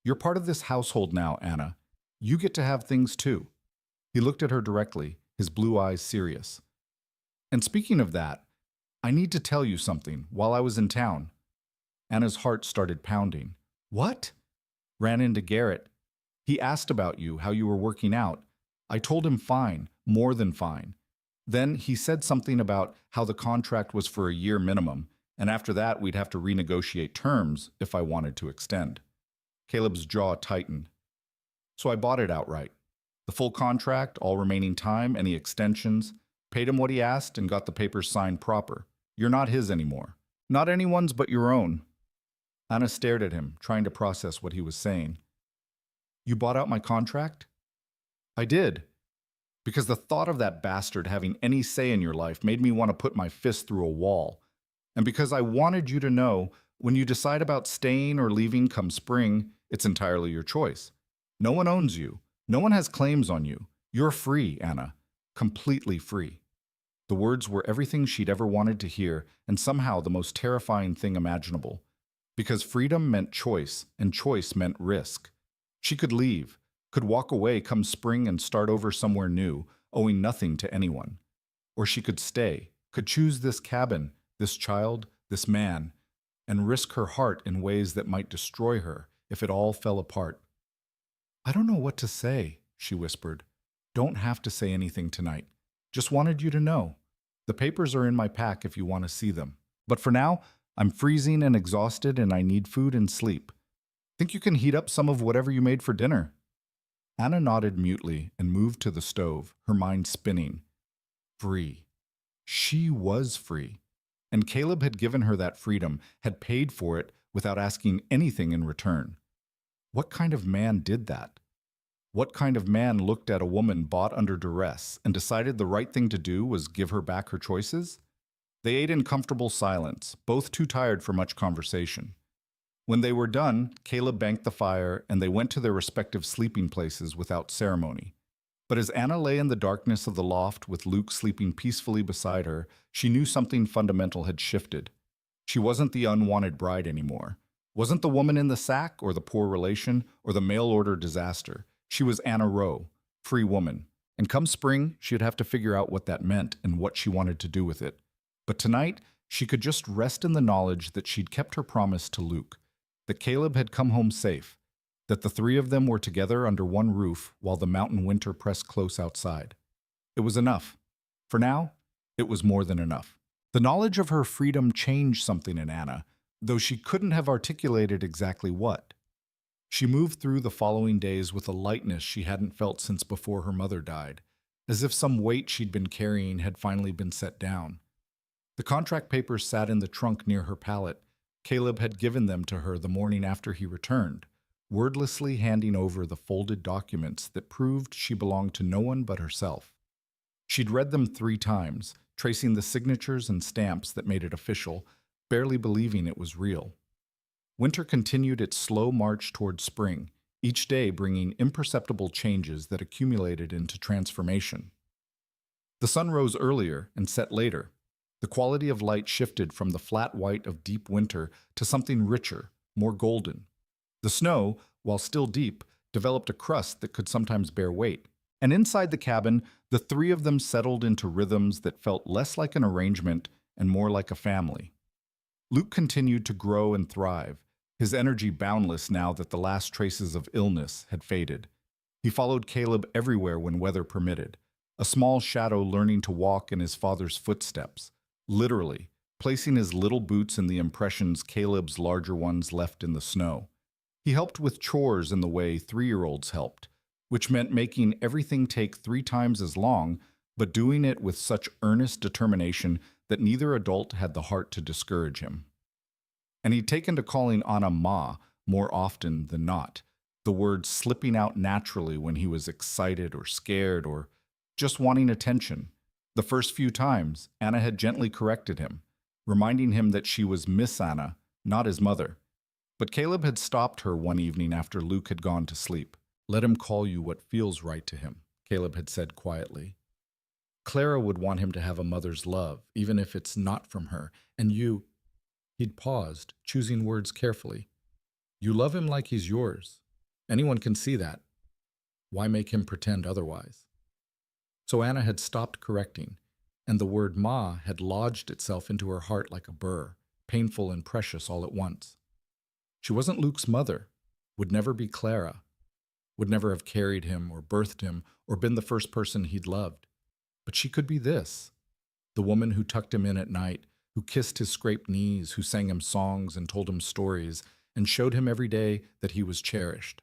You're part of this household now, Anna. You get to have things too. He looked at her directly, his blue eyes serious. And speaking of that, I need to tell you something while I was in town. Anna's heart started pounding. What? Ran into Garrett. He asked about you, how you were working out. I told him fine, more than fine. Then he said something about how the contract was for a year minimum, and after that we'd have to renegotiate terms if I wanted to extend. Caleb's jaw tightened. So I bought it outright. The full contract, all remaining time, any extensions, paid him what he asked and got the papers signed proper. You're not his anymore. Not anyone's but your own. Anna stared at him, trying to process what he was saying. You bought out my contract? I did. Because the thought of that bastard having any say in your life made me want to put my fist through a wall. And because I wanted you to know, when you decide about staying or leaving come spring, it's entirely your choice. No one owns you. No one has claims on you. You're free, Anna. Completely free. The words were everything she'd ever wanted to hear, and somehow the most terrifying thing imaginable. Because freedom meant choice, and choice meant risk. She could leave, could walk away come spring and start over somewhere new, owing nothing to anyone. Or she could stay, could choose this cabin, this child, this man, and risk her heart in ways that might destroy her if it all fell apart. I don't know what to say, she whispered. Don't have to say anything tonight. Just wanted you to know. The papers are in my pack if you want to see them. But for now, I'm freezing and exhausted and I need food and sleep. Think you can heat up some of whatever you made for dinner? Anna nodded mutely and moved to the stove, her mind spinning. Free. She was free. And Caleb had given her that freedom, had paid for it without asking anything in return. What kind of man did that? What kind of man looked at a woman bought under duress and decided the right thing to do was give her back her choices? They ate in comfortable silence, both too tired for much conversation. When they were done, Caleb banked the fire and they went to their respective sleeping places without ceremony. But as Anna lay in the darkness of the loft with Luke sleeping peacefully beside her, she knew something fundamental had shifted. She wasn't the unwanted bride anymore. Wasn't the woman in the sack or the poor relation or the mail-order disaster. She was Anna Rowe, free woman. And come spring, she'd have to figure out what that meant and what she wanted to do with it. But tonight, She could just rest in the knowledge that she'd kept her promise to Luke, that Caleb had come home safe, that the three of them were together under one roof while the mountain winter pressed close outside. It was enough. For now, it was more than enough. The knowledge of her freedom changed something in Anna, though she couldn't have articulated exactly what. She moved through the following days with a lightness she hadn't felt since before her mother died, as if some weight she'd been carrying had finally been set down. The contract papers sat in the trunk near her pallet. Caleb had given them to her the morning after he returned, wordlessly handing over the folded documents that proved she belonged to no one but herself. She'd read them 3 times, tracing the signatures and stamps that made it official, barely believing it was real. Winter continued its slow march toward spring, each day bringing imperceptible changes that accumulated into transformation. The sun rose earlier and set later. The quality of light shifted from the flat white of deep winter to something richer, more golden. The snow, while still deep, developed a crust that could sometimes bear weight. And inside the cabin, the three of them settled into rhythms that felt less like an arrangement and more like a family. Luke continued to grow and thrive, his energy boundless now that the last traces of illness had faded. He followed Caleb everywhere when weather permitted, a small shadow learning to walk in his father's footsteps, literally, placing his little boots in the impressions Caleb's larger ones left in the snow. He helped with chores in the way 3-year-olds helped, which meant making everything take 3 times as long, but doing it with such earnest determination that neither adult had the heart to discourage him. And he'd taken to calling Anna Ma more often than not, the word slipping out naturally when he was excited or scared or just wanting attention. The first few times, Anna had gently corrected him, reminding him that she was Miss Anna, not his mother. But Caleb had stopped her one evening after Luke had gone to sleep. "Let him call you what feels right to him," Caleb had said quietly. "Clara would want him to have a mother's love, even if it's not from her, and you—" He'd paused, choosing words carefully. "You love him like he's yours. Anyone can see that. Why make him pretend otherwise?" So Anna had stopped correcting, and the word Ma had lodged itself into her heart like a burr, painful and precious all at once. She wasn't Luke's mother, would never be Clara, would never have carried him or birthed him or been the first person he'd loved. But she could be this, the woman who tucked him in at night, who kissed his scraped knees, who sang him songs and told him stories, and showed him every day that he was cherished.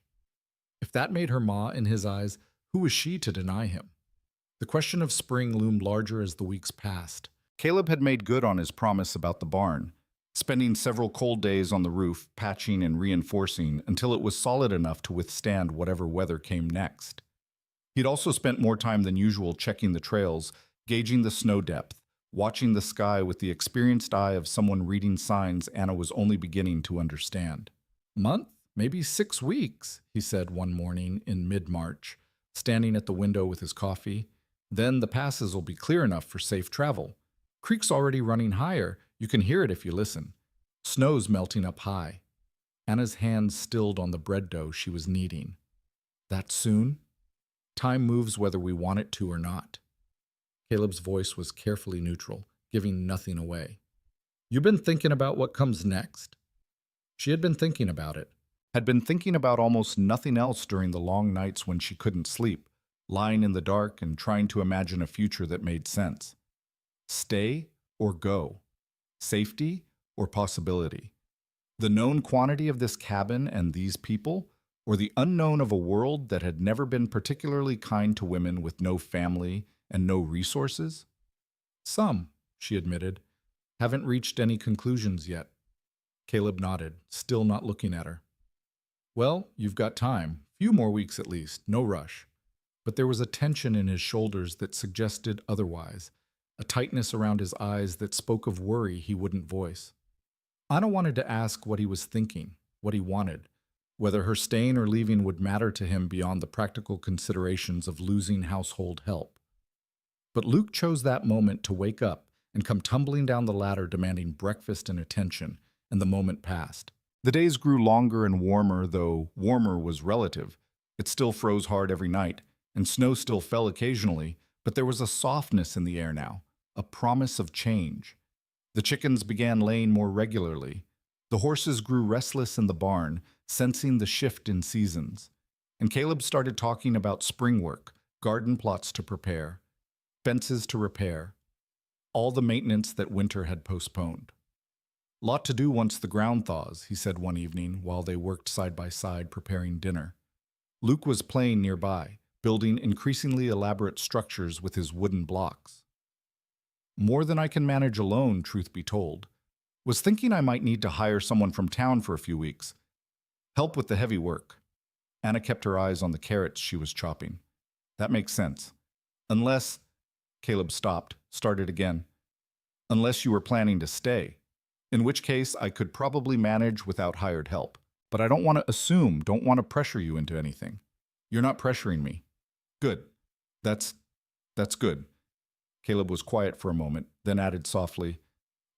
If that made her Ma in his eyes, who was she to deny him? The question of spring loomed larger as the weeks passed. Caleb had made good on his promise about the barn, spending several cold days on the roof, patching and reinforcing until it was solid enough to withstand whatever weather came next. He'd also spent more time than usual checking the trails, gauging the snow depth, watching the sky with the experienced eye of someone reading signs Anna was only beginning to understand. "Month? Maybe 6 weeks," he said one morning in mid-March, standing at the window with his coffee. "Then the passes will be clear enough for safe travel. Creek's already running higher. You can hear it if you listen. Snow's melting up high." Anna's hands stilled on the bread dough she was kneading. "That soon? Time moves whether we want it to or not." Caleb's voice was carefully neutral, giving nothing away. "You been thinking about what comes next?" She had been thinking about it, had been thinking about almost nothing else during the long nights when she couldn't sleep, lying in the dark and trying to imagine a future that made sense. Stay or go? Safety or possibility? The known quantity of this cabin and these people, or the unknown of a world that had never been particularly kind to women with no family and no resources? "Some," she admitted. "Haven't reached any conclusions yet." Caleb nodded, still not looking at her. "Well, you've got time. Few more weeks at least, no rush." But there was a tension in his shoulders that suggested otherwise, a tightness around his eyes that spoke of worry he wouldn't voice. Anna wanted to ask what he was thinking, what he wanted, whether her staying or leaving would matter to him beyond the practical considerations of losing household help. But Luke chose that moment to wake up and come tumbling down the ladder demanding breakfast and attention, and the moment passed. The days grew longer and warmer, though warmer was relative. It still froze hard every night, and snow still fell occasionally, but there was a softness in the air now, a promise of change. The chickens began laying more regularly. The horses grew restless in the barn, sensing the shift in seasons. And Caleb started talking about spring work, garden plots to prepare, fences to repair, all the maintenance that winter had postponed. Lot to do once the ground thaws, he said one evening while they worked side by side preparing dinner. Luke was playing nearby, building increasingly elaborate structures with his wooden blocks. More than I can manage alone, truth be told. Was thinking I might need to hire someone from town for a few weeks. Help with the heavy work. Anna kept her eyes on the carrots she was chopping. That makes sense. Unless, Caleb stopped, started again. Unless you were planning to stay. In which case, I could probably manage without hired help. But I don't want to assume, don't want to pressure you into anything. You're not pressuring me. Good. That's good. Caleb was quiet for a moment, then added softly,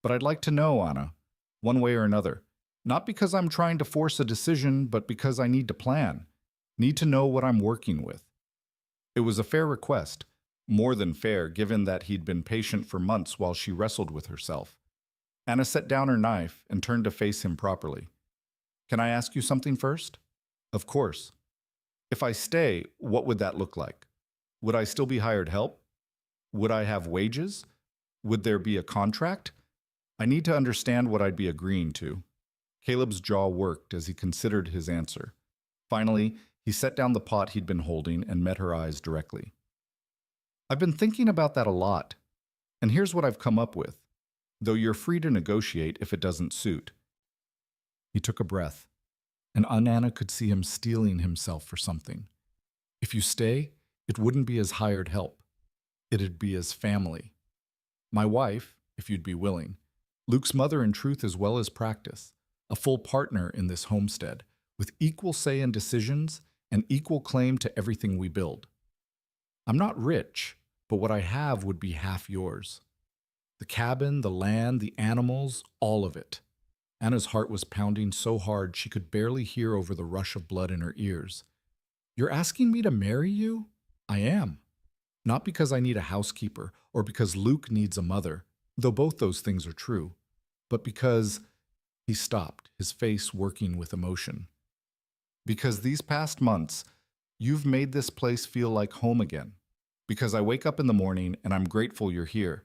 but I'd like to know, Anna, one way or another. Not because I'm trying to force a decision, but because I need to plan. Need to know what I'm working with. It was a fair request, more than fair given that he'd been patient for months while she wrestled with herself. Anna set down her knife and turned to face him properly. Can I ask you something first? Of course. If I stay, what would that look like? Would I still be hired help? Would I have wages? Would there be a contract? I need to understand what I'd be agreeing to. Caleb's jaw worked as he considered his answer. Finally, he set down the pot he'd been holding and met her eyes directly. I've been thinking about that a lot, and here's what I've come up with, though you're free to negotiate if it doesn't suit. He took a breath, and Anna could see him steeling himself for something. If you stay, it wouldn't be as hired help. It'd be as family. My wife, if you'd be willing. Luke's mother in truth as well as practice. A full partner in this homestead, with equal say in decisions and equal claim to everything we build. I'm not rich, but what I have would be half yours. The cabin, the land, the animals, all of it. Anna's heart was pounding so hard she could barely hear over the rush of blood in her ears. You're asking me to marry you? I am. Not because I need a housekeeper or because Luke needs a mother, though both those things are true, but because... He stopped, his face working with emotion. Because these past months, you've made this place feel like home again. Because I wake up in the morning and I'm grateful you're here.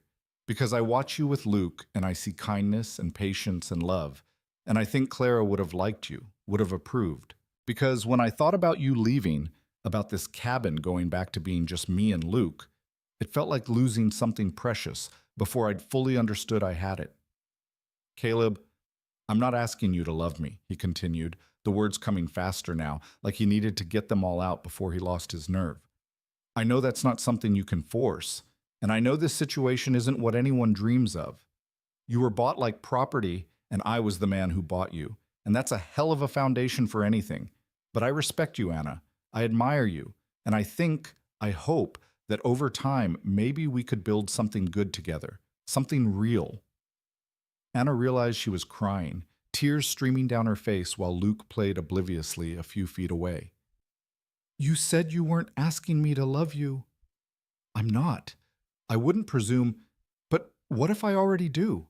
Because I watch you with Luke and I see kindness and patience and love. And I think Clara would have liked you, would have approved. Because when I thought about you leaving, about this cabin going back to being just me and Luke, it felt like losing something precious before I'd fully understood I had it. Caleb, I'm not asking you to love me, he continued, the words coming faster now, like he needed to get them all out before he lost his nerve. I know that's not something you can force, and I know this situation isn't what anyone dreams of. You were bought like property, and I was the man who bought you, and that's a hell of a foundation for anything. But I respect you, Anna. I admire you, and I hope that over time, maybe we could build something good together, something real. Anna realized she was crying, tears streaming down her face while Luke played obliviously a few feet away. You said you weren't asking me to love you. I'm not. I wouldn't presume, but what if I already do?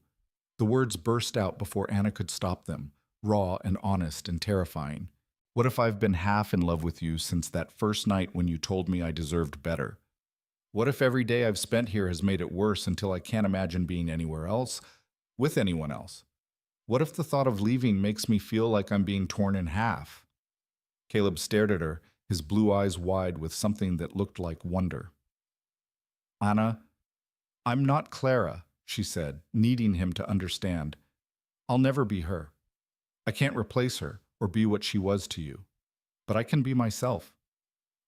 The words burst out before Anna could stop them, raw and honest and terrifying. What if I've been half in love with you since that first night when you told me I deserved better? What if every day I've spent here has made it worse until I can't imagine being anywhere else? With anyone else? What if the thought of leaving makes me feel like I'm being torn in half? Caleb stared at her, his blue eyes wide with something that looked like wonder. Anna, I'm not Clara, she said, needing him to understand. I'll never be her. I can't replace her or be what she was to you. But I can be myself.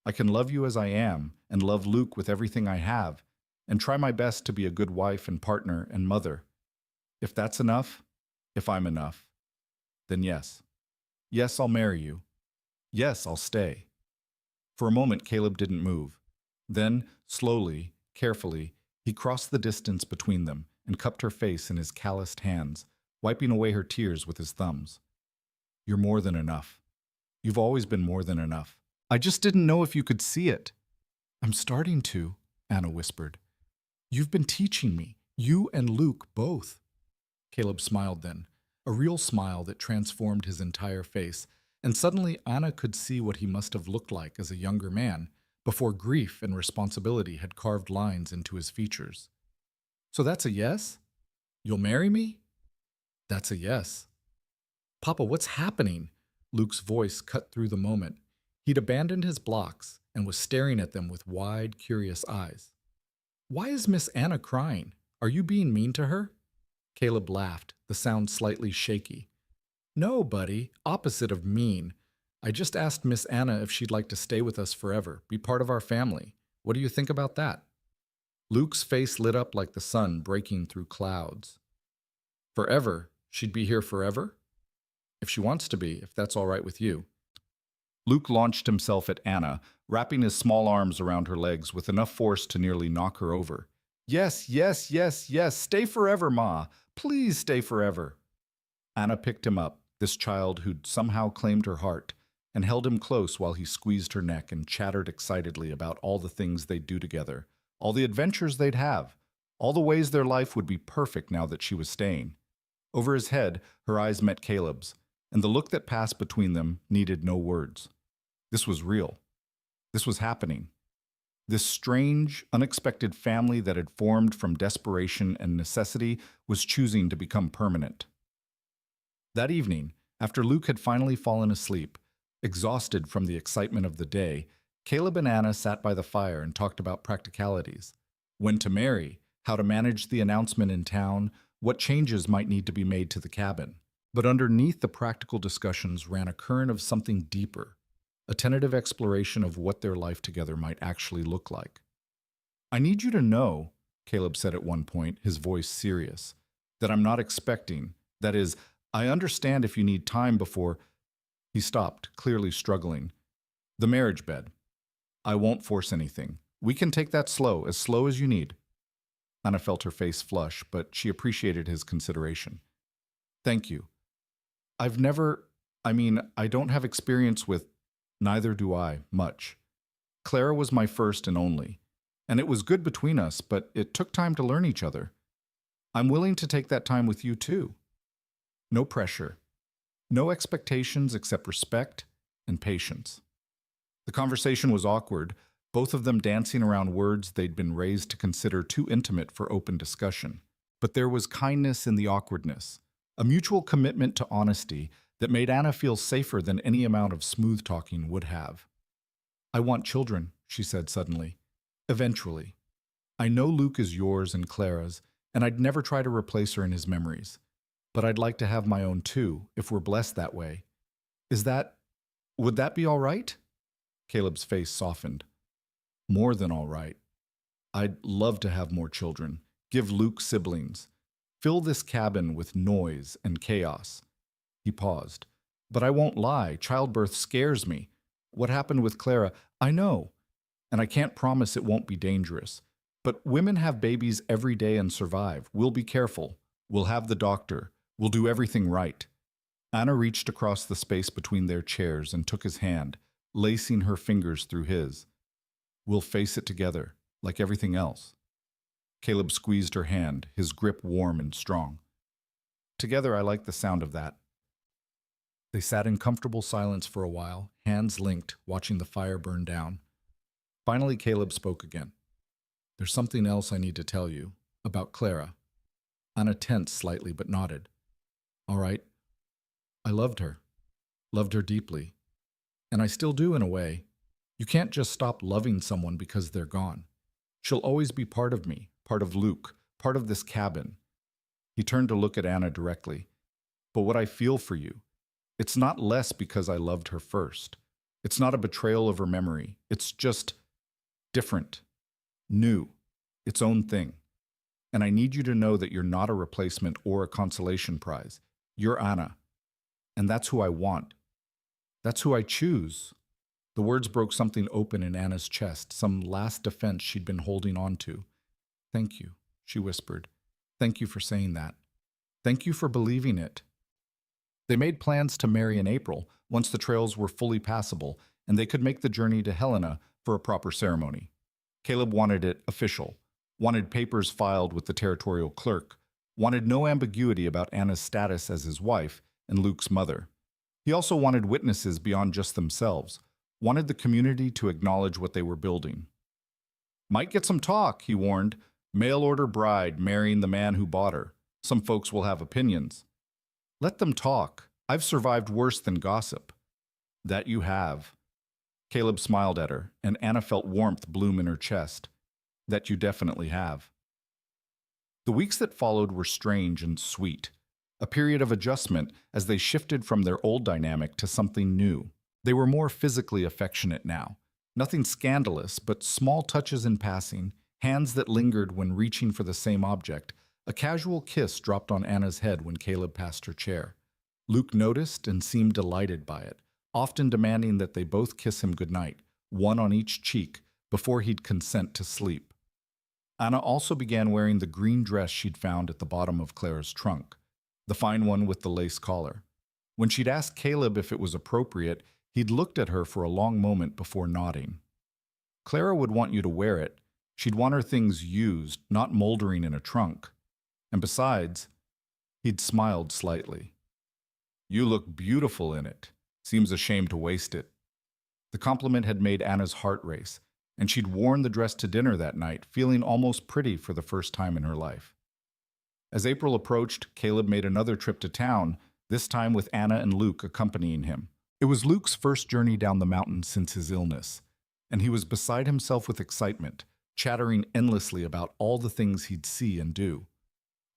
I can love you as I am and love Luke with everything I have and try my best to be a good wife and partner and mother. If that's enough, if I'm enough, then yes. Yes, I'll marry you. Yes, I'll stay. For a moment, Caleb didn't move. Then, slowly, carefully, he crossed the distance between them and cupped her face in his calloused hands, wiping away her tears with his thumbs. You're more than enough. You've always been more than enough. I just didn't know if you could see it. I'm starting to, Anna whispered. You've been teaching me, you and Luke both. Caleb smiled then, a real smile that transformed his entire face, and suddenly Anna could see what he must have looked like as a younger man, before grief and responsibility had carved lines into his features. So that's a yes? You'll marry me? That's a yes. Papa, what's happening? Luke's voice cut through the moment. He'd abandoned his blocks and was staring at them with wide, curious eyes. Why is Miss Anna crying? Are you being mean to her? Caleb laughed, the sound slightly shaky. No, buddy, opposite of mean. I just asked Miss Anna if she'd like to stay with us forever, be part of our family. What do you think about that? Luke's face lit up like the sun breaking through clouds. Forever? She'd be here forever? If she wants to be, if that's all right with you. Luke launched himself at Anna, wrapping his small arms around her legs with enough force to nearly knock her over. Yes, yes, yes, yes, stay forever, Ma. Please stay forever. Anna picked him up, this child who'd somehow claimed her heart, and held him close while he squeezed her neck and chattered excitedly about all the things they'd do together, all the adventures they'd have, all the ways their life would be perfect now that she was staying. Over his head, her eyes met Caleb's, and the look that passed between them needed no words. This was real. This was happening. This strange, unexpected family that had formed from desperation and necessity was choosing to become permanent. That evening, after Luke had finally fallen asleep, exhausted from the excitement of the day, Caleb and Anna sat by the fire and talked about practicalities. When to marry, how to manage the announcement in town, what changes might need to be made to the cabin. But underneath the practical discussions ran a current of something deeper, a tentative exploration of what their life together might actually look like. I need you to know, Caleb said at one point, his voice serious, that I'm not expecting, that is, I understand if you need time before. He stopped, clearly struggling. The marriage bed. I won't force anything. We can take that slow as you need. Anna felt her face flush, but she appreciated his consideration. Thank you. I don't have experience with, neither do I, much. Clara was my first and only, and it was good between us, but it took time to learn each other. I'm willing to take that time with you too. No pressure. No expectations except respect and patience. The conversation was awkward, both of them dancing around words they'd been raised to consider too intimate for open discussion. But there was kindness in the awkwardness, a mutual commitment to honesty that made Anna feel safer than any amount of smooth talking would have. I want children, she said suddenly. Eventually. I know Luke is yours and Clara's, and I'd never try to replace her in his memories. But I'd like to have my own too, if we're blessed that way. Would that be all right? Caleb's face softened. More than all right. I'd love to have more children, give Luke siblings, fill this cabin with noise and chaos. He paused. But I won't lie, childbirth scares me. What happened with Clara, I know, and I can't promise it won't be dangerous. But women have babies every day and survive. We'll be careful. We'll have the doctor. We'll do everything right. Anna reached across the space between their chairs and took his hand, lacing her fingers through his. We'll face it together, like everything else. Caleb squeezed her hand, his grip warm and strong. Together, I like the sound of that. They sat in comfortable silence for a while, hands linked, watching the fire burn down. Finally, Caleb spoke again. There's something else I need to tell you, about Clara. Anna tensed slightly but nodded. All right. I loved her deeply. And I still do in a way. You can't just stop loving someone because they're gone. She'll always be part of me, part of Luke, part of this cabin. He turned to look at Anna directly. But what I feel for you, it's not less because I loved her first. It's not a betrayal of her memory. It's just different, new, its own thing. And I need you to know that you're not a replacement or a consolation prize. You're Anna. And that's who I want. That's who I choose. The words broke something open in Anna's chest, some last defense she'd been holding on to. Thank you, she whispered. Thank you for saying that. Thank you for believing it. They made plans to marry in April, once the trails were fully passable, and they could make the journey to Helena for a proper ceremony. Caleb wanted it official, wanted papers filed with the territorial clerk, wanted no ambiguity about Anna's status as his wife and Luke's mother. He also wanted witnesses beyond just themselves, wanted the community to acknowledge what they were building. Might get some talk, he warned. Mail-order bride marrying the man who bought her. Some folks will have opinions. Let them talk. I've survived worse than gossip. That you have. Caleb smiled at her, and Anna felt warmth bloom in her chest. That you definitely have. The weeks that followed were strange and sweet, a period of adjustment as they shifted from their old dynamic to something new. They were more physically affectionate now. Nothing scandalous, but small touches in passing, hands that lingered when reaching for the same object. A casual kiss dropped on Anna's head when Caleb passed her chair. Luke noticed and seemed delighted by it, often demanding that they both kiss him goodnight, one on each cheek, before he'd consent to sleep. Anna also began wearing the green dress she'd found at the bottom of Clara's trunk, the fine one with the lace collar. When she'd asked Caleb if it was appropriate, he'd looked at her for a long moment before nodding. Clara would want you to wear it. She'd want her things used, not moldering in a trunk. And besides, he'd smiled slightly. You look beautiful in it. Seems a shame to waste it. The compliment had made Anna's heart race, and she'd worn the dress to dinner that night, feeling almost pretty for the first time in her life. As April approached, Caleb made another trip to town, this time with Anna and Luke accompanying him. It was Luke's first journey down the mountain since his illness, and he was beside himself with excitement, chattering endlessly about all the things he'd see and do.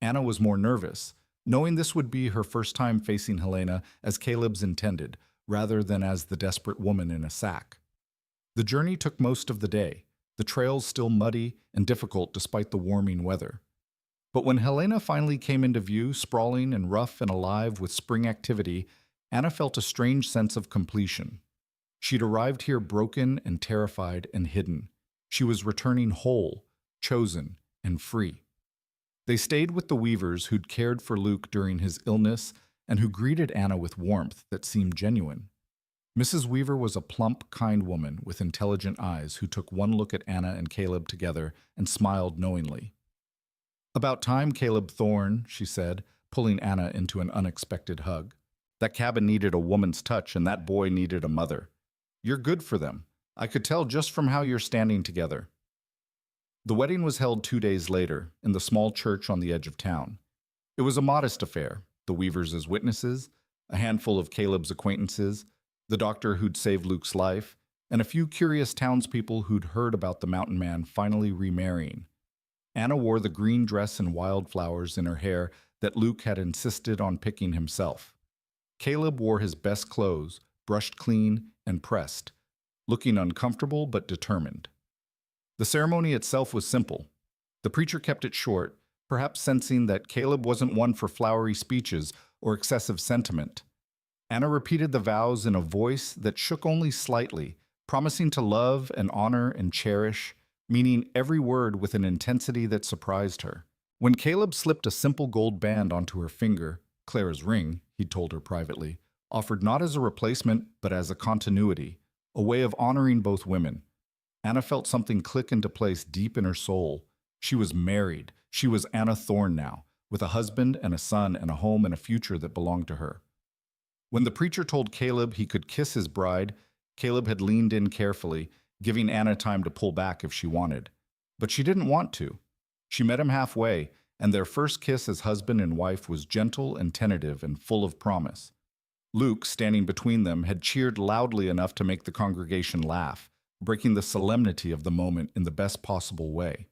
Anna was more nervous, knowing this would be her first time facing Helena as Caleb's intended, rather than as the desperate woman in a sack. The journey took most of the day, the trails still muddy and difficult despite the warming weather. But when Helena finally came into view, sprawling and rough and alive with spring activity, Anna felt a strange sense of completion. She'd arrived here broken and terrified and hidden. She was returning whole, chosen, and free. They stayed with the Weavers who'd cared for Luke during his illness and who greeted Anna with warmth that seemed genuine. Mrs. Weaver was a plump, kind woman with intelligent eyes who took one look at Anna and Caleb together and smiled knowingly. "About time, Caleb Thorne," she said, pulling Anna into an unexpected hug. "That cabin needed a woman's touch, and that boy needed a mother. You're good for them. I could tell just from how you're standing together." The wedding was held 2 days later, in the small church on the edge of town. It was a modest affair, the Weavers as witnesses, a handful of Caleb's acquaintances, the doctor who'd saved Luke's life, and a few curious townspeople who'd heard about the mountain man finally remarrying. Anna wore the green dress and wildflowers in her hair that Luke had insisted on picking himself. Caleb wore his best clothes, brushed clean and pressed, looking uncomfortable but determined. The ceremony itself was simple. The preacher kept it short, perhaps sensing that Caleb wasn't one for flowery speeches or excessive sentiment. Anna repeated the vows in a voice that shook only slightly, promising to love and honor and cherish, meaning every word with an intensity that surprised her. When Caleb slipped a simple gold band onto her finger, Clara's ring, he told her privately, offered not as a replacement but as a continuity, a way of honoring both women. Anna felt something click into place deep in her soul. She was married. She was Anna Thorne now, with a husband and a son and a home and a future that belonged to her. When the preacher told Caleb he could kiss his bride, Caleb had leaned in carefully, giving Anna time to pull back if she wanted. But she didn't want to. She met him halfway, and their first kiss as husband and wife was gentle and tentative and full of promise. Luke, standing between them, had cheered loudly enough to make the congregation laugh, breaking the solemnity of the moment in the best possible way.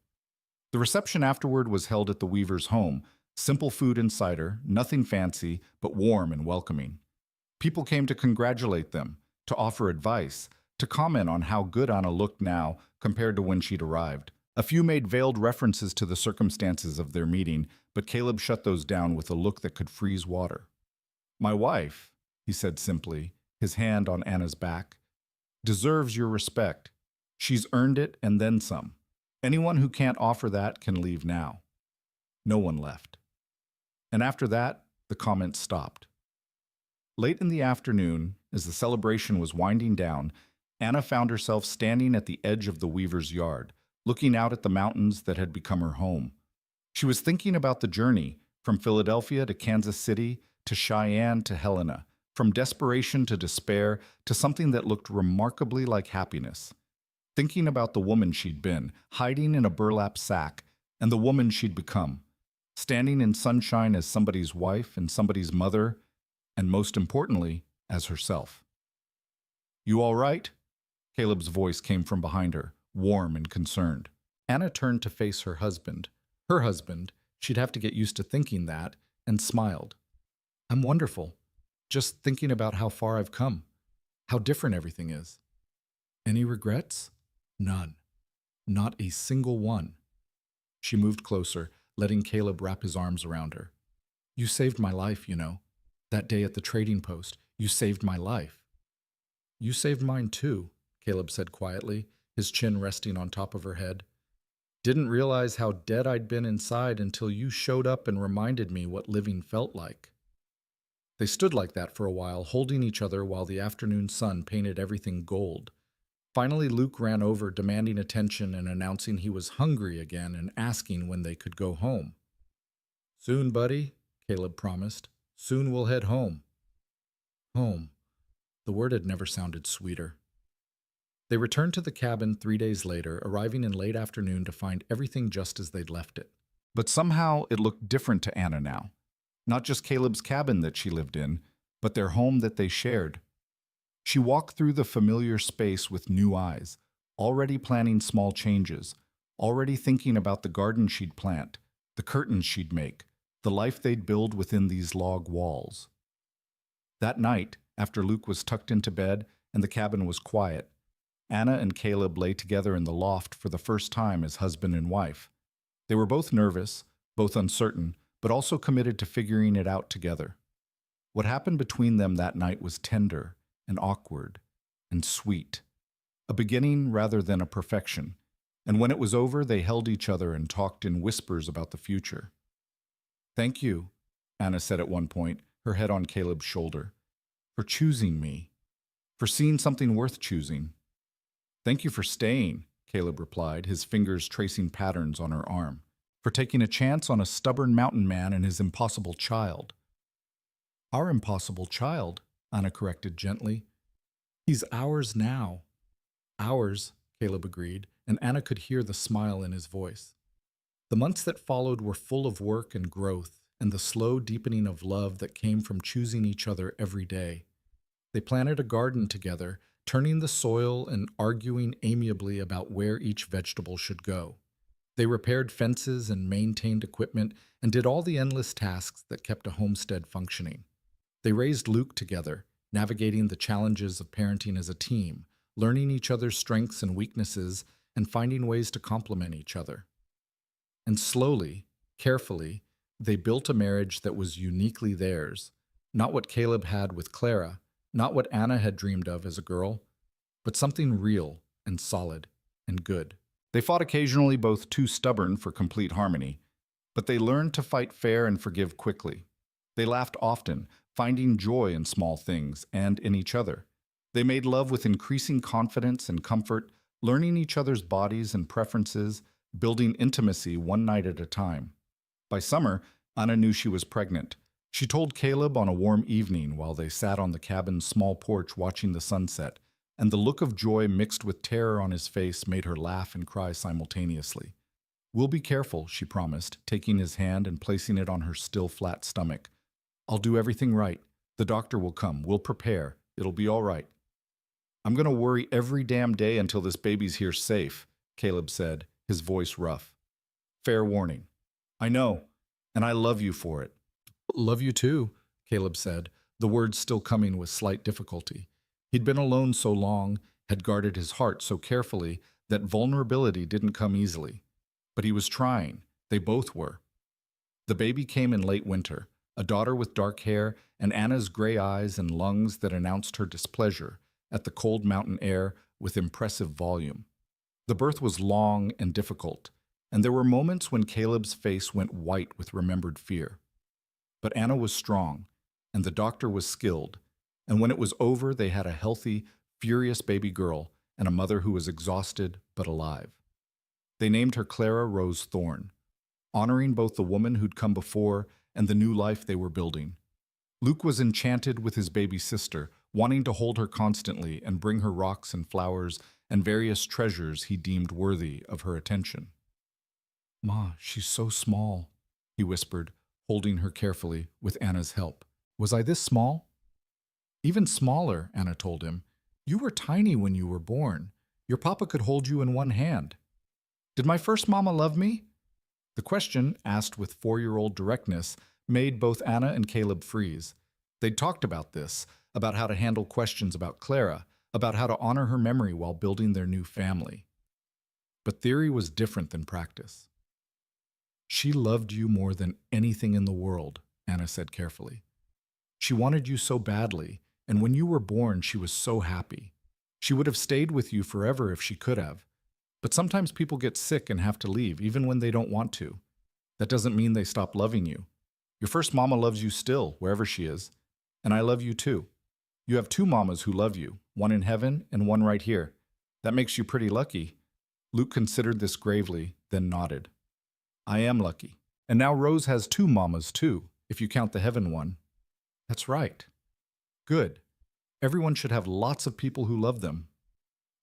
The reception afterward was held at the Weavers' home, simple food and cider, nothing fancy, but warm and welcoming. People came to congratulate them, to offer advice, to comment on how good Anna looked now compared to when she'd arrived. A few made veiled references to the circumstances of their meeting, but Caleb shut those down with a look that could freeze water. "My wife," he said simply, his hand on Anna's back, "deserves your respect. She's earned it and then some. Anyone who can't offer that can leave now." No one left. And after that, the comments stopped. Late in the afternoon, as the celebration was winding down, Anna found herself standing at the edge of the Weaver's yard, looking out at the mountains that had become her home. She was thinking about the journey, from Philadelphia to Kansas City to Cheyenne to Helena, from desperation to despair to something that looked remarkably like happiness. Thinking about the woman she'd been, hiding in a burlap sack, and the woman she'd become, standing in sunshine as somebody's wife and somebody's mother, and most importantly, as herself. "You all right?" Caleb's voice came from behind her, warm and concerned. Anna turned to face her husband. Her husband, she'd have to get used to thinking that, and smiled. "I'm wonderful. Just thinking about how far I've come, how different everything is." "Any regrets?" "None. Not a single one." She moved closer, letting Caleb wrap his arms around her. "You saved my life, you know. That day at the trading post, you saved my life." "You saved mine too," Caleb said quietly, his chin resting on top of her head. "Didn't realize how dead I'd been inside until you showed up and reminded me what living felt like." They stood like that for a while, holding each other while the afternoon sun painted everything gold. Finally, Luke ran over, demanding attention and announcing he was hungry again and asking when they could go home. "Soon, buddy," Caleb promised. "Soon we'll head home." Home. The word had never sounded sweeter. They returned to the cabin 3 days later, arriving in late afternoon to find everything just as they'd left it. But somehow it looked different to Anna now. Not just Caleb's cabin that she lived in, but their home that they shared. She walked through the familiar space with new eyes, already planning small changes, already thinking about the garden she'd plant, the curtains she'd make, the life they'd build within these log walls. That night, after Luke was tucked into bed and the cabin was quiet, Anna and Caleb lay together in the loft for the first time as husband and wife. They were both nervous, both uncertain, but also committed to figuring it out together. What happened between them that night was tender and awkward and sweet, a beginning rather than a perfection, and when it was over, they held each other and talked in whispers about the future. "Thank you," Anna said at one point, her head on Caleb's shoulder, "for choosing me, for seeing something worth choosing." "Thank you for staying," Caleb replied, his fingers tracing patterns on her arm, "for taking a chance on a stubborn mountain man and his impossible child." "Our impossible child," Anna corrected gently. "He's ours now." "Ours," Caleb agreed, and Anna could hear the smile in his voice. The months that followed were full of work and growth, and the slow deepening of love that came from choosing each other every day. They planted a garden together, turning the soil and arguing amiably about where each vegetable should go. They repaired fences and maintained equipment and did all the endless tasks that kept a homestead functioning. They raised Luke together, navigating the challenges of parenting as a team, learning each other's strengths and weaknesses, and finding ways to complement each other. And slowly, carefully, they built a marriage that was uniquely theirs, not what Caleb had with Clara, not what Anna had dreamed of as a girl, but something real and solid and good. They fought occasionally, both too stubborn for complete harmony, but they learned to fight fair and forgive quickly. They laughed often, finding joy in small things and in each other. They made love with increasing confidence and comfort, learning each other's bodies and preferences, building intimacy one night at a time. By summer, Anna knew she was pregnant. She told Caleb on a warm evening while they sat on the cabin's small porch watching the sunset, and the look of joy mixed with terror on his face made her laugh and cry simultaneously. "We'll be careful," she promised, taking his hand and placing it on her still flat stomach. "I'll do everything right. The doctor will come. We'll prepare. It'll be all right." "I'm going to worry every damn day until this baby's here safe," Caleb said, his voice rough. "Fair warning." "I know, and I love you for it." "Love you too," Caleb said, the words still coming with slight difficulty. He'd been alone so long, had guarded his heart so carefully, that vulnerability didn't come easily. But he was trying. They both were. The baby came in late winter, a daughter with dark hair and Anna's gray eyes and lungs that announced her displeasure at the cold mountain air with impressive volume. The birth was long and difficult, and there were moments when Caleb's face went white with remembered fear. But Anna was strong, and the doctor was skilled, and when it was over, they had a healthy, furious baby girl and a mother who was exhausted but alive. They named her Clara Rose Thorne, honoring both the woman who'd come before and the new life they were building. Luke was enchanted with his baby sister, wanting to hold her constantly and bring her rocks and flowers and various treasures he deemed worthy of her attention. "Ma, she's so small," he whispered, holding her carefully with Anna's help. "Was I this small?" "Even smaller," Anna told him. "You were tiny when you were born. Your papa could hold you in one hand." "Did my first mama love me?" The question, asked with 4-year-old directness, made both Anna and Caleb freeze. They'd talked about this, about how to handle questions about Clara, about how to honor her memory while building their new family. But theory was different than practice. "She loved you more than anything in the world," Anna said carefully. "She wanted you so badly, and when you were born, she was so happy. She would have stayed with you forever if she could have. But sometimes people get sick and have to leave, even when they don't want to. That doesn't mean they stop loving you. Your first mama loves you still, wherever she is. And I love you too. You have 2 mamas who love you, one in heaven and one right here. That makes you pretty lucky." Luke considered this gravely, then nodded. "I am lucky. And now Rose has 2 mamas too, if you count the heaven one." "That's right." "Good. Everyone should have lots of people who love them."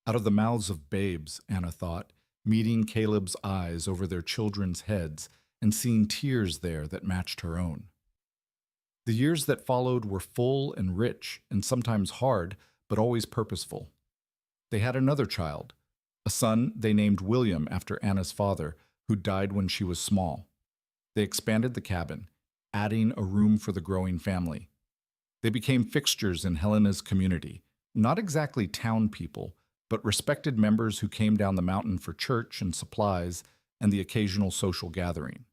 Out of the mouths of babes, Anna thought, meeting Caleb's eyes over their children's heads and seeing tears there that matched her own. The years that followed were full and rich and sometimes hard, but always purposeful. They had another child, a son they named William after Anna's father, who died when she was small. They expanded the cabin, adding a room for the growing family. They became fixtures in Helena's community, not exactly town people, but respected members who came down the mountain for church and supplies and the occasional social gathering.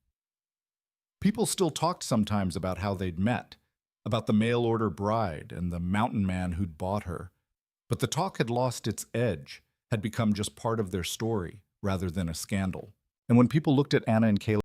People still talked sometimes about how they'd met, about the mail-order bride and the mountain man who'd bought her. But the talk had lost its edge, had become just part of their story rather than a scandal. And when people looked at Anna and Caleb